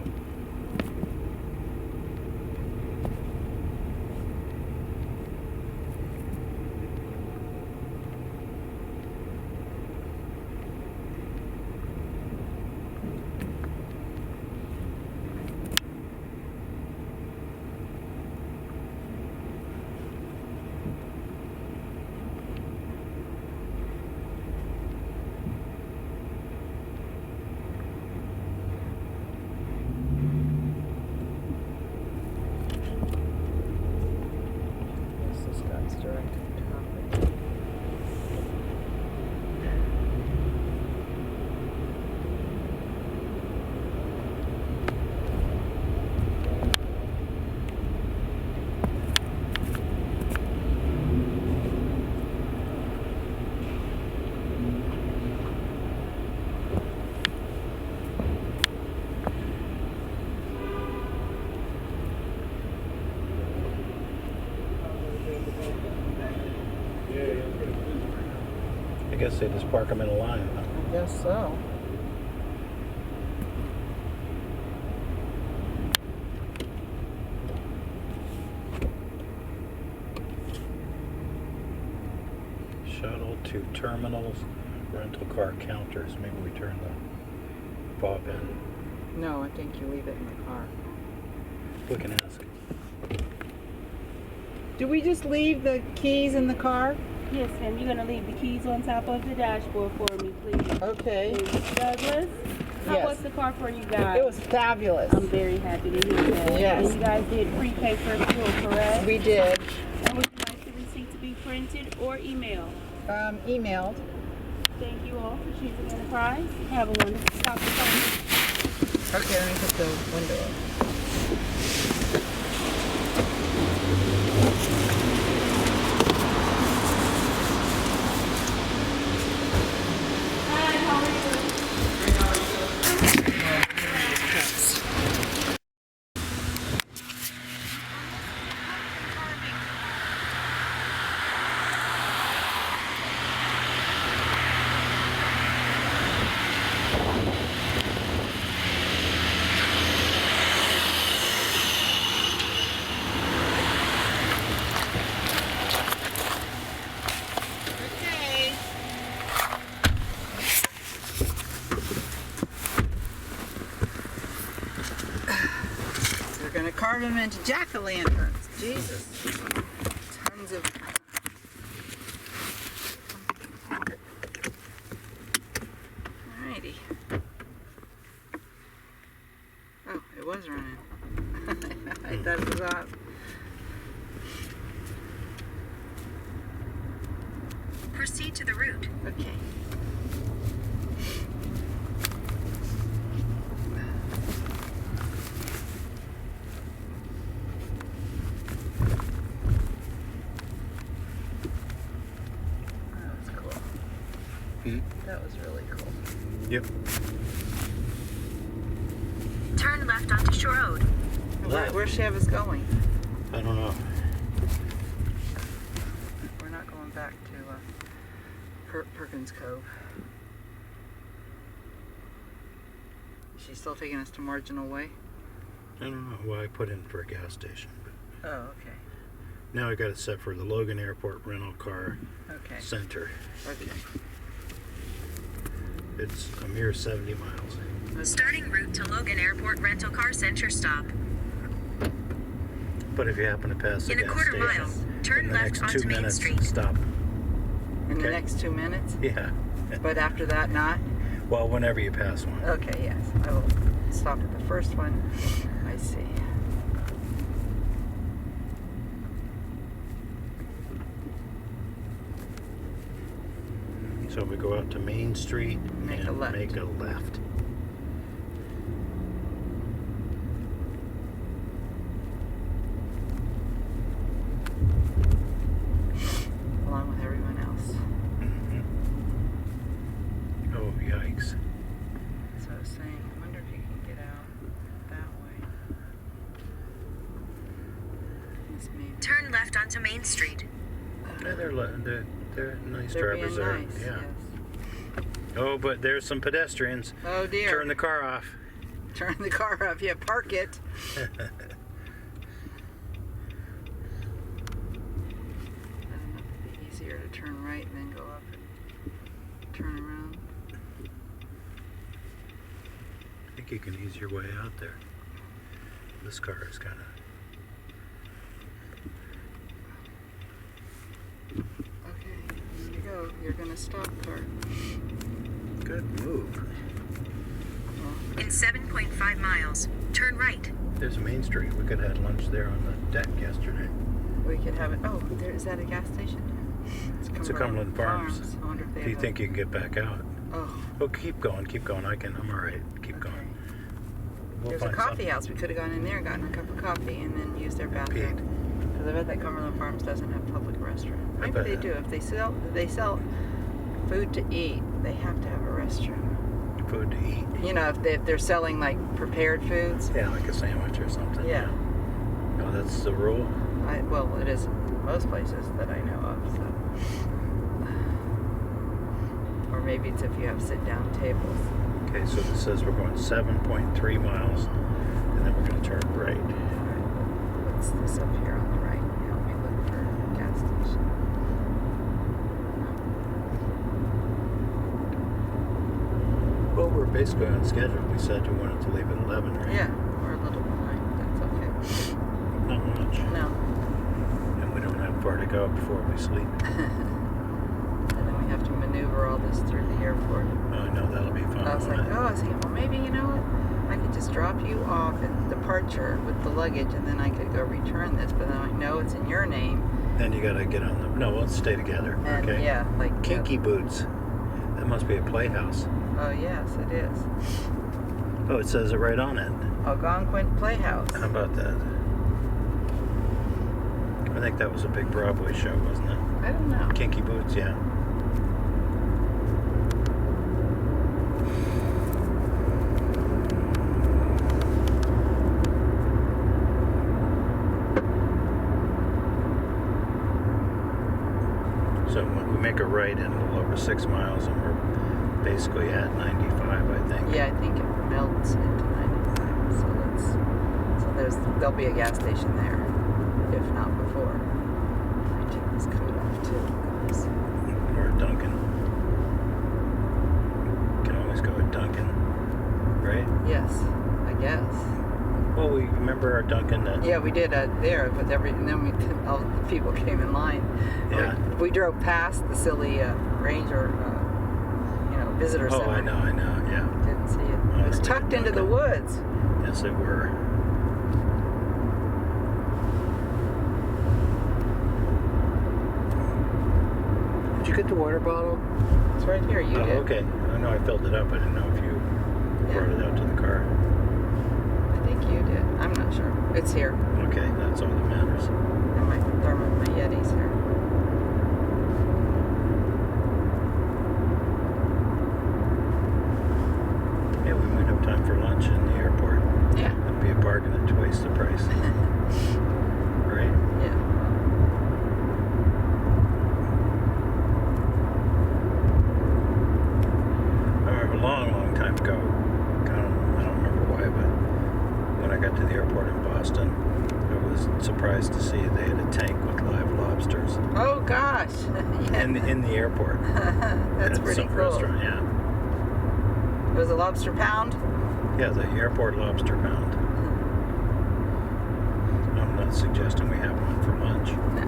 guess they just park them in a line. Huh? I guess so. Shuttle to terminals, rental car counters. Maybe we turn the fob in. No, I think you leave it in the car. We can ask. Do we just leave the keys in the car? Yes, ma'am. You're gonna leave the keys on top of the dashboard for me, please. Okay. Ms. Douglas, how Yes. was the car for you guys? It was fabulous. I'm very happy to hear that. Yes. And you guys did prepay for fuel, correct? We did. And would you like the receipt to be printed or emailed? Emailed. Thank you all for choosing Enterprise. Have a wonderful stop at home. Okay, let me put the window up. Hi, how are you? Okay. They're gonna carve them into jack-o'-lanterns. Jesus. Tons of... Alrighty. Oh, it was running. I thought it was off. Proceed to the route. Okay. That was cool. That was really cool. Yep. Turn left onto Shore Road. Where's she have us going? I don't know. We're not going back to Perkins Cove. She's still taking us to Marginal Way? I don't know why I put in for a gas station. But Oh, okay. now I got it set for the Logan Airport Rental Car Okay. Center. Okay. It's a mere 70 miles. Starting route to Logan Airport Rental Car Center stop. But if you happen to pass the In a gas quarter station, mile, in turn the left next onto 2 Main minutes, Street. stop. In the Okay. next 2 minutes? Yeah. But after that, not? Well, whenever you pass one. Okay, yes. I will stop at the first one. I see. So we go out to Main Street Make and a left. make a left. Along with everyone else. Oh, yikes. So I was saying, I wonder if you can get out that way. This may be- Turn left onto Main Street. Yeah, they're nice They're drivers being there. nice, Yeah. yes. Oh, but there's some pedestrians. Oh dear. Turn the car off. Turn the car off. Yeah, park it. I don't know if it'd be easier to turn right and then go up and turn around. I think you can ease your way out there. This car is kind of... Okay, here you go. You're gonna stop, car. Good move. In 7.5 miles, turn right. There's Main Street. We could have had lunch there on the deck yesterday. We could have it. Oh, there is that a gas station? It's a Cumberland Farms. I wonder if they Do you have think you can get back out? Oh, Oh, keep going, keep going. I'm all right. Keep okay. going. We'll There's a find coffee something. house. We could have gone in there, gotten a cup of coffee, and then used their Pete. bathroom. Because I bet that Cumberland Farms doesn't have public restroom. Maybe bet. they do. If they sell food to eat, they have to have a restroom. Food to eat. You know, if they're selling like prepared foods. Yeah, like a sandwich or something. Yeah. No, that's the rule. Well, it is in most places that I know of. So. Or maybe it's if you have sit-down tables. Okay, so this says we're going 7.3 miles, and then we're going to turn right. What's this up here on the right? Help me look for a gas station. Well, we're basically on schedule. We said we wanted to leave at 11, right? Yeah, we're a little behind. That's okay. Not much. No. And we don't have far to go before we sleep. And then we have to maneuver all this through the airport. Oh, no, that'll be fun. I was like, I was thinking, well, maybe, you know what? I could just drop you off at departure with the luggage, and then I could go return this. But then I know it's in your name. Then you got to get on the... No, let's stay together. And okay? yeah, like... Kinky Boots. That must be a playhouse. Oh, yes, it is. Oh, it says it right on it. Algonquin Playhouse. How about that? I think that was a big Broadway show, wasn't it? I don't know. Kinky Boots, yeah. So we make a right in a little over 6 miles, and we're basically at 95, I think. Yeah, I think it melts into 95. So there'll be a gas station there, if not before. I take this coat off too. Or at Duncan. Can always go at Duncan, right? Yes, I guess. Well, we remember our Duncan that... Yeah, we did there, but and then all the people came in line. Yeah. We drove past the silly Ranger, visitor center. Oh, I know, yeah. Didn't see it. It was tucked into the woods. Yes, it were. Did you get the water bottle? It's right here. You did. Okay. I know I filled it up. I didn't know if you brought it out to the car. I think you did. I'm not sure. It's here. Okay, that's all that matters. And my Yeti's here. Yeah, we might have time for lunch in the airport. Yeah. It'd be a bargain at twice the price. Right? Yeah. I remember a long time ago, I don't remember why, but when I got to the airport in Boston, I was surprised to see they had a tank with live lobsters. Oh gosh! Yeah. In the airport. That's at pretty some cool. restaurant, yeah. It was a lobster pound? Yeah, the airport lobster pound. I'm not suggesting we have one for lunch. No.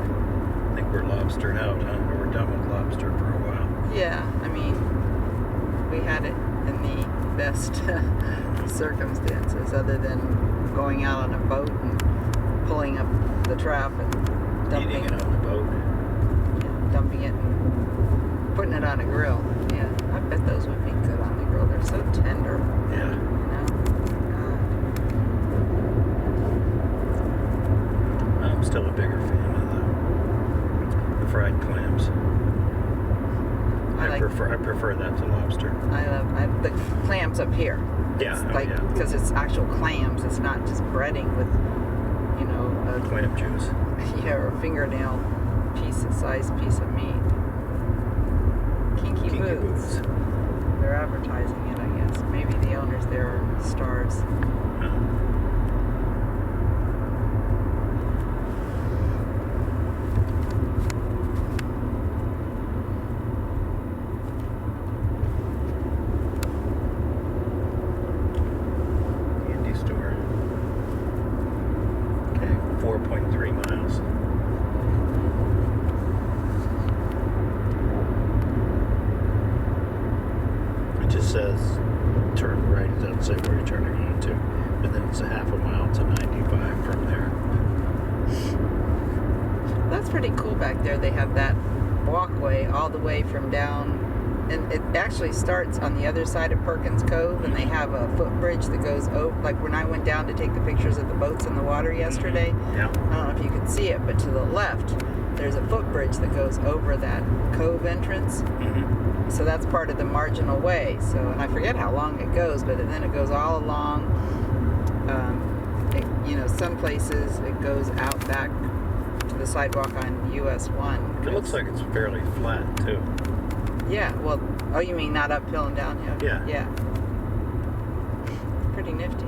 I think we're lobstered out, huh? We're done with lobster for a while. Yeah, I mean, we had it in the best circumstances other than going out on a boat and pulling up the trap and dumping Eating it on the boat. Yeah, dumping it and putting it on a grill. Yeah, I bet those would be good on the grill. They're so tender. Yeah. I'm still a bigger fan of the fried clams. I prefer that to lobster. I love the clams up here. Yeah, It's because it's actual clams. It's not just breading with, a clam juice. Yeah, or a fingernail size piece of meat. Kinky Boots. They're advertising it, I guess. Maybe the owners there are stars. Candy store. Okay, 4.3 miles. It just says turn right. It doesn't say where you're turning on to. And then it's a half a mile to 95 from there. That's pretty cool back there. They have that walkway all the way from down, and it actually starts on the other side of Perkins Cove, and they have a footbridge that goes over, like when I went down to take the pictures of the boats in the water yesterday. Yeah. I don't know if you could see it, but to the left, there's a footbridge that goes over that cove entrance. Mm-hmm. So that's part of the marginal way. So, and I forget how long it goes, but then it goes all along. Some places it goes out back to the sidewalk on US 1. It looks like it's fairly flat too. Yeah, well, oh, you mean not uphill and downhill? Yeah. Yeah. Pretty nifty.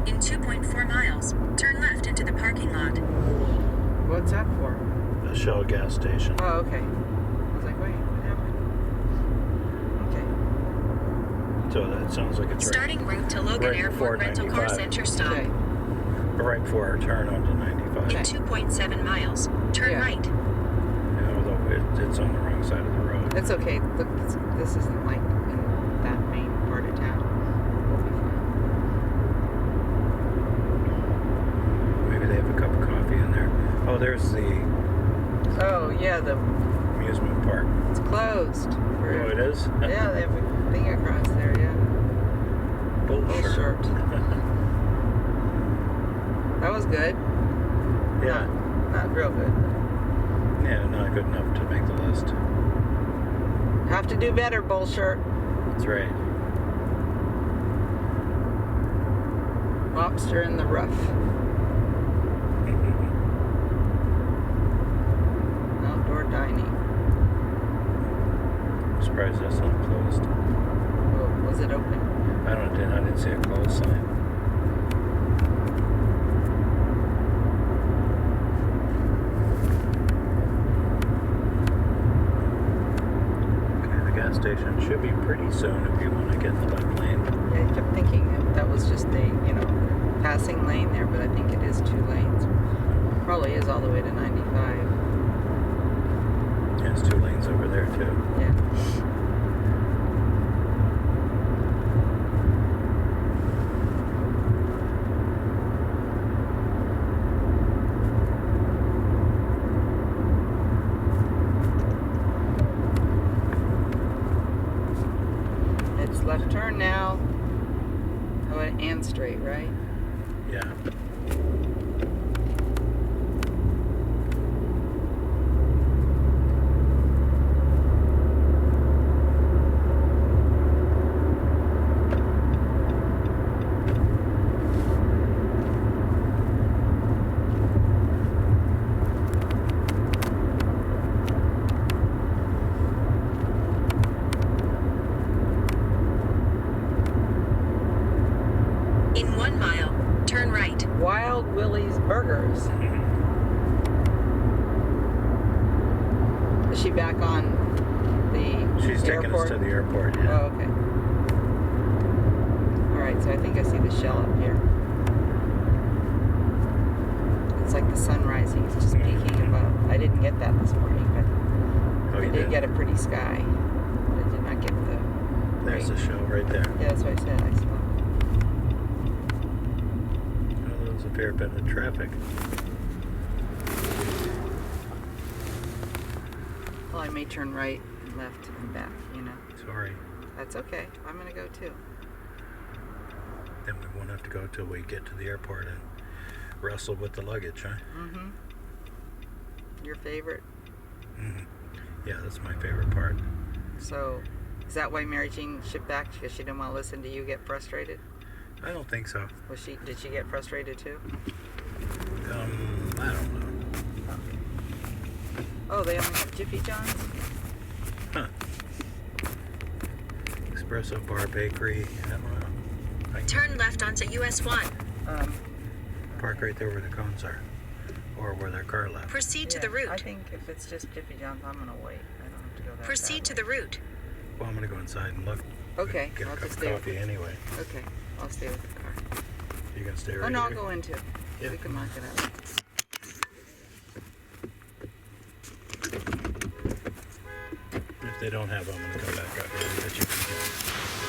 In 2.4 miles, turn left into the parking lot. What's that for? The Shell gas station. Oh, okay. I was like, wait, what happened? Okay. So that sounds like it's Starting route to Logan right Airport Rental Car 95. Center stop. Okay. right before our turn onto 95. In 2.7 miles, turn Yeah. right. Yeah, although it's on the wrong side of the road. It's okay. Look, this isn't like in that main part of town. We'll be fine. Maybe they have a cup of coffee in there. Oh, there's the Oh, yeah, the amusement park. it's closed. Oh, it is? Yeah, they have a thing across there, yeah. Bullshit. That was good. Yeah. Not real good. Yeah, not good enough to make the list. Have to do better, bullshit. That's right. Lobster in the rough. Outdoor dining. I'm surprised that's not closed. Oh, was it open? I didn't see a closed sign. Okay, the gas station should be pretty soon if you want to get in the left lane. Yeah, I kept thinking that was just a, passing lane there, but I think it is 2 lanes. Probably is all the way to 95. Yeah, there's 2 lanes over there too. Yeah. It's left turn now. Oh, and straight, right? Yeah. In 1 mile, turn right. Wild Willie's Burgers. Is she back on the She's taking us airport? to the airport, yeah. Oh, okay. Alright, so I think I see the shell up here. It's like the sunrise. He's just peeking above. I didn't get that this morning, but Oh, I you did did? get a pretty sky. But I did not get the... There's the show right there. Yeah, that's what I said. I saw it. Oh, there was a fair bit of traffic. Well, I may turn right and left and back, Sorry. That's okay. I'm going to go too. Then we won't have to go till we get to the airport and wrestle with the luggage, huh? Mm-hmm. Your favorite? Mm-hmm. Yeah, that's my favorite part. So, is that why Mary Jean shipped back? Because she didn't want to listen to you get frustrated? I don't think so. Did she get frustrated too? I don't know. Oh, they only have Jiffy John's? Huh. Espresso Bar Bakery. Turn left onto US 1. Park right there where the cones are. Or where their car left. Proceed to the route. I think if it's just Jiffy John's, I'm going to wait. I don't have to go that Proceed to the route. Well, I'm going to go inside and look. Okay, Get a I'll cup just of stay with coffee anyway. Okay, I'll stay with the car. You gonna stay right Oh no, I'll here? go in too. Yeah. We can mark it up. If they don't have them, I'm gonna come back up here and get you.